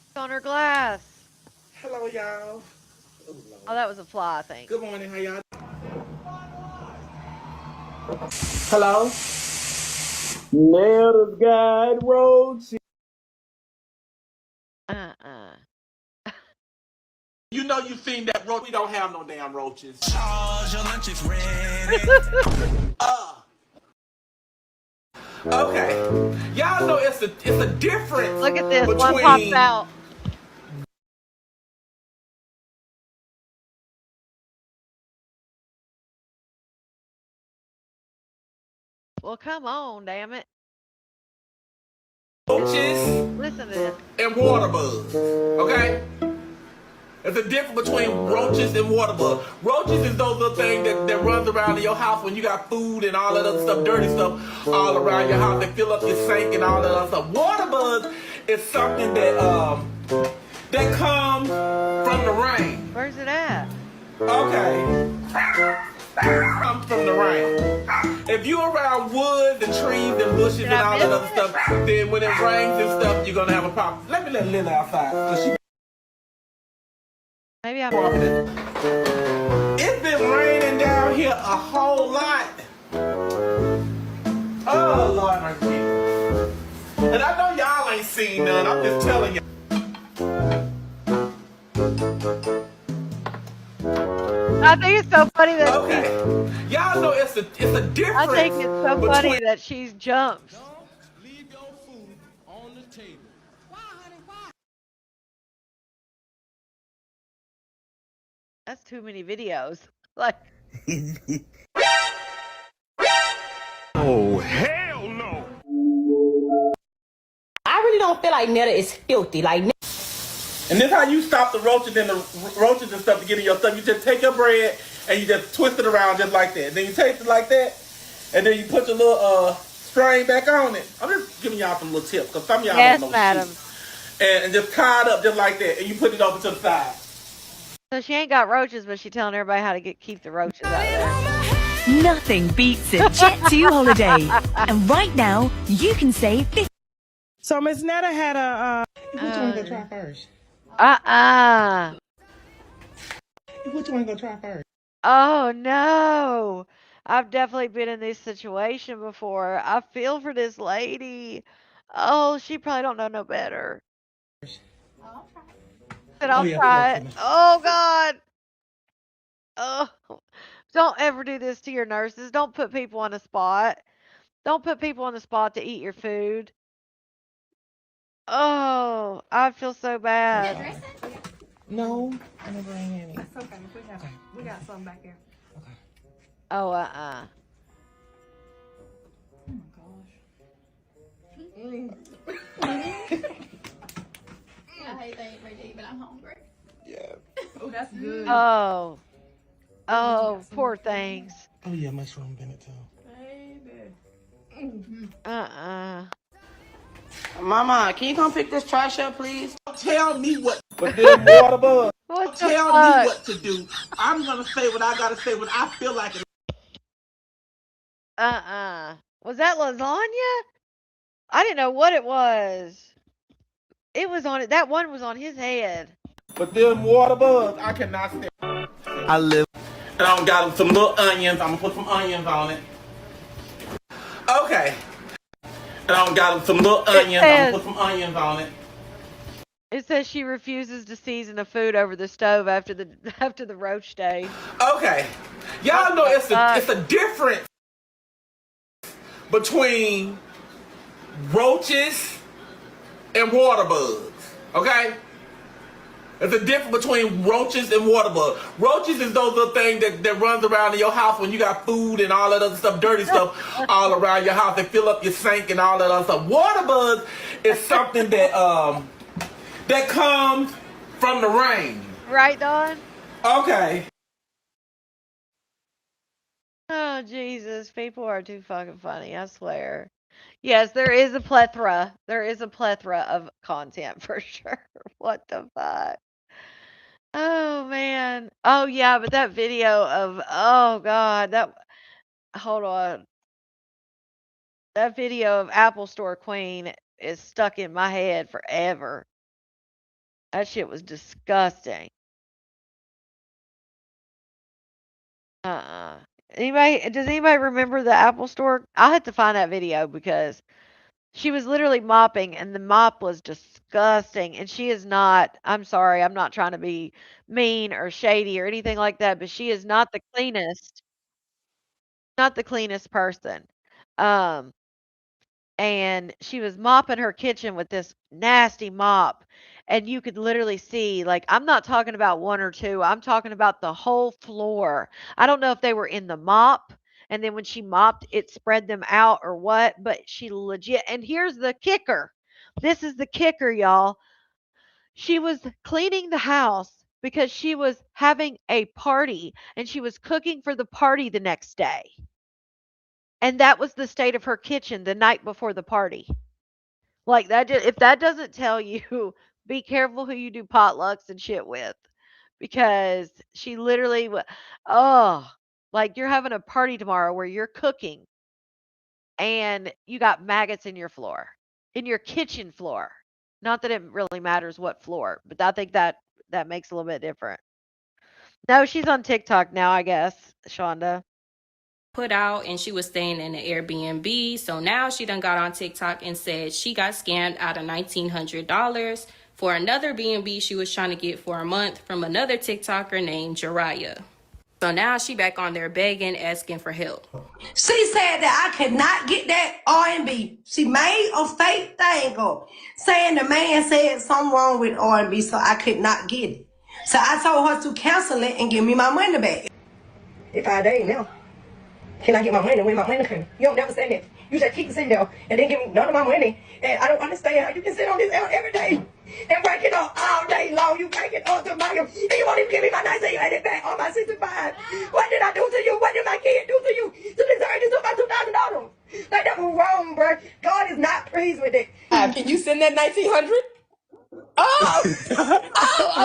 it's on her glass. Hello, y'all. Oh, that was a fly, I think. Good morning. How y'all? Hello. Native guide roads. You know you seen that roach. We don't have no damn roaches. Charge your lunch is ready. Okay. Y'all know it's a difference. Look at this. Between One pops out. Well, come on, damn it. roaches Listen to this. and water bugs. Okay? There's a difference between roaches and water bugs. Roaches is those little things that runs around in your house when you got food and all that other stuff, dirty stuff all around your house. They fill up your sink and all that other stuff. Water bugs is something that comes from the rain. Where's it at? Okay. Comes from the rain. If you around woods and trees and bushes and all that other stuff, then when it rains and stuff, you're gonna have a problem. Let me let Lily outside. Maybe I'm. It's been raining down here a whole lot. Oh Lord, my Jesus. And I know y'all ain't seen none. I'm just telling you. I think it's so funny that Y'all know it's a difference. I think it's so funny that she jumps. Leave your food on the table. Why, honey? Why? That's too many videos. Like. Oh hell no! I really don't feel like Netta is filthy. Like. And this how you stop the roaches and stuff to get in your stuff. You just take your bread and you just twist it around just like that. Then you taste it like that, and then you put your little strain back on it. I'm just giving y'all some little tips because some of y'all don't know madam. shit. And just tie it up just like that, and you put it over to the side. So she ain't got roaches, but she telling everybody how to keep the roaches out there. Nothing beats a Jet2 holiday. And right now, you can save 50. So Miss Netta had a. Which one gonna try first? Which one gonna try first? Oh no. I've definitely been in this situation before. I feel for this lady. Oh, she probably don't know no better. But I'll try it. Oh God. Oh, don't ever do this to your nurses. Don't put people on the spot. Don't put people on the spot to eat your food. Oh, I feel so bad. No, I never ran any. That's okay. We got some back here. Oh, Oh my gosh. I hate that every day, but I'm hungry. Yeah. Oh, that's good. Oh. Oh, poor things. Oh yeah, mushroom Bennett too. Baby. Mama, can you come pick this trash up, please? Tell me what. But then water bugs. What Tell the fuck? me what to do. I'm gonna say what I gotta say when I feel like it. Was that lasagna? I didn't know what it was. It was on it. That one was on his head. But them water bugs, I cannot stand. I live. And I got some little onions. I'm gonna put some onions on it. Okay. And I got some little onions. I'm gonna put some onions on it. It says she refuses to season the food over the stove after the roach day. Okay. Y'all know it's a difference between roaches and water bugs. Okay? There's a difference between roaches and water bugs. Roaches is those little things that runs around in your house when you got food and all that other stuff, dirty stuff all around your house. They fill up your sink and all that other stuff. Water bugs is something that comes from the rain. Right, Dawn? Okay. Oh, Jesus. People are too fucking funny, I swear. Yes, there is a plethora. There is a plethora of content for sure. What the fuck? Oh man. Oh yeah, but that video of oh god, that hold on. That video of Apple Store Queen is stuck in my head forever. That shit was disgusting. Uh-uh. Does anybody remember the Apple Store? I'll have to find that video because she was literally mopping and the mop was disgusting. And she is not, I'm sorry, I'm not trying to be mean or shady or anything like that, but she is not the cleanest person. Um, and she was mopping her kitchen with this nasty mop. And you could literally see, like, I'm not talking about one or two, I'm talking about the whole floor. I don't know if they were in the mop, and then when she mopped, it spread them out or what, but she legit, and here's the kicker. This is the kicker, y'all. She was cleaning the house because she was having a party and she was cooking for the party the next day. And that was the state of her kitchen the night before the party. Like that, if that doesn't tell you, be careful who you do potlucks and shit with, because she literally, oh, like you're having a party tomorrow where you're cooking and you got maggots in your floor, in your kitchen floor. Not that it really matters what floor, but I think that makes a little bit different. No, she's on TikTok now, I guess, Shonda. Put out and she was staying in an Airbnb. So now she done got on TikTok and said she got scammed out of $1,900 for another B&B she was trying to get for a month from another TikToker named Jiraiya. So now she back on there begging, asking for help. She said that I could not get that R&B. She made a fake thing up saying the man said something wrong with R&B, so I could not get it. So I told her to cancel it and give me my money back. If I did now, can I get my money when my money came? You don't never say that. You just keep sitting there and then give me none of my money. And I don't understand how you can sit on this L every day and break it up all day long. You break it up to my, and you won't even give me my 1980 back on my 65. What did I do to you? What did my kid do to you to deserve this about $2,000? Like, that was wrong, bro. God is not pleased with it. Can you send that 1900? Oh,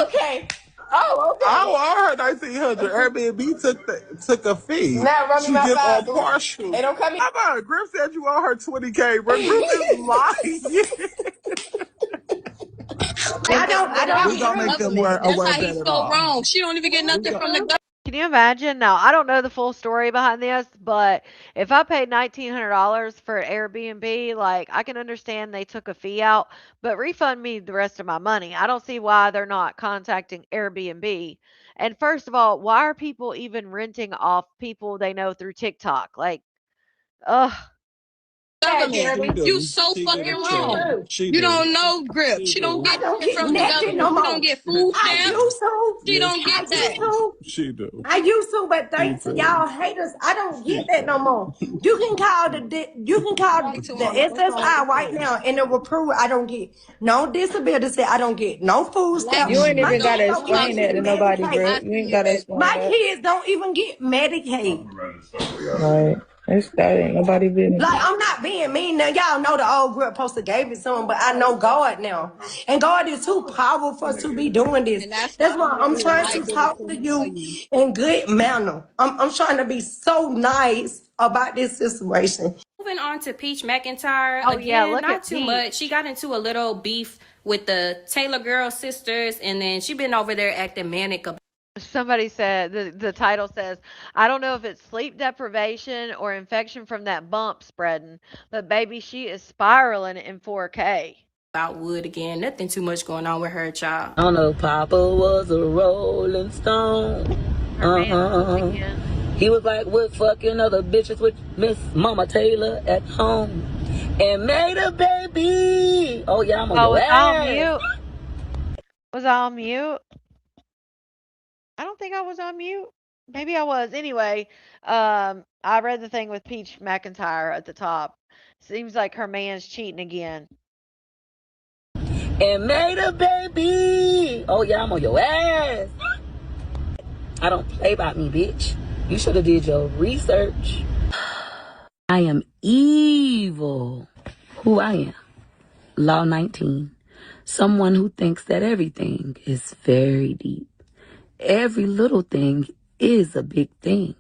okay. Oh, okay. I heard 1900. Airbnb took a fee. Now run me She my did all 5, boo. partial. Hey, don't come in. How about Griff said you owe her 20K, but Griff is lying. I don't We gonna make them aware of that at all. She don't even get nothing from the government. Can you imagine? Now, I don't know the full story behind this, but if I paid $1,900 for an Airbnb, like I can understand they took a fee out, but refund me the rest of my money. I don't see why they're not contacting Airbnb. And first of all, why are people even renting off people they know through TikTok? Like, ugh. You so fucking wrong. You don't know Grip. She don't get it from the government. She don't get food I stamps. used to. She don't get that. She do. I used to, but thanks to y'all haters, I don't get that no more. You can call the SSI right now and it will prove I don't get no disability. I don't get no food stamps. You ain't My even gotta kids don't explain even that to get nobody, Medicaid. bro. You ain't gotta explain My that. kids don't even get Medicaid. Right. That ain't nobody business. Like, I'm not being mean now. Y'all know the old girl poster gave it to him, but I know God now. And God is too powerful to be doing this. That's why I'm trying to talk to you in good manner. I'm trying to be so nice about this situation. Moving on to Peach McIntyre. Oh, yeah, Again, look not at too Peach. much. She got into a little beef with the Taylor Girl sisters, and then she been over there acting manic about Somebody said the title says, I don't know if it's sleep deprivation or infection from that bump spreading, but baby, she is spiraling in 4K. Wood again. Nothing too much going on with her, child. I don't know, Papa was a Rolling Stone. He was like, with fucking other bitches with Miss Mama Taylor at home. And made a baby. Oh, yeah, I'm on your Was I on ass. mute? Was I on mute? I don't think I was on mute. Maybe I was. Anyway, I read the thing with Peach McIntyre at the top. Seems like her man's cheating again. And made a baby. Oh, yeah, I'm on your ass. I don't play about me, bitch. You should have did your research. I am evil. Who I am. Law 19. Someone who thinks that everything is very deep. every little thing is a big thing.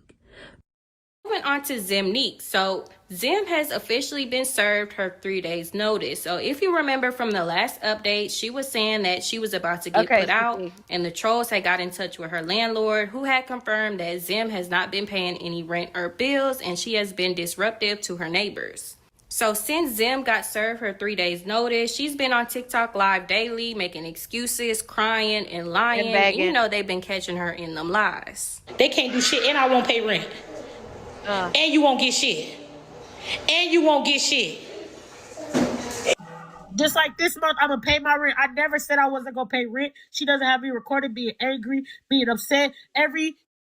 Moving on to Zimnique. So Zim has officially been served her 3 days notice. So if you remember from the last update, she was saying that she was about to get Okay, put out, Suki. and the trolls had got in touch with her landlord, who had confirmed that Zim has not been paying any rent or bills, and she has been disruptive to her neighbors. So since Zim got served her 3 days notice, she's been on TikTok live daily, making excuses, crying and lying. And begging. you know they've been catching her in them lies. They can't do shit, and I won't pay rent. And you won't get shit. And you won't get shit. Just like this month, I'm gonna pay my rent. I never said I wasn't gonna pay rent. She doesn't have me recorded being angry, being upset.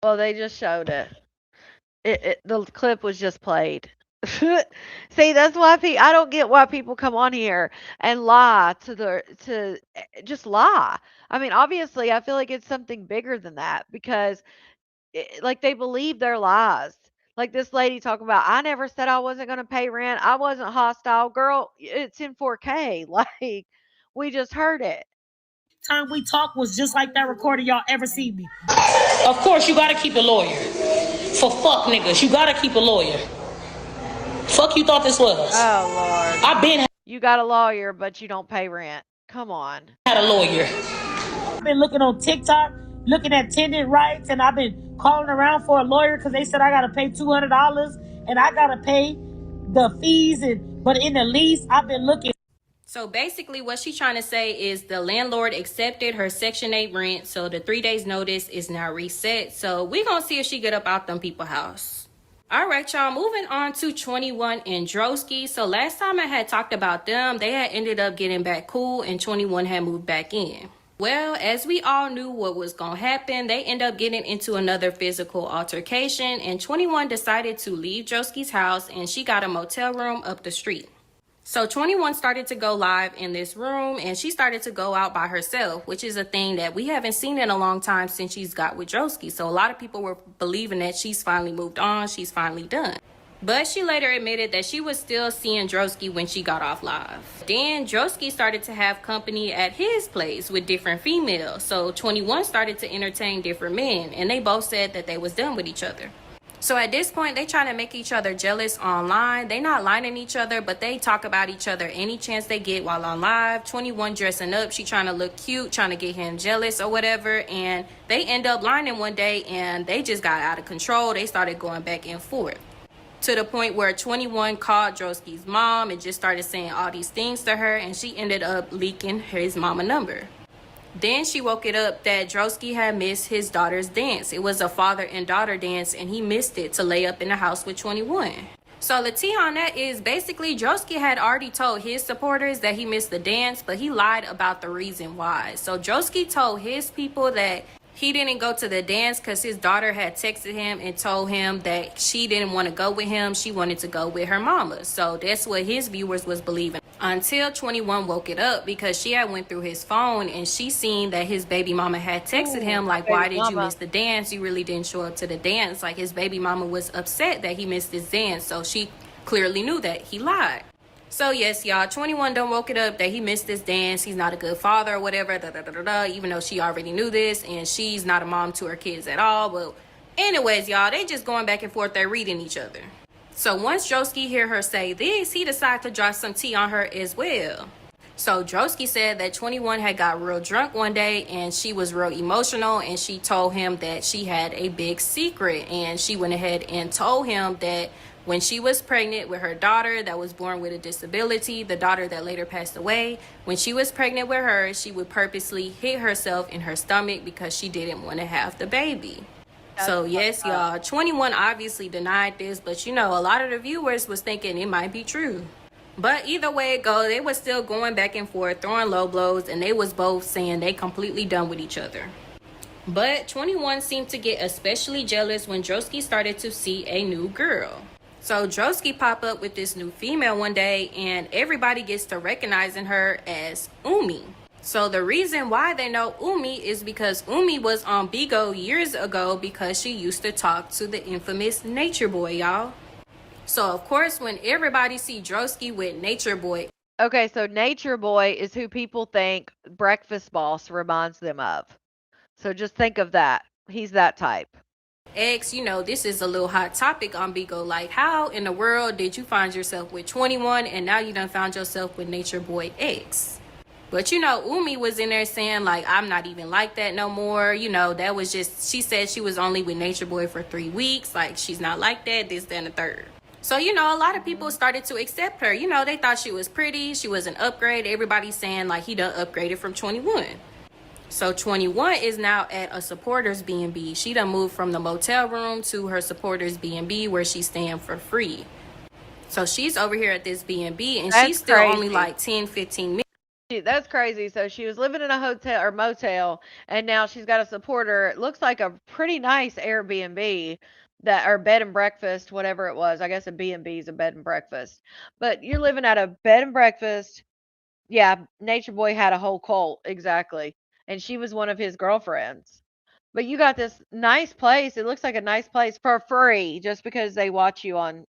Well, they just showed it. The clip was just played. See, that's why I don't get why people come on here and lie to just lie. I mean, obviously, I feel like it's something bigger than that because like they believe their lies. Like this lady talking about, I never said I wasn't going to pay rent. I wasn't hostile, girl. It's in 4K. Like we just heard it. Time we talked was just like that recording y'all ever seen me. Of course, you gotta keep a lawyer. For fuck niggas, you gotta keep a lawyer. Fuck you thought this was? Oh Lord. I've been You got a lawyer, but you don't pay rent. Come on. had a lawyer. I've been looking on TikTok, looking at tenant rights, and I've been calling around for a lawyer because they said I gotta pay $200 and I gotta pay the fees. But in the lease, I've been looking. So basically what she's trying to say is the landlord accepted her Section 8 rent, so the 3 days notice is now reset. So we gonna see if she get up out them people's house. All right, y'all, moving on to 21 and Drosky. So last time I had talked about them, they had ended up getting back cool and 21 had moved back in. Well, as we all knew what was gonna happen, they end up getting into another physical altercation, and 21 decided to leave Drosky's house and she got a motel room up the street. So 21 started to go live in this room and she started to go out by herself, which is a thing that we haven't seen in a long time since she's got with Drosky. So a lot of people were believing that she's finally moved on, she's finally done. But she later admitted that she was still seeing Drosky when she got off live. Then Drosky started to have company at his place with different females. So 21 started to entertain different men and they both said that they was done with each other. So at this point, they trying to make each other jealous online. They not lining each other, but they talk about each other any chance they get while on live. 21 dressing up, she trying to look cute, trying to get him jealous or whatever. And they end up lining one day and they just got out of control. They started going back and forth to the point where 21 called Drosky's mom and just started saying all these things to her. And she ended up leaking his mama number. Then she woke it up that Drosky had missed his daughter's dance. It was a father and daughter dance and he missed it to lay up in the house with 21. So the tea on that is basically Drosky had already told his supporters that he missed the dance, but he lied about the reason why. So Drosky told his people that he didn't go to the dance because his daughter had texted him and told him that she didn't want to go with him. She wanted to go with her mama. So that's what his viewers was believing. Until 21 woke it up because she had went through his phone and she seen that his baby mama had texted him like, why did you miss the dance? You really didn't show up to the dance. Like his baby mama was upset that he missed his dance. So she clearly knew that he lied. So yes, y'all, 21 done woke it up that he missed this dance. He's not a good father or whatever, even though she already knew this and she's not a mom to her kids at all. But anyways, y'all, they just going back and forth. They're reading each other. So once Drosky hear her say this, he decided to drop some tea on her as well. So Drosky said that 21 had got real drunk one day and she was real emotional and she told him that she had a big secret, and she went ahead and told him that when she was pregnant with her daughter that was born with a disability, the daughter that later passed away, when she was pregnant with her, she would purposely hit herself in her stomach because she didn't want to have the baby. So yes, y'all, 21 obviously denied this, but you know, a lot of the viewers was thinking it might be true. But either way it go, they was still going back and forth, throwing low blows, and they was both saying they completely done with each other. But 21 seemed to get especially jealous when Drosky started to see a new girl. So Drosky pop up with this new female one day and everybody gets to recognizing her as Umi. So the reason why they know Umi is because Umi was on Bigo years ago because she used to talk to the infamous Nature Boy, y'all. So of course when everybody see Drosky with Nature Boy. Okay, so Nature Boy is who people think Breakfast Boss reminds them of. So just think of that. He's that type. X, this is a little hot topic on Bigo. Like, how in the world did you find yourself with 21 and now you done found yourself with Nature Boy X? But Umi was in there saying, like, I'm not even like that no more. That was just, she said she was only with Nature Boy for 3 weeks. Like, she's not like that, this, that, and the third. So, a lot of people started to accept her. They thought she was pretty. She was an upgrade. Everybody's saying, like, he done upgraded from 21. So 21 is now at a supporter's B&B. She done moved from the motel room to her supporter's B&B where she's staying for free. So she's over here at this B&B and she's still only like 10, 15 minutes. That's crazy. So she was living in a hotel or motel, and now she's got a supporter. It looks like a pretty nice Airbnb or bed and breakfast, whatever it was. I guess a B&B is a bed and breakfast. But you're living at a bed and breakfast. Yeah, Nature Boy had a whole cult, exactly. And she was one of his girlfriends. But you got this nice place. It looks like a nice place for free just because they watch you on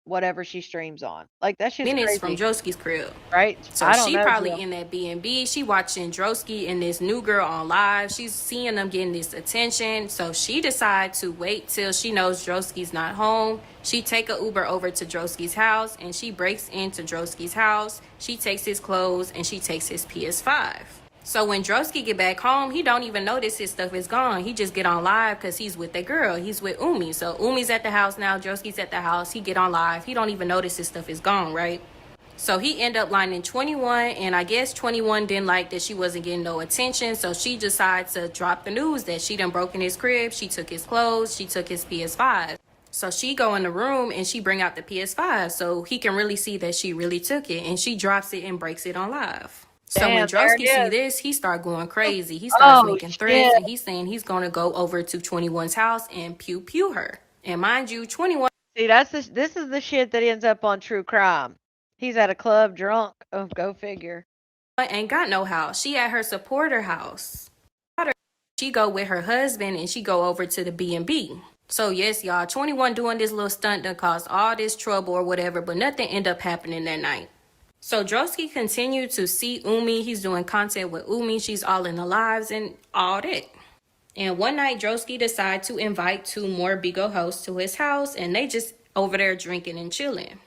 whatever she streams on. Like, that shit's Minutes crazy. from Drosky's crib. Right? So I don't she know, probably Jill. in that B&B. She watching Drosky and this new girl on live. She's seeing them getting this attention. So she decides to wait till she knows Drosky's not home. She take a Uber over to Drosky's house and she breaks into Drosky's house. She takes his clothes and she takes his PS5. So when Drosky get back home, he don't even notice his stuff is gone. He just get on live because he's with that girl. He's with Umi. So Umi's at the house now. Drosky's at the house. He get on live. He don't even notice his stuff is gone, right? So he end up lining 21, and I guess 21 didn't like that she wasn't getting no attention. So she decides to drop the news that she done broke in his crib. She took his clothes. She took his PS5. So she go in the room and she bring out the PS5 so he can really see that she really took it. And she drops it and breaks it on live. So when Drosky see this, he start going crazy. He starts making threats and he's saying he's going to go over to 21's house and pew her. And mind you, 21. See, this is the shit that ends up on true crime. He's at a club drunk. Oh, go figure. Ain't got no house. She at her supporter house. She go with her husband and she go over to the B&B. So yes, y'all, 21 doing this little stunt that caused all this trouble or whatever, but nothing end up happening that night. So Drosky continued to see Umi. He's doing content with Umi. She's all in the lives and all that. And one night, Drosky decided to invite 2 more Bigo hosts to his house, and they just over there drinking and chilling.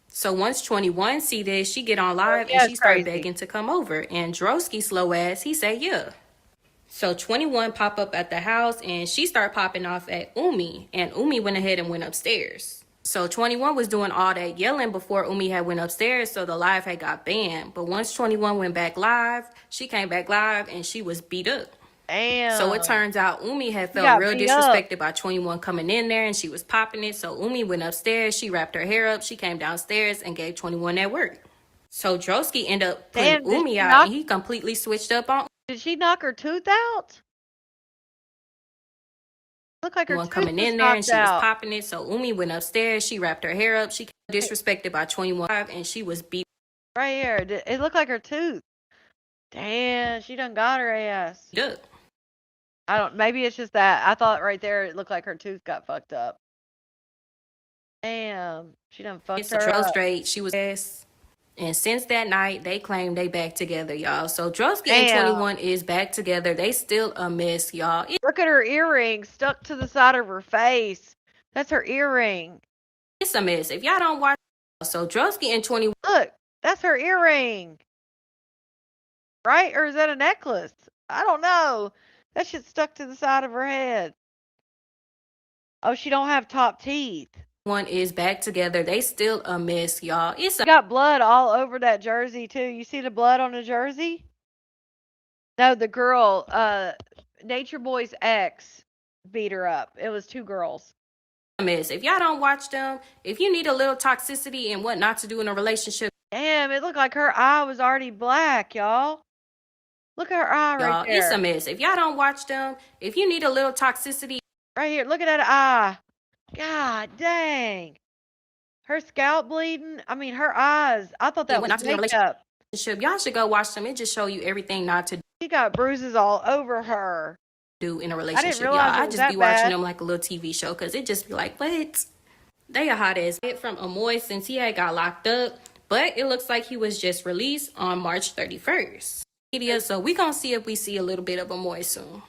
So once 21 see this, she get on live and she start begging to come over. And Drosky, slow ass, he say yeah. So 21 pop up at the house and she start popping off at Umi. And Umi went ahead and went upstairs. So 21 was doing all that yelling before Umi had went upstairs, so the live had got banned. But once 21 went back live, she came back live and she was beat up. Damn. So it turns out Umi had felt real disrespected by 21 coming in there and she was popping it. So Umi went upstairs, she wrapped her hair up, she came downstairs and gave 21 that work. So Drosky ended up putting Umi out and he completely switched up on. Did she knock her tooth out? Look like her tooth coming in there and she was popping it. So Umi went upstairs, she wrapped her hair up, she disrespected by 21 and she was beat. Right here, it looked like her tooth. Damn, she done got her ass. Yeah. Maybe it's just that. I thought right there it looked like her tooth got fucked up. Damn, she done fucked her up. Straight, she was ass. And since that night, they claim they back together, y'all. So Drosky and 21 is back together. They still a mess, y'all. Look at her earring stuck to the side of her face. That's her earring. It's a mess. If y'all don't watch, so Drosky and 21. Look, that's her earring. Right? Or is that a necklace? I don't know. That shit's stuck to the side of her head. Oh, she don't have top teeth. One is back together. They still a mess, y'all. It's got blood all over that jersey too. You see the blood on the jersey? No, the girl, Nature Boy's ex beat her up. It was 2 girls. A mess. If y'all don't watch them, if you need a little toxicity and what not to do in a relationship. Damn, it looked like her eye was already black, y'all. Look at her eye right there. It's a mess. If y'all don't watch them, if you need a little toxicity. Right here, look at that eye. God dang. Her scalp bleeding. I mean, her eyes. I thought that was makeup. Y'all should go watch them. It just show you everything not to do. She got bruises all over her. Do in a relationship, y'all. I just be watching them like a little TV show because it just be like, what? They a hot ass hit from Amoy since he had got locked up, but it looks like he was just released on March 31st. So we gonna see if we see a little bit of Amoy soon.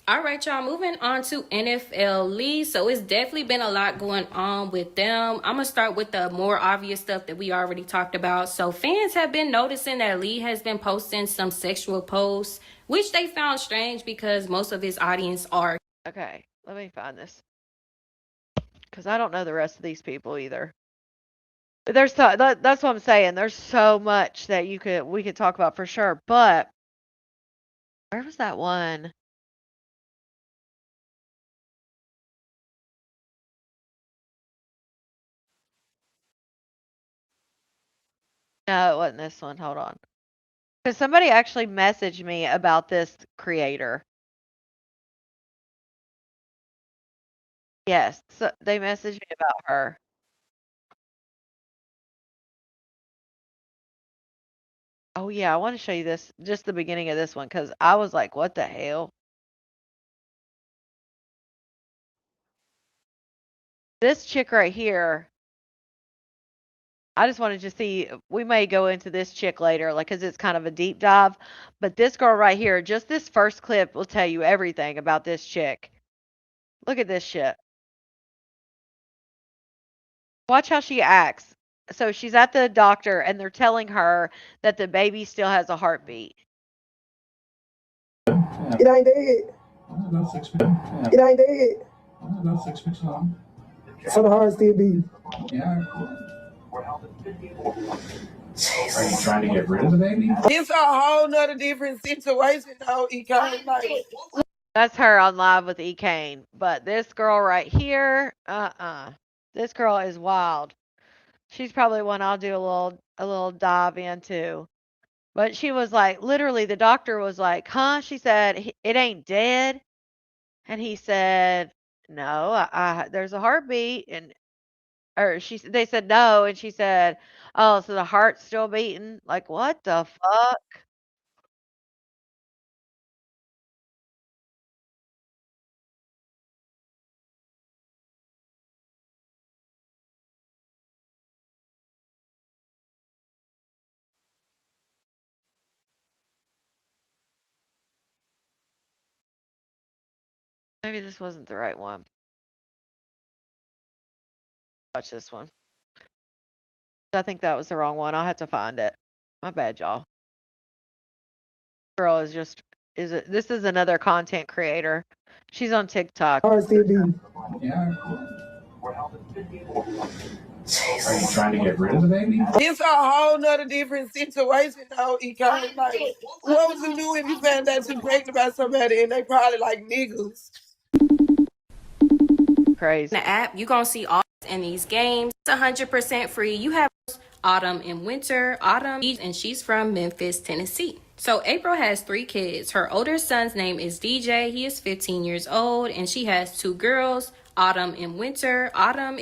All right, y'all, moving on to NFL Lee. So it's definitely been a lot going on with them. I'm going to start with the more obvious stuff that we already talked about. So fans have been noticing that Lee has been posting some sexual posts, which they found strange because most of his audience are. Okay, let me find this. Because I don't know the rest of these people either. But that's what I'm saying. There's so much that we could talk about for sure. But where was that one? No, it wasn't this one. Hold on. Because somebody actually messaged me about this creator. Yes, so they messaged me about her. Oh yeah, I want to show you this, just the beginning of this one, because I was like, what the hell? This chick right here, I just wanted to see, we may go into this chick later, like, because it's kind of a deep dive. But this girl right here, just this first clip will tell you everything about this chick. Look at this shit. Watch how she acts. So she's at the doctor and they're telling her that the baby still has a heartbeat. It ain't dead. About 6 feet. Yeah. It ain't dead. About 6 feet long. So the heart still beating. Yeah. Jesus. Are you trying to get rid of the baby? It's a whole nother different situation though. That's her on live with E. Kane. But this girl right here, this girl is wild. She's probably one I'll do a little dive into. But she was like, literally, the doctor was like, huh? She said, it ain't dead. And he said, no, there's a heartbeat. Or they said no. And she said, oh, so the heart's still beating? Like, what the fuck? Maybe this wasn't the right one. Watch this one. I think that was the wrong one. I'll have to find it. My bad, y'all. Girl is just this is another content creator. She's on TikTok. Heart still beating. Yeah. Jesus. Are you trying to get rid of the baby? It's a whole nother different situation though. What would you do if you found out you're pregnant by somebody and they probably like niggas? Crazy. In the app, you're going to see all in these games. It's 100% free. You have Autumn and Winter. Autumn, and she's from Memphis, Tennessee. So April has 3 kids. Her older son's name is DJ. He is 15 years old, and she has 2 girls, Autumn and Winter. Autumn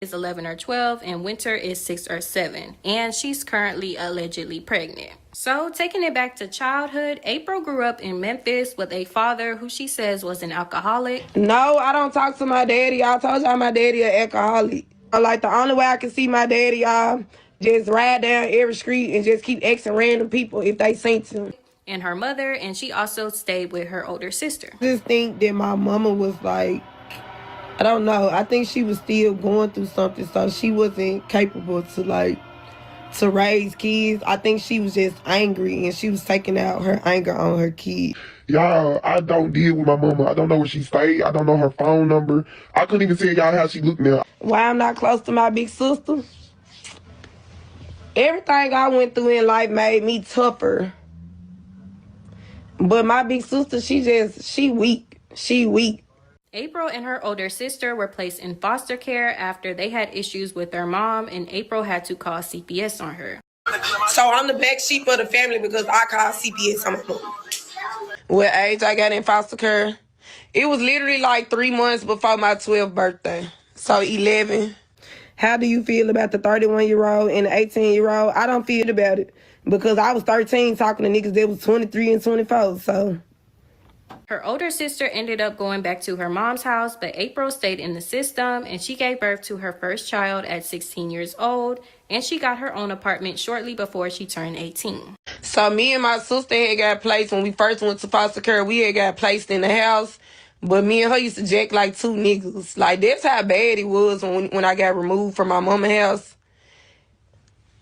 is 11 or 12, and Winter is 6 or 7. And she's currently allegedly pregnant. So taking it back to childhood, April grew up in Memphis with a father who she says was an alcoholic. No, I don't talk to my daddy. I told y'all my daddy an alcoholic. Like the only way I can see my daddy, y'all, just ride down every street and just keep asking random people if they seen him. And her mother, and she also stayed with her older sister. I just think that my mama was like, I don't know, I think she was still going through something, so she wasn't capable to raise kids. I think she was just angry and she was taking out her anger on her kids. Y'all, I don't deal with my mama. I don't know where she stayed. I don't know her phone number. I couldn't even tell y'all how she looked now. Why I'm not close to my big sister? Everything I went through in life made me tougher. But my big sister, she weak. She weak. April and her older sister were placed in foster care after they had issues with their mom, and April had to call CPS on her. So I'm the black sheep of the family because I call CPS on my mom. What age I got in foster care? It was literally like 3 months before my 12th birthday. So 11. How do you feel about the 31-year-old and the 18-year-old? I don't feel about it because I was 13 talking to niggas that was 23 and 24. So Her older sister ended up going back to her mom's house, but April stayed in the system and she gave birth to her first child at 16 years old, and she got her own apartment shortly before she turned 18. So me and my sister had got placed when we first went to foster care. We had got placed in the house, but me and her used to jack like two niggas. Like, that's how bad it was when I got removed from my mama's house.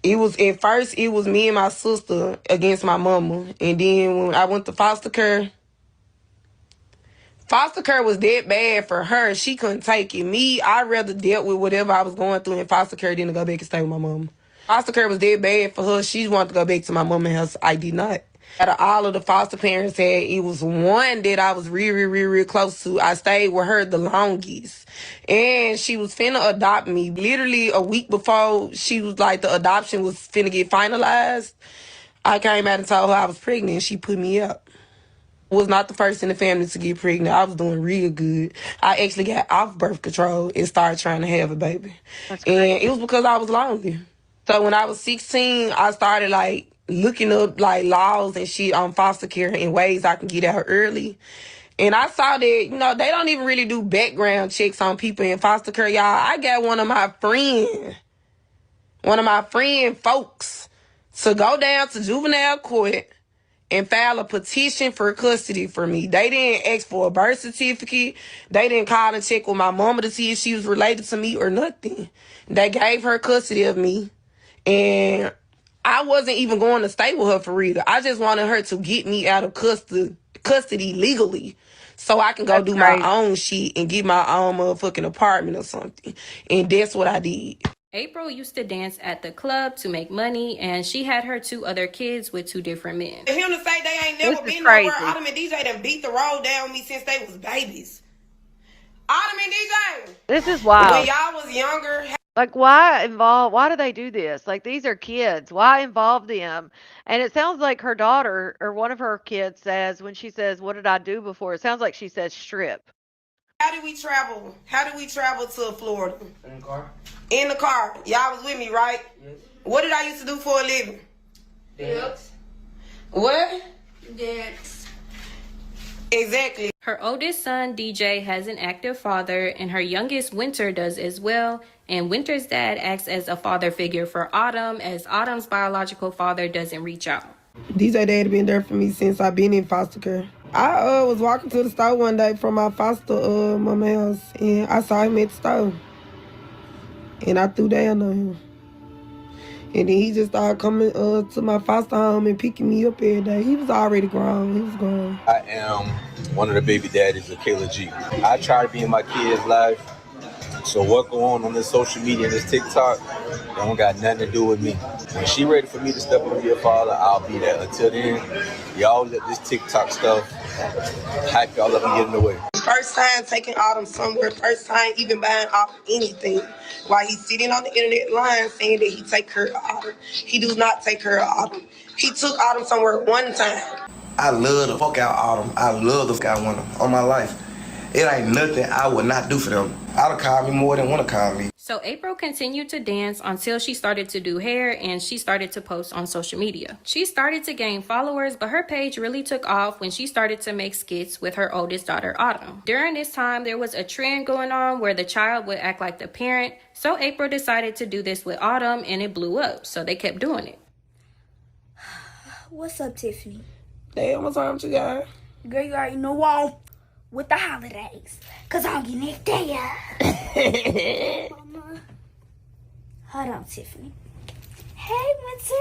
It was, at first, it was me and my sister against my mama. And then when I went to foster care was that bad for her. She couldn't take it. Me, I rather dealt with whatever I was going through in foster care than to go back and stay with my mama. Foster care was that bad for her. She wanted to go back to my mama's house. I did not. Out of all of the foster parents had, it was one that I was real close to. I stayed with her the longest. And she was finna adopt me. Literally a week before she was like, the adoption was finna get finalized, I came out and told her I was pregnant and she put me up. Was not the first in the family to get pregnant. I was doing real good. I actually got off birth control and started trying to have a baby. And it was because I was lonely. So when I was 16, I started like looking up like laws and shit on foster care and ways I can get at her early. And I saw that, you know, they don't even really do background checks on people in foster care, y'all. I got one of my friend folks to go down to juvenile court and file a petition for custody for me. They didn't ask for a birth certificate. They didn't call and check with my mama to see if she was related to me or nothing. They gave her custody of me. And I wasn't even going to stay with her for real. I just wanted her to get me out of custody legally so I can go do my own shit and get my own motherfucking apartment or something. And that's what I did. April used to dance at the club to make money, and she had her 2 other kids with 2 different men. For him to say they ain't never been nowhere, Autumn and DJ done beat the road down with me since they was babies. Autumn and DJ. This is wild. When y'all was younger. Like, why do they do this? Like, these are kids. Why involve them? And it sounds like her daughter or one of her kids says, when she says, what did I do before? It sounds like she says strip. How did we travel? To Florida? In the car. In the car. Y'all was with me, right? Yes. What did I used to do for a living? Dance. What? Dance. Exactly. Her oldest son, DJ, has an active father, and her youngest, Winter, does as well. And Winter's dad acts as a father figure for Autumn, as Autumn's biological father doesn't reach out. DJ dad been there for me since I've been in foster care. I was walking to the store one day from my foster mama house, and I saw him at the store. And I threw down on him. And then he just started coming to my foster home and picking me up every day. He was already grown. He was grown. I am one of the baby daddies of Kayla G. I try to be in my kids' life. So what go on this social media and this TikTok don't got nothing to do with me. When she ready for me to step up and be a father, I'll be there. Until then, y'all let this TikTok stuff hype y'all up and get in the way. First time taking Autumn somewhere, first time even buying Autumn anything. While he's sitting on the internet line saying that he take care of Autumn. He do not take care of Autumn. He took Autumn somewhere one time. I love the fuck out Autumn. I love the fuck out one on my life. It ain't nothing I would not do for them. I'd call me more than want to call me. So April continued to dance until she started to do hair and she started to post on social media. She started to gain followers, but her page really took off when she started to make skits with her oldest daughter, Autumn. During this time, there was a trend going on where the child would act like the parent. So April decided to do this with Autumn and it blew up. So they kept doing it. What's up, Tiffany? Damn, what's wrong with you guys? Girl, you already know why. With the holidays. Cause I'm getting it there. Mama. Hold on, Tiffany. Hey, Winter.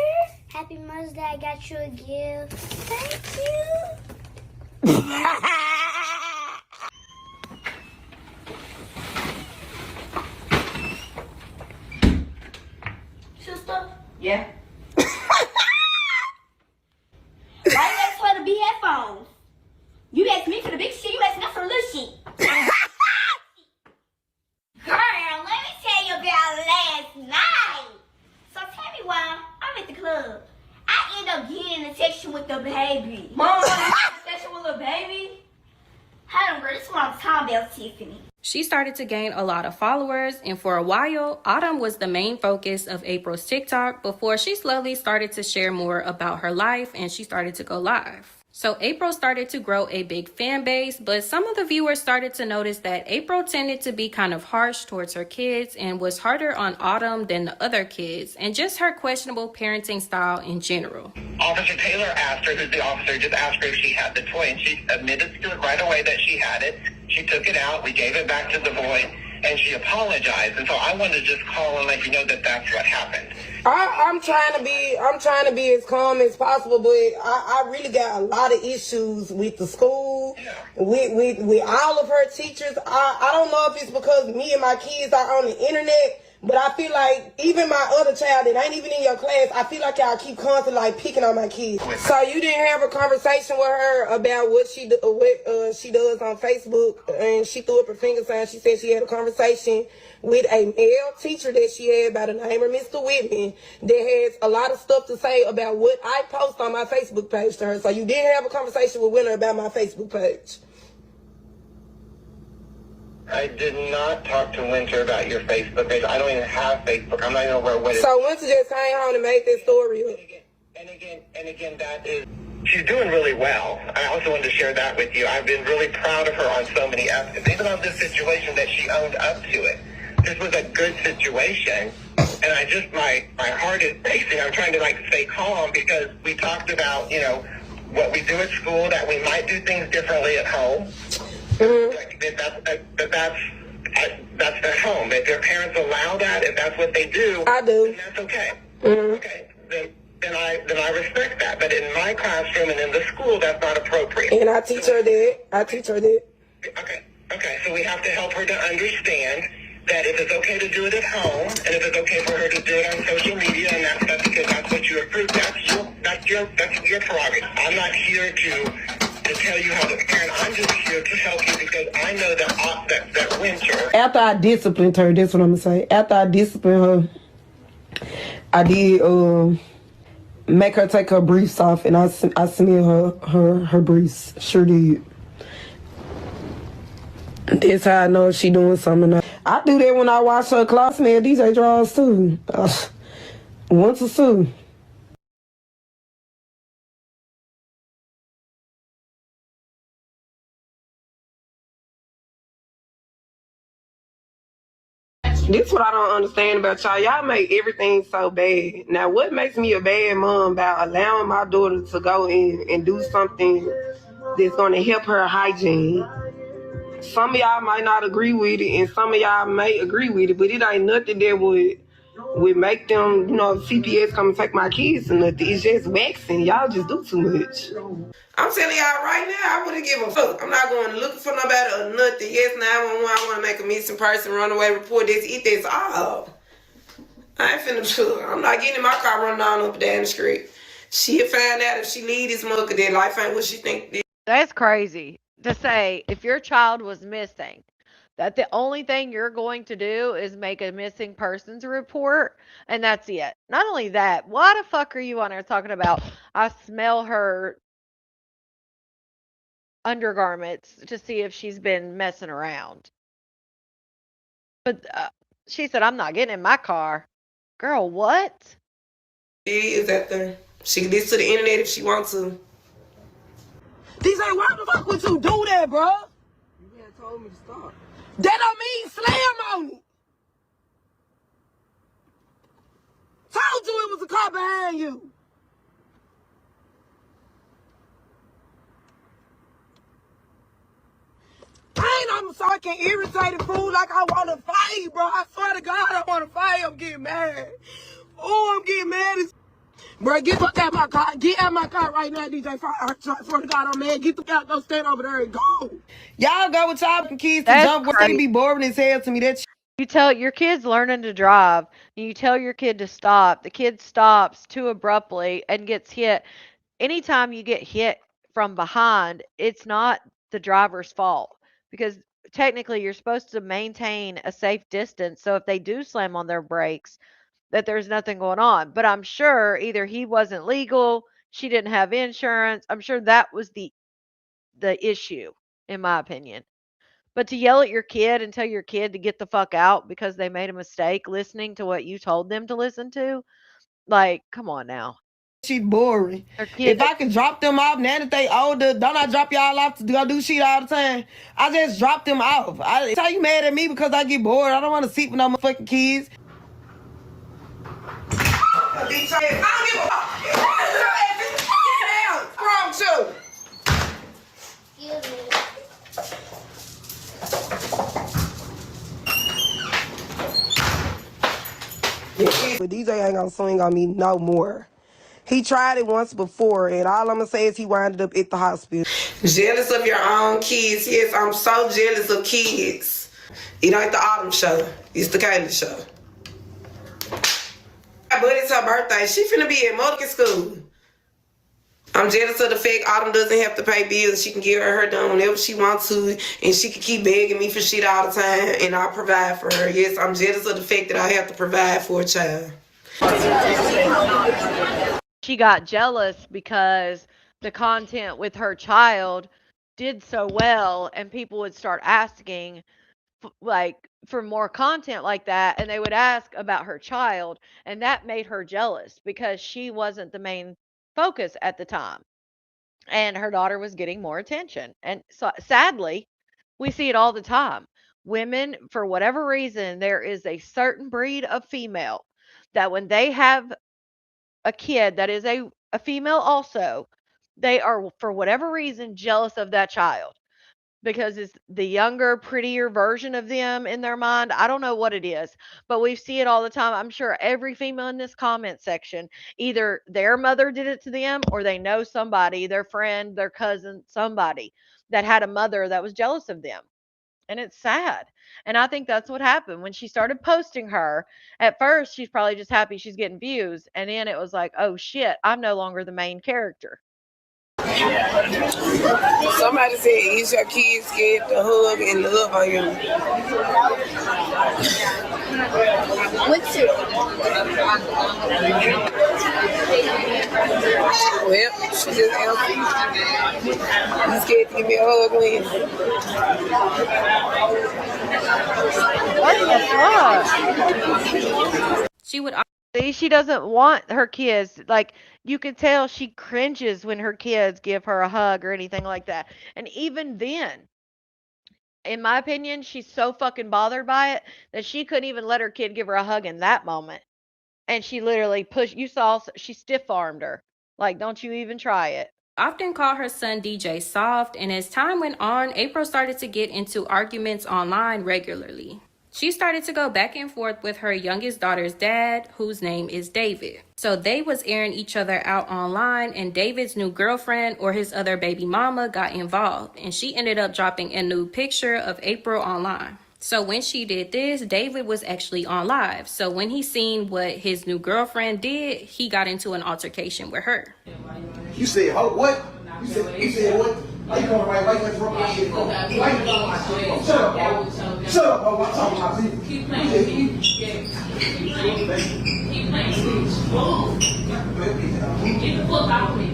Happy Mother's Day. I got you a gift. Thank you. Sister? Yeah. Right next to the big headphones. You asked me for the big shit, you asked me for the little shit. Girl, let me tell you about last night. So tell me why I'm at the club. I end up getting in a section with the baby. Mom, section with the baby? Hold on, girl, this is what I'm talking about, Tiffany. She started to gain a lot of followers, and for a while, Autumn was the main focus of April's TikTok before she slowly started to share more about her life and she started to go live. So April started to grow a big fan base, but some of the viewers started to notice that April tended to be kind of harsh towards her kids and was harder on Autumn than the other kids, and just her questionable parenting style in general. Officer Taylor asked her, who's the officer, just asked her if she had the toy, and she admitted to it right away that she had it. She took it out, we gave it back to the boy, and she apologized. And so I wanted to just call and let you know that that's what happened. I'm trying to be as calm as possible, but I really got a lot of issues with the school, with all of her teachers. I don't know if it's because me and my kids are on the internet, but I feel like even my other child that ain't even in your class, I feel like y'all keep constantly like picking on my kids. So you didn't have a conversation with her about what she does on Facebook, and she threw up her finger sign. She said she had a conversation with a male teacher that she had by the name of Mr. Whitman that has a lot of stuff to say about what I post on my Facebook page to her. So you did have a conversation with Winter about my Facebook page. I did not talk to Winter about your Facebook page. I don't even have Facebook. I'm not even aware what it is. So Winter just came home and made that story up. And again, that is, she's doing really well. I also wanted to share that with you. I've been really proud of her on so many aspects, even on this situation that she owned up to it. This was a good situation, and I just, my heart is racing. I'm trying to stay calm because we talked about, what we do at school, that we might do things differently at home. That's at home. If their parents allow that, if that's what they do, then that's okay. Okay, then I respect that. But in my classroom and in the school, that's not appropriate. And I teach her that. Okay, so we have to help her to understand that if it's okay to do it at home, and if it's okay for her to do it on social media, and that's because that's what you approve, that's your prerogative. I'm not here to tell you how to parent. I'm just here to help you because I know that Winter. After I disciplined her, that's what I'm gonna say. After I disciplined her, I did make her take her briefs off, and I smeared her briefs. Sure did. That's how I know if she doing something. I do that when I wash her clothes, man. DJ drawers too. Once or two. This what I don't understand about y'all. Y'all make everything so bad. Now, what makes me a bad mom about allowing my daughter to go in and do something that's going to help her hygiene? Some of y'all might not agree with it, and some of y'all may agree with it, but it ain't nothing that would make them, CPS come and take my kids or nothing. It's just waxing. Y'all just do too much. I'm telling y'all right now, I wouldn't give a fuck. I'm not going looking for nobody or nothing. Yes, 911, I want to make a missing person, runaway report. That's all. I ain't finna do it. I'm not getting in my car running on up and down the street. She'll find out if she leave this mother, that life ain't what she think. That's crazy to say if your child was missing, that the only thing you're going to do is make a missing persons report, and that's it. Not only that, why the fuck are you on there talking about, I smell her undergarments to see if she's been messing around? But she said, I'm not getting in my car. Girl, what? She is out there. She can listen to the internet if she wants to. DJ, why the fuck would you do that, bro? You had told me to stop. That don't mean slam on it. Told you it was a car behind you. I'm fucking irritated, fool, like I want to fight, bro. I swear to God, I want to fight. I'm getting mad. Oh, I'm getting mad as... Bro, get the fuck out of my car. Get out of my car right now, DJ. I swear to God, I'm mad. Get the fuck out. Go stand over there and go. Y'all go with y'all kids to jump where they be boring as hell to me. That You tell your kid's learning to drive, and you tell your kid to stop. The kid stops too abruptly and gets hit. Anytime you get hit from behind, it's not the driver's fault, because technically you're supposed to maintain a safe distance. So if they do slam on their brakes, that there's nothing going on. But I'm sure either he wasn't legal, she didn't have insurance. I'm sure that was the issue, in my opinion. But to yell at your kid and tell your kid to get the fuck out because they made a mistake listening to what you told them to listen to, like, come on now. Shit boring. Kids, If I can drop them off now that they older, don't I drop y'all off to go do shit all the time? I just drop them off. How you mad at me because I get bored? I don't want to sit with no motherfucking kids. I don't give a fuck. Get down. Wrong too. But DJ ain't gonna swing on me no more. He tried it once before, and all I'm gonna say is he wound up at the hospital. Jealous of your own kids. Yes, I'm so jealous of kids. It ain't the Autumn show. It's the Kayla show. But it's her birthday. She finna be at Mulligan school. I'm jealous of the fact Autumn doesn't have to pay bills. She can get her hair done whenever she wants to, and she can keep begging me for shit all the time, and I'll provide for her. Yes, I'm jealous of the fact that I have to provide for a child. she got jealous because the content with her child did so well, and people would start asking for more content like that, and they would ask about her child, and that made her jealous because she wasn't the main focus at the time, and her daughter was getting more attention. And so sadly, we see it all the time. Women, for whatever reason, there is a certain breed of female that when they have a kid that is a female also, they are, for whatever reason, jealous of that child because it's the younger, prettier version of them in their mind. I don't know what it is, but we see it all the time. I'm sure every female in this comment section, either their mother did it to them or they know somebody, their friend, their cousin, somebody that had a mother that was jealous of them. And it's sad. And I think that's what happened when she started posting her. At first, she's probably just happy she's getting views. And then it was like, oh shit, I'm no longer the main character. Somebody said, is your kids scared to hug and love on you? What's it? Well, she just answered. You scared to give me a hug when? What the fuck? She would see, she doesn't want her kids, like, you can tell she cringes when her kids give her a hug or anything like that. And even then, in my opinion, she's so fucking bothered by it that she couldn't even let her kid give her a hug in that moment. And she literally pushed, you saw, she stiff-armed her. Like, don't you even try it. Often call her son DJ soft, and as time went on, April started to get into arguments online regularly. She started to go back and forth with her youngest daughter's dad, whose name is David. So they was airing each other out online, and David's new girlfriend or his other baby mama got involved, and she ended up dropping a nude picture of April online. So when she did this, David was actually on live. So when he seen what his new girlfriend did, he got into an altercation with her. You said, oh, what? You said what? Why you going right? Why you going wrong? Shut up, bro. Shut up, bro. I'm talking about people. Keep playing. Keep playing. Get the fuck out of me.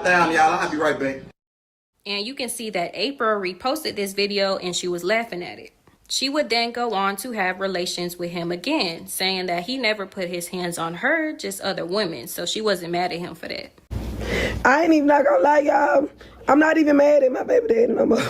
Damn, y'all. I'll be right back. And you can see that April reposted this video and she was laughing at it. She would then go on to have relations with him again, saying that he never put his hands on her, just other women. So she wasn't mad at him for that. I ain't even not gonna lie, y'all. I'm not even mad at my baby daddy no more.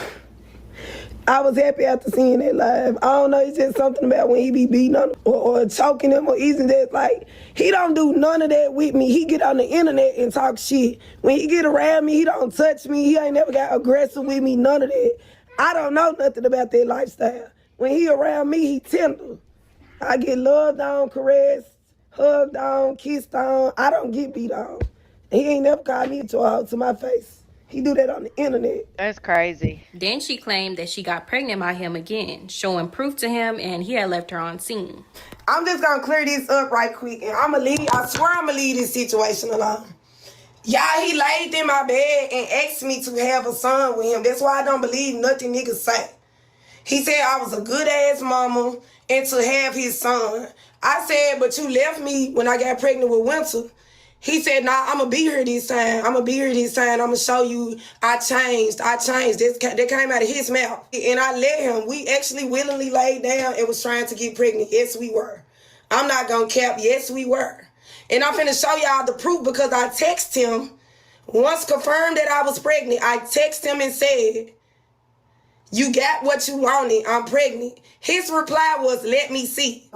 I was happy after seeing that live. I don't know, it's just something about when he be beating on or choking him or easing that. Like, he don't do none of that with me. He get on the internet and talk shit. When he get around me, he don't touch me. He ain't never got aggressive with me, none of that. I don't know nothing about that lifestyle. When he around me, he tender. I get loved on, caressed, hugged on, kissed on. I don't get beat on. He ain't never called me to my face. He do that on the internet. That's crazy. Then she claimed that she got pregnant by him again, showing proof to him, and he had left her on scene. I'm just gonna clear this up right quick, and I swear I'm gonna leave this situation alone. Y'all, he laid in my bed and asked me to have a son with him. That's why I don't believe nothing niggas say. He said I was a good ass mama and to have his son. I said, but you left me when I got pregnant with Winter. He said, nah, I'm going to be here this time. I'm going to be here this time. I'm going to show you I changed. That came out of his mouth. And I let him. We actually willingly laid down and was trying to get pregnant. Yes, we were. I'm not going to cap. Yes, we were. And I'm finna show y'all the proof because I texted him. Once confirmed that I was pregnant, I texted him and said, you got what you wanted. I'm pregnant. His reply was, let me see.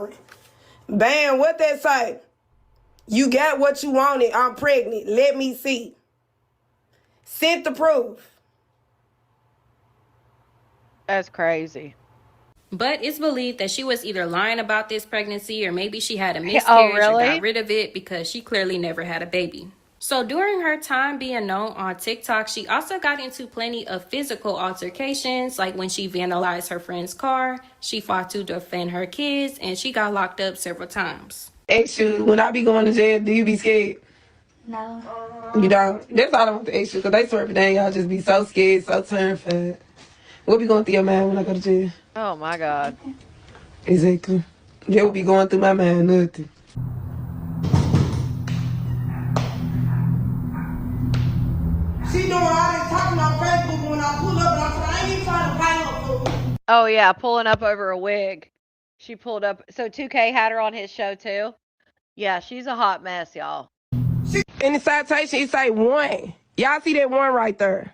Bam, what that say? You got what you wanted. I'm pregnant. Let me see. Sent the proof. That's crazy. But it's believed that she was either lying about this pregnancy or maybe she had a miscarriage or got rid of it because she clearly never had a baby. So during her time being known on TikTok, she also got into plenty of physical altercations, like when she vandalized her friend's car, she fought to defend her kids, and she got locked up several times. Ask you, when I be going to jail, do you be scared? No. You don't? That's all I want to ask you, because they swear every day y'all just be so scared, so terrified. What be going through your mind when I go to jail? Oh my God. Exactly. That would be going through my mind, nothing. She doing all this talking on Facebook when I pull up, and I ain't even trying to buy no food. Oh yeah, pulling up over a wig. She pulled up. So 2K had her on his show too. Yeah, she's a hot mess, y'all. In the citation, it say 1. Y'all see that 1 right there?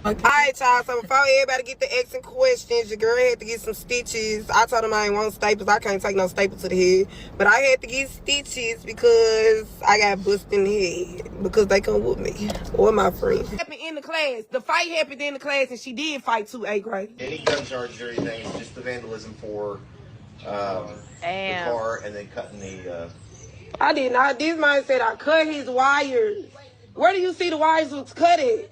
Okay. All right, y'all. So before everybody get the asking questions, your girl had to get some stitches. I told them I ain't want staples. I can't take no staples to the head. But I had to get stitches because I got busted in the head. Because they come with me. Or my friends. Happened in the class. The fight happened in the class, and she did fight 2 8th grade. Any gun charges or anything, it's just the vandalism for the car and then cutting the... I did not. This man said I cut his wires. Where do you see the wires was cut at?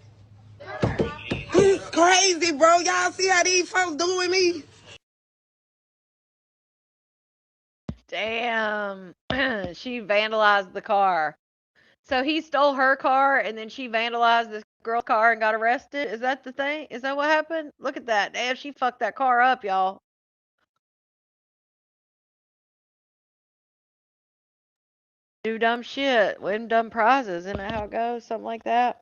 He's crazy, bro. Y'all see how these folks doing me? Damn. She vandalized the car. So he stole her car and then she vandalized this girl's car and got arrested? Is that the thing? Is that what happened? Look at that. Damn, she fucked that car up, y'all. Do dumb shit, win dumb prizes. Isn't that how it goes? Something like that.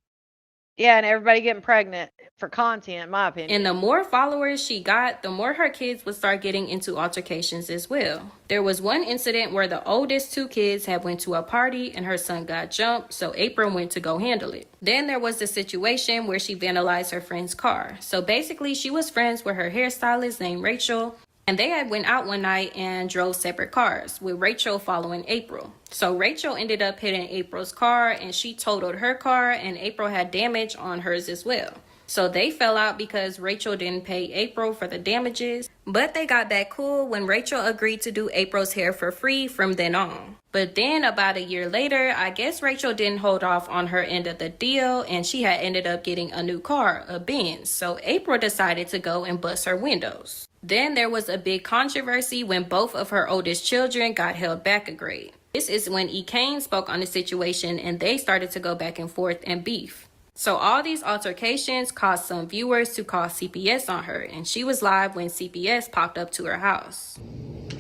Yeah, and everybody getting pregnant for content, in my opinion. And the more followers she got, the more her kids would start getting into altercations as well. There was one incident where the oldest 2 kids had went to a party and her son got jumped, so April went to go handle it. Then there was the situation where she vandalized her friend's car. So basically, she was friends with her hairstylist named Rachel, and they had went out one night and drove separate cars, with Rachel following April. So Rachel ended up hitting April's car, and she totaled her car, and April had damage on hers as well. So they fell out because Rachel didn't pay April for the damages, but they got back cool when Rachel agreed to do April's hair for free from then on. But then about a year later, I guess Rachel didn't hold off on her end of the deal, and she had ended up getting a new car, a Benz. So April decided to go and bust her windows. Then there was a big controversy when both of her oldest children got held back a grade. This is when E. Kane spoke on the situation and they started to go back and forth and beef. So all these altercations caused some viewers to call CPS on her, and she was live when CPS popped up to her house.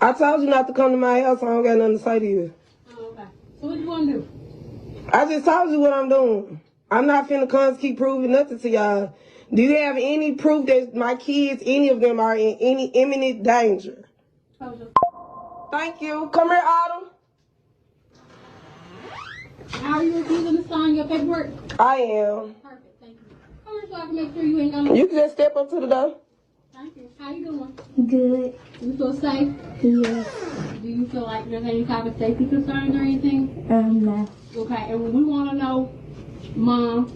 I told you not to come to my house. I don't got nothing to say to you. Oh, okay. So what you want to do? I just told you what I'm doing. I'm not finna come keep proving nothing to y'all. Do you have any proof that my kids, any of them, are in any imminent danger? Thank you. Come here, Autumn. Are you refusing to sign your paperwork? I am. Perfect, thank you. Come here so I can make sure you ain't got no... You can just step up to the door. Thank you. How you doing? Good. You feel safe? Yeah. Do you feel like there's any type of safety concerns or anything? No. Okay, and we want to know, Mom,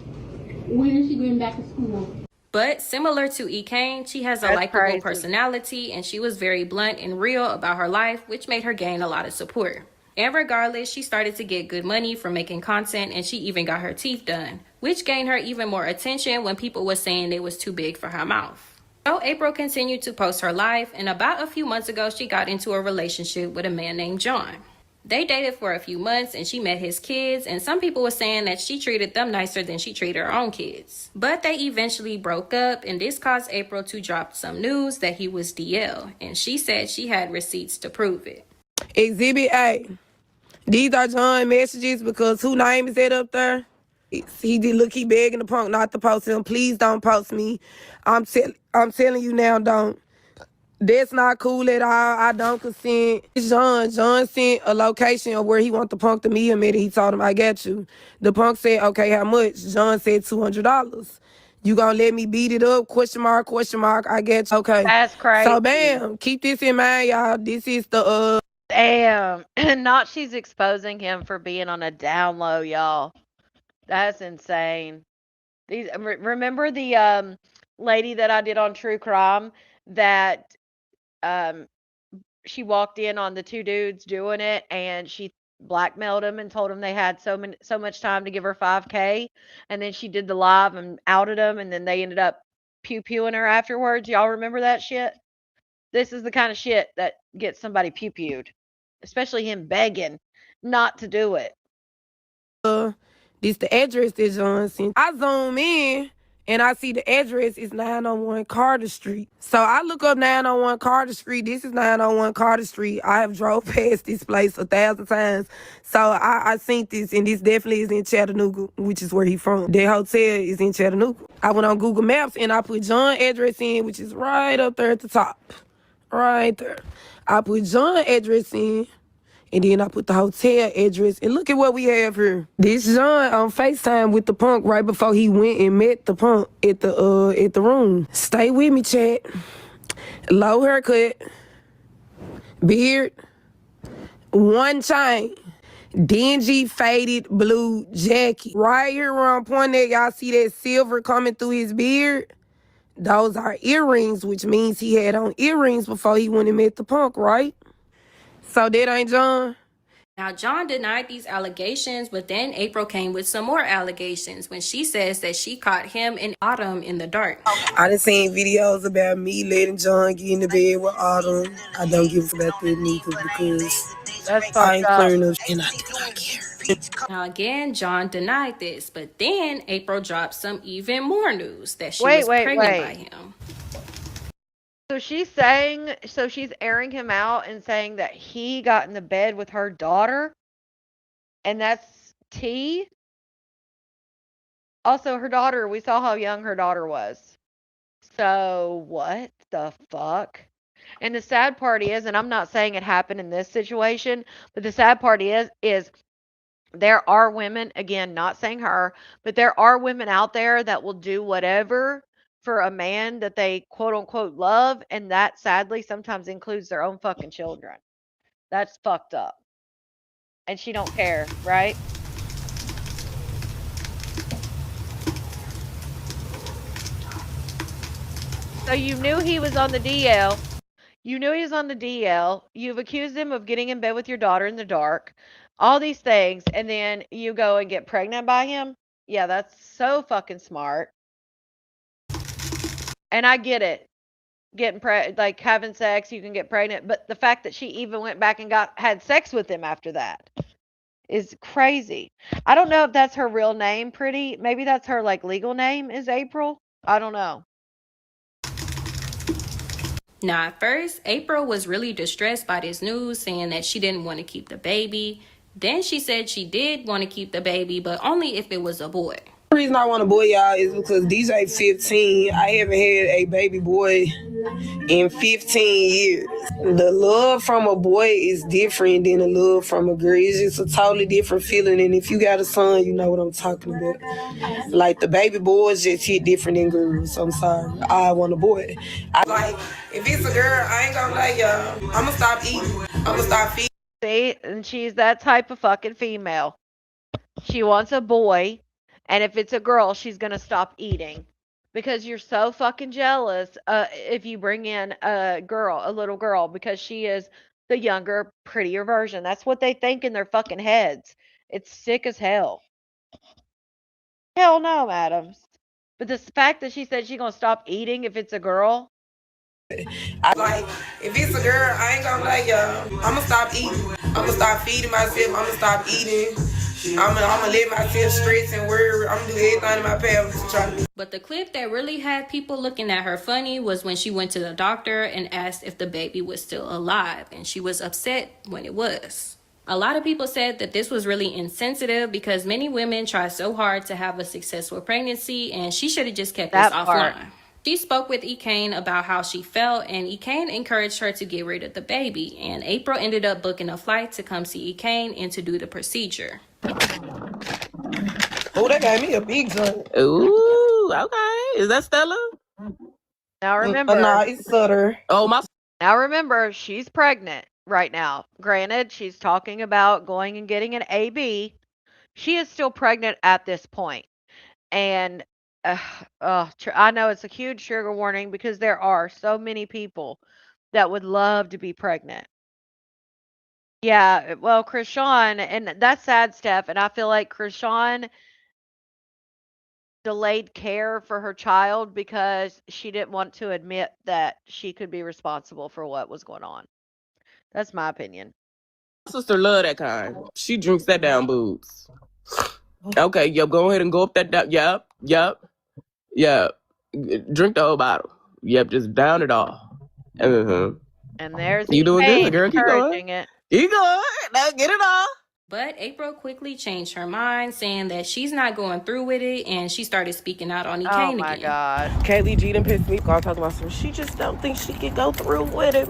when is she going back to school? But similar to E. Kane, she has a likable personality, and she was very blunt and real about her life, which made her gain a lot of support. And regardless, she started to get good money from making content, and she even got her teeth done, which gained her even more attention when people were saying they was too big for her mouth. So April continued to post her life, and about a few months ago, she got into a relationship with a man named John. They dated for a few months and she met his kids, and some people were saying that she treated them nicer than she treated her own kids. But they eventually broke up, and this caused April to drop some news that he was DL, and she said she had receipts to prove it. Exhibit A. These are John messages because who name is that up there? He did look, he begging the punk not to post him. Please don't post me. I'm telling you now, don't. That's not cool at all. I don't consent. It's John. John sent a location of where he want the punk to meet him at. He told him, I got you. The punk said, okay, how much? John said $200. You gonna let me beat it up? Question mark, question mark. I get you. Okay. That's crazy. So bam, keep this in mind, y'all. This is the Damn. Not she's exposing him for being on a down low, y'all. That's insane. These remember the lady that I did on True Crime that she walked in on the two dudes doing it and she blackmailed them and told them they had so much time to give her 5K, and then she did the live and outed them, and then they ended up pew-pewing her afterwards. Y'all remember that shit? This is the kind of shit that gets somebody pew-pewed, especially him begging not to do it. This the address that John sent. I zoom in and I see the address is 901 Carter Street. So I look up 901 Carter Street. This is 901 Carter Street. I have drove past this place 1,000 times. So I seen this, and this definitely is in Chattanooga, which is where he from. Their hotel is in Chattanooga. I went on Google Maps and I put John address in, which is right up there at the top. Right there. I put John address in. And then I put the hotel address. And look at what we have here. This John on FaceTime with the punk right before he went and met the punk at the room. Stay with me, chat. Low haircut. Beard. One chain. Dingy faded blue jacket. Right here where I'm pointing at, y'all see that silver coming through his beard? Those are earrings, which means he had on earrings before he went and met the punk, right? So that ain't John? Now, John denied these allegations, but then April came with some more allegations when she says that she caught him and Autumn in the dark. I done seen videos about me letting John get in the bed with Autumn. I don't give a fuck about that neither because I ain't clearing up and I do not care. Now, again, John denied this, but then April dropped some even more news that she was pregnant by him. So she's airing him out and saying that he got in the bed with her daughter, and that's T. Also, her daughter, we saw how young her daughter was. So what the fuck? And the sad part is, and I'm not saying it happened in this situation, but the sad part is there are women, again, not saying her, but there are women out there that will do whatever for a man that they quote unquote love, and that sadly sometimes includes their own fucking children. That's fucked up. And she don't care, right? So you knew he was on the DL. You knew he was on the DL. You've accused him of getting in bed with your daughter in the dark. All these things, and then you go and get pregnant by him? Yeah, that's so fucking smart. And I get it. Getting like having sex, you can get pregnant, but the fact that she even went back and had sex with him after that is crazy. I don't know if that's her real name, Pretty. Maybe that's her like legal name is April. I don't know. Now, at first, April was really distressed by this news, saying that she didn't want to keep the baby. Then she said she did want to keep the baby, but only if it was a boy. The reason I want a boy, y'all, is because DJ 15, I haven't had a baby boy in 15 years. The love from a boy is different than the love from a girl. It's just a totally different feeling. And if you got a son, you know what I'm talking about. Like, the baby boys just hit different than girls. I'm sorry. I want a boy. Like, if it's a girl, I ain't gonna lie, y'all. I'm gonna stop eating. I'm gonna stop feeding. See, and she's that type of fucking female. She wants a boy, and if it's a girl, she's gonna stop eating. Because you're so fucking jealous if you bring in a little girl, because she is the younger, prettier version. That's what they think in their fucking heads. It's sick as hell. Hell no, Adams. But the fact that she said she's gonna stop eating if it's a girl. Like, if it's a girl, I ain't gonna lie, y'all. I'm gonna stop eating. I'm gonna stop feeding myself. I'm gonna stop eating. I'm gonna let myself stress and worry. I'm gonna do everything in my power to try to. But the clip that really had people looking at her funny was when she went to the doctor and asked if the baby was still alive, and she was upset when it was. A lot of people said that this was really insensitive because many women try so hard to have a successful pregnancy, and she should have just kept this offline. She spoke with Ekane about how she felt, and Ekane encouraged her to get rid of the baby. And April ended up booking a flight to come see Ekane and to do the procedure. Oh, that gave me a big zone. Ooh, okay. Is that Stella? Now remember. Nah, it's Sutter. Oh, my. Now remember, she's pregnant right now. Granted, she's talking about going and getting an AB. She is still pregnant at this point. And I know it's a huge trigger warning because there are so many people that would love to be pregnant. Yeah, well, Krishan, and that's sad, Steph, and I feel like Krishan delayed care for her child because she didn't want to admit that she could be responsible for what was going on. That's my opinion. My sister love that kind. She drinks that down booze. Okay, yep, go ahead and go up that down. Yep. Drink the whole bottle. Yep, just down it all. And there's you doing good, girl. Keep encouraging going. it. Keep going. Now get it all. But April quickly changed her mind, saying that she's not going through with it, and she started speaking out on Ekane again. Oh my God. Kaylee G done pissed me off talking about some. She just don't think she can go through with it.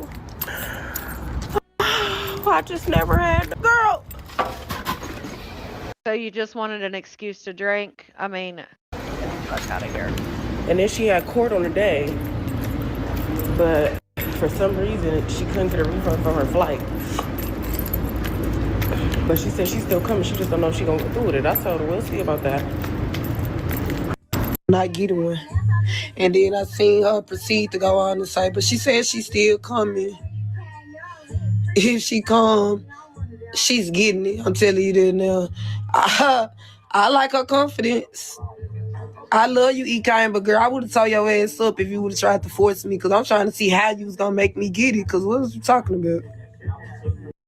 I just never had the girl. So you just wanted an excuse to drink? I mean, get the fuck out of here. And then she had court on the day, but for some reason she couldn't get a refund from her flight. But she said she's still coming. She just don't know if she gonna go through with it. I told her we'll see about that. Not get one. And then I seen her proceed to go on the site, but she said she's still coming. If she come, she's getting it. I'm telling you that now. I like her confidence. I love you, Ekane, but girl, I would have told your ass up if you would have tried to force me, because I'm trying to see how you was gonna make me get it, because what was you talking about?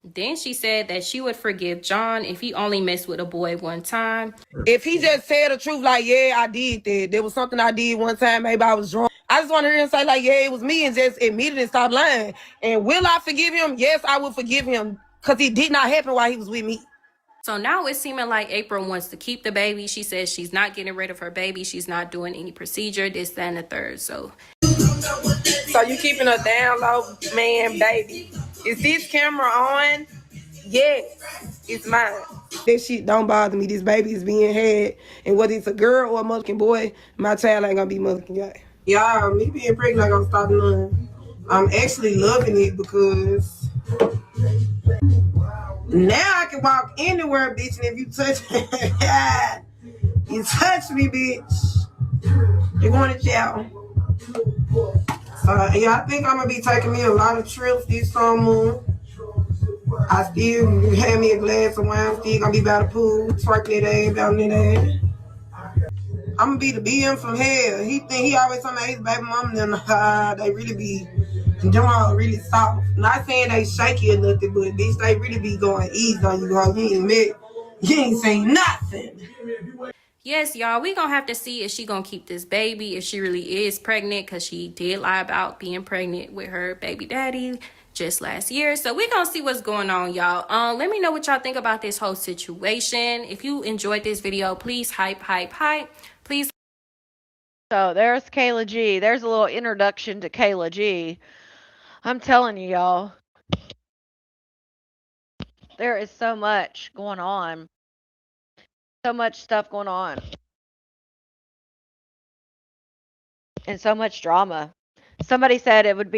Then she said that she would forgive John if he only messed with a boy one time. If he just said the truth, like, yeah, I did that. There was something I did one time, maybe I was drunk. I just want to hear him say, like, yeah, it was me, and just admit it and stop lying. And will I forgive him? Yes, I will forgive him, because it did not happen while he was with me. So now it's seeming like April wants to keep the baby. She says she's not getting rid of her baby. She's not doing any procedure, this, that, and the third. So you keeping her down low, man, baby. Is this camera on? Yes, it's mine. That shit don't bother me. This baby is being had, and whether it's a girl or a motherfucking boy, my child ain't gonna be motherfucking gay. Y'all, me being pregnant ain't gonna stop none. I'm actually loving it because now I can walk anywhere, bitch, and if you touch you touch me, bitch, you're going to jail. So, yeah, I think I'm gonna be taking me a lot of trips this summer. I still have me a glass of wine. I'm still gonna be by the pool, twerking that ass, bouncing that ass. I'm gonna be the BM from hell. He always talking about his baby mama and they really be doing really soft. Not saying they shaky or nothing, but bitch, they really be going easy on you, girl. You ain't saying nothing. yes, y'all, we gonna have to see if she gonna keep this baby, if she really is pregnant, because she did lie about being pregnant with her baby daddy just last year. So we gonna see what's going on, y'all. Let me know what y'all think about this whole situation. If you enjoyed this video, please hype. Please. So there's Kayla G. There's a little introduction to Kayla G. I'm telling you, y'all, there is so much going on. So much stuff going on. And so much drama. Somebody said it would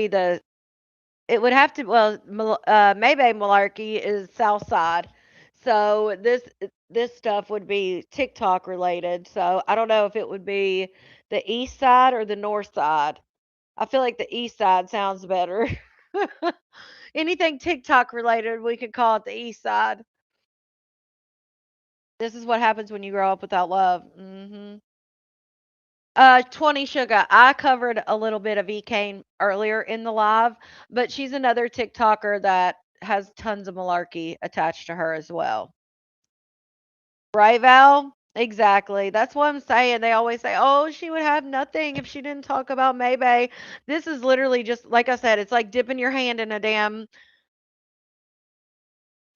have to, Maybe Malarkey is South Side. So this stuff would be TikTok related. So I don't know if it would be the East Side or the North Side. I feel like the East Side sounds better. Anything TikTok related, we could call it the East Side. This is what happens when you grow up without love. 20 Sugar. I covered a little bit of Ekane earlier in the live, but she's another TikToker that has tons of malarkey attached to her as well. Right, Val? Exactly. That's what I'm saying. They always say, oh, she would have nothing if she didn't talk about Maybay. This is literally just, like I said, it's like dipping your hand in a damn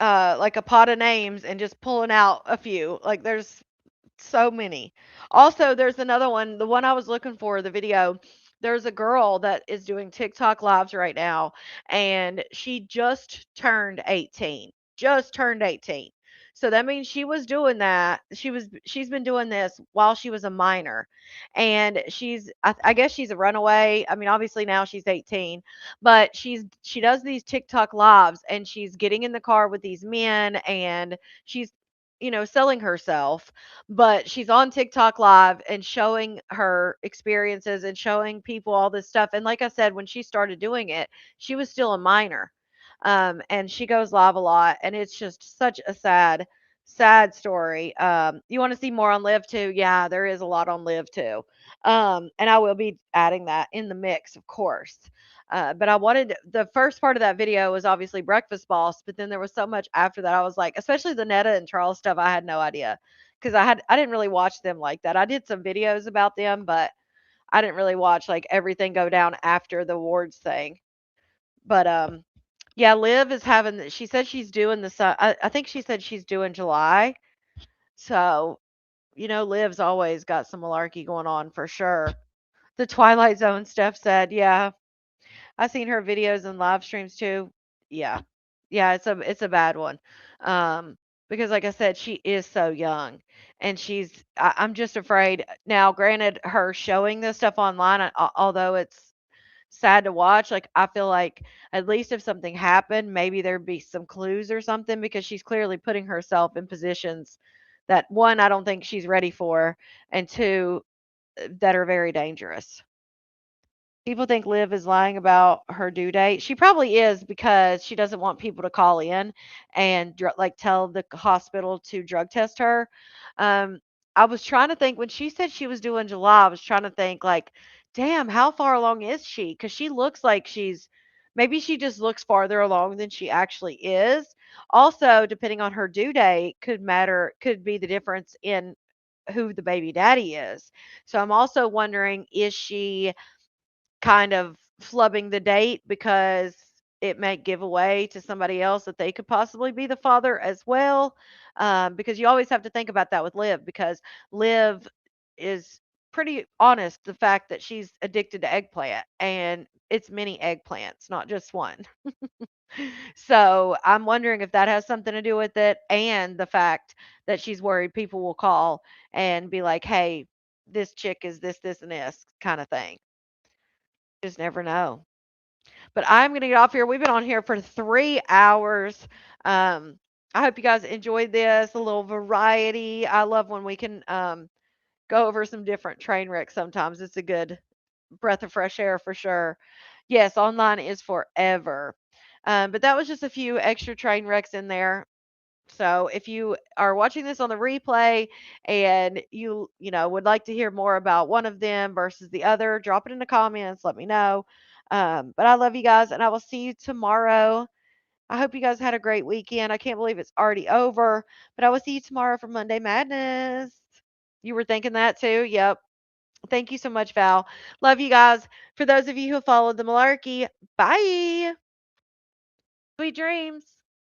like a pot of names and just pulling out a few. Like there's so many. Also, there's another one, the one I was looking for, the video. There's a girl that is doing TikTok lives right now, and she just turned 18. Just turned 18. So that means she was doing that. She's been doing this while she was a minor. And I guess she's a runaway. I mean, obviously now she's 18, but she does these TikTok lives and she's getting in the car with these men and she's selling herself, but she's on TikTok live and showing her experiences and showing people all this stuff. And like I said, when she started doing it, she was still a minor. And she goes live a lot and it's just such a sad story. You want to see more on Live too? Yeah, there is a lot on Live too. And I will be adding that in the mix, of course. But I wanted the first part of that video was obviously Breakfast Boss, but then there was so much after that. I was like, especially the Netta and Charles stuff, I had no idea because I didn't really watch them like that. I did some videos about them, but I didn't really watch like everything go down after the awards thing. But yeah, Liv is having. She said she's doing I think she said she's doing July. So Liv's always got some malarkey going on for sure. The Twilight Zone stuff said, yeah, I've seen her videos and live streams too. Yeah. Yeah, it's a bad one. Because like I said, she is so young and I'm just afraid. Now, granted, her showing this stuff online, although it's sad to watch, like I feel like at least if something happened, maybe there'd be some clues or something because she's clearly putting herself in positions that one, I don't think she's ready for, and two, that are very dangerous. People think Liv is lying about her due date. She probably is because she doesn't want people to call in and like tell the hospital to drug test her. Um, I was trying to think when she said she was due in July. I was trying to think like, damn, how far along is she? Because she looks like maybe she just looks farther along than she actually is. Also, depending on her due date, could be the difference in who the baby daddy is. So I'm also wondering, is she kind of flubbing the date because it may give away to somebody else that they could possibly be the father as well. Because you always have to think about that with Liv, because Liv is pretty honest the fact that she's addicted to eggplant and it's many eggplants, not just one. So I'm wondering if that has something to do with it and the fact that she's worried people will call and be like, hey, this chick is this, and this kind of thing. Just never know. But I'm going to get off here. We've been on here for 3 hours. I hope you guys enjoyed this, a little variety. I love when we can go over some different train wrecks sometimes. It's a good breath of fresh air for sure. Yes, online is forever. But that was just a few extra train wrecks in there. So if you are watching this on the replay and you would like to hear more about one of them versus the other, drop it in the comments. Let me know. But I love you guys, and I will see you tomorrow. I hope you guys had a great weekend. I can't believe it's already over, but I will see you tomorrow for Monday Madness. You were thinking that too? Yep. Thank you so much, Val. Love you guys. For those of you who followed the Malarkey, bye. Sweet dreams.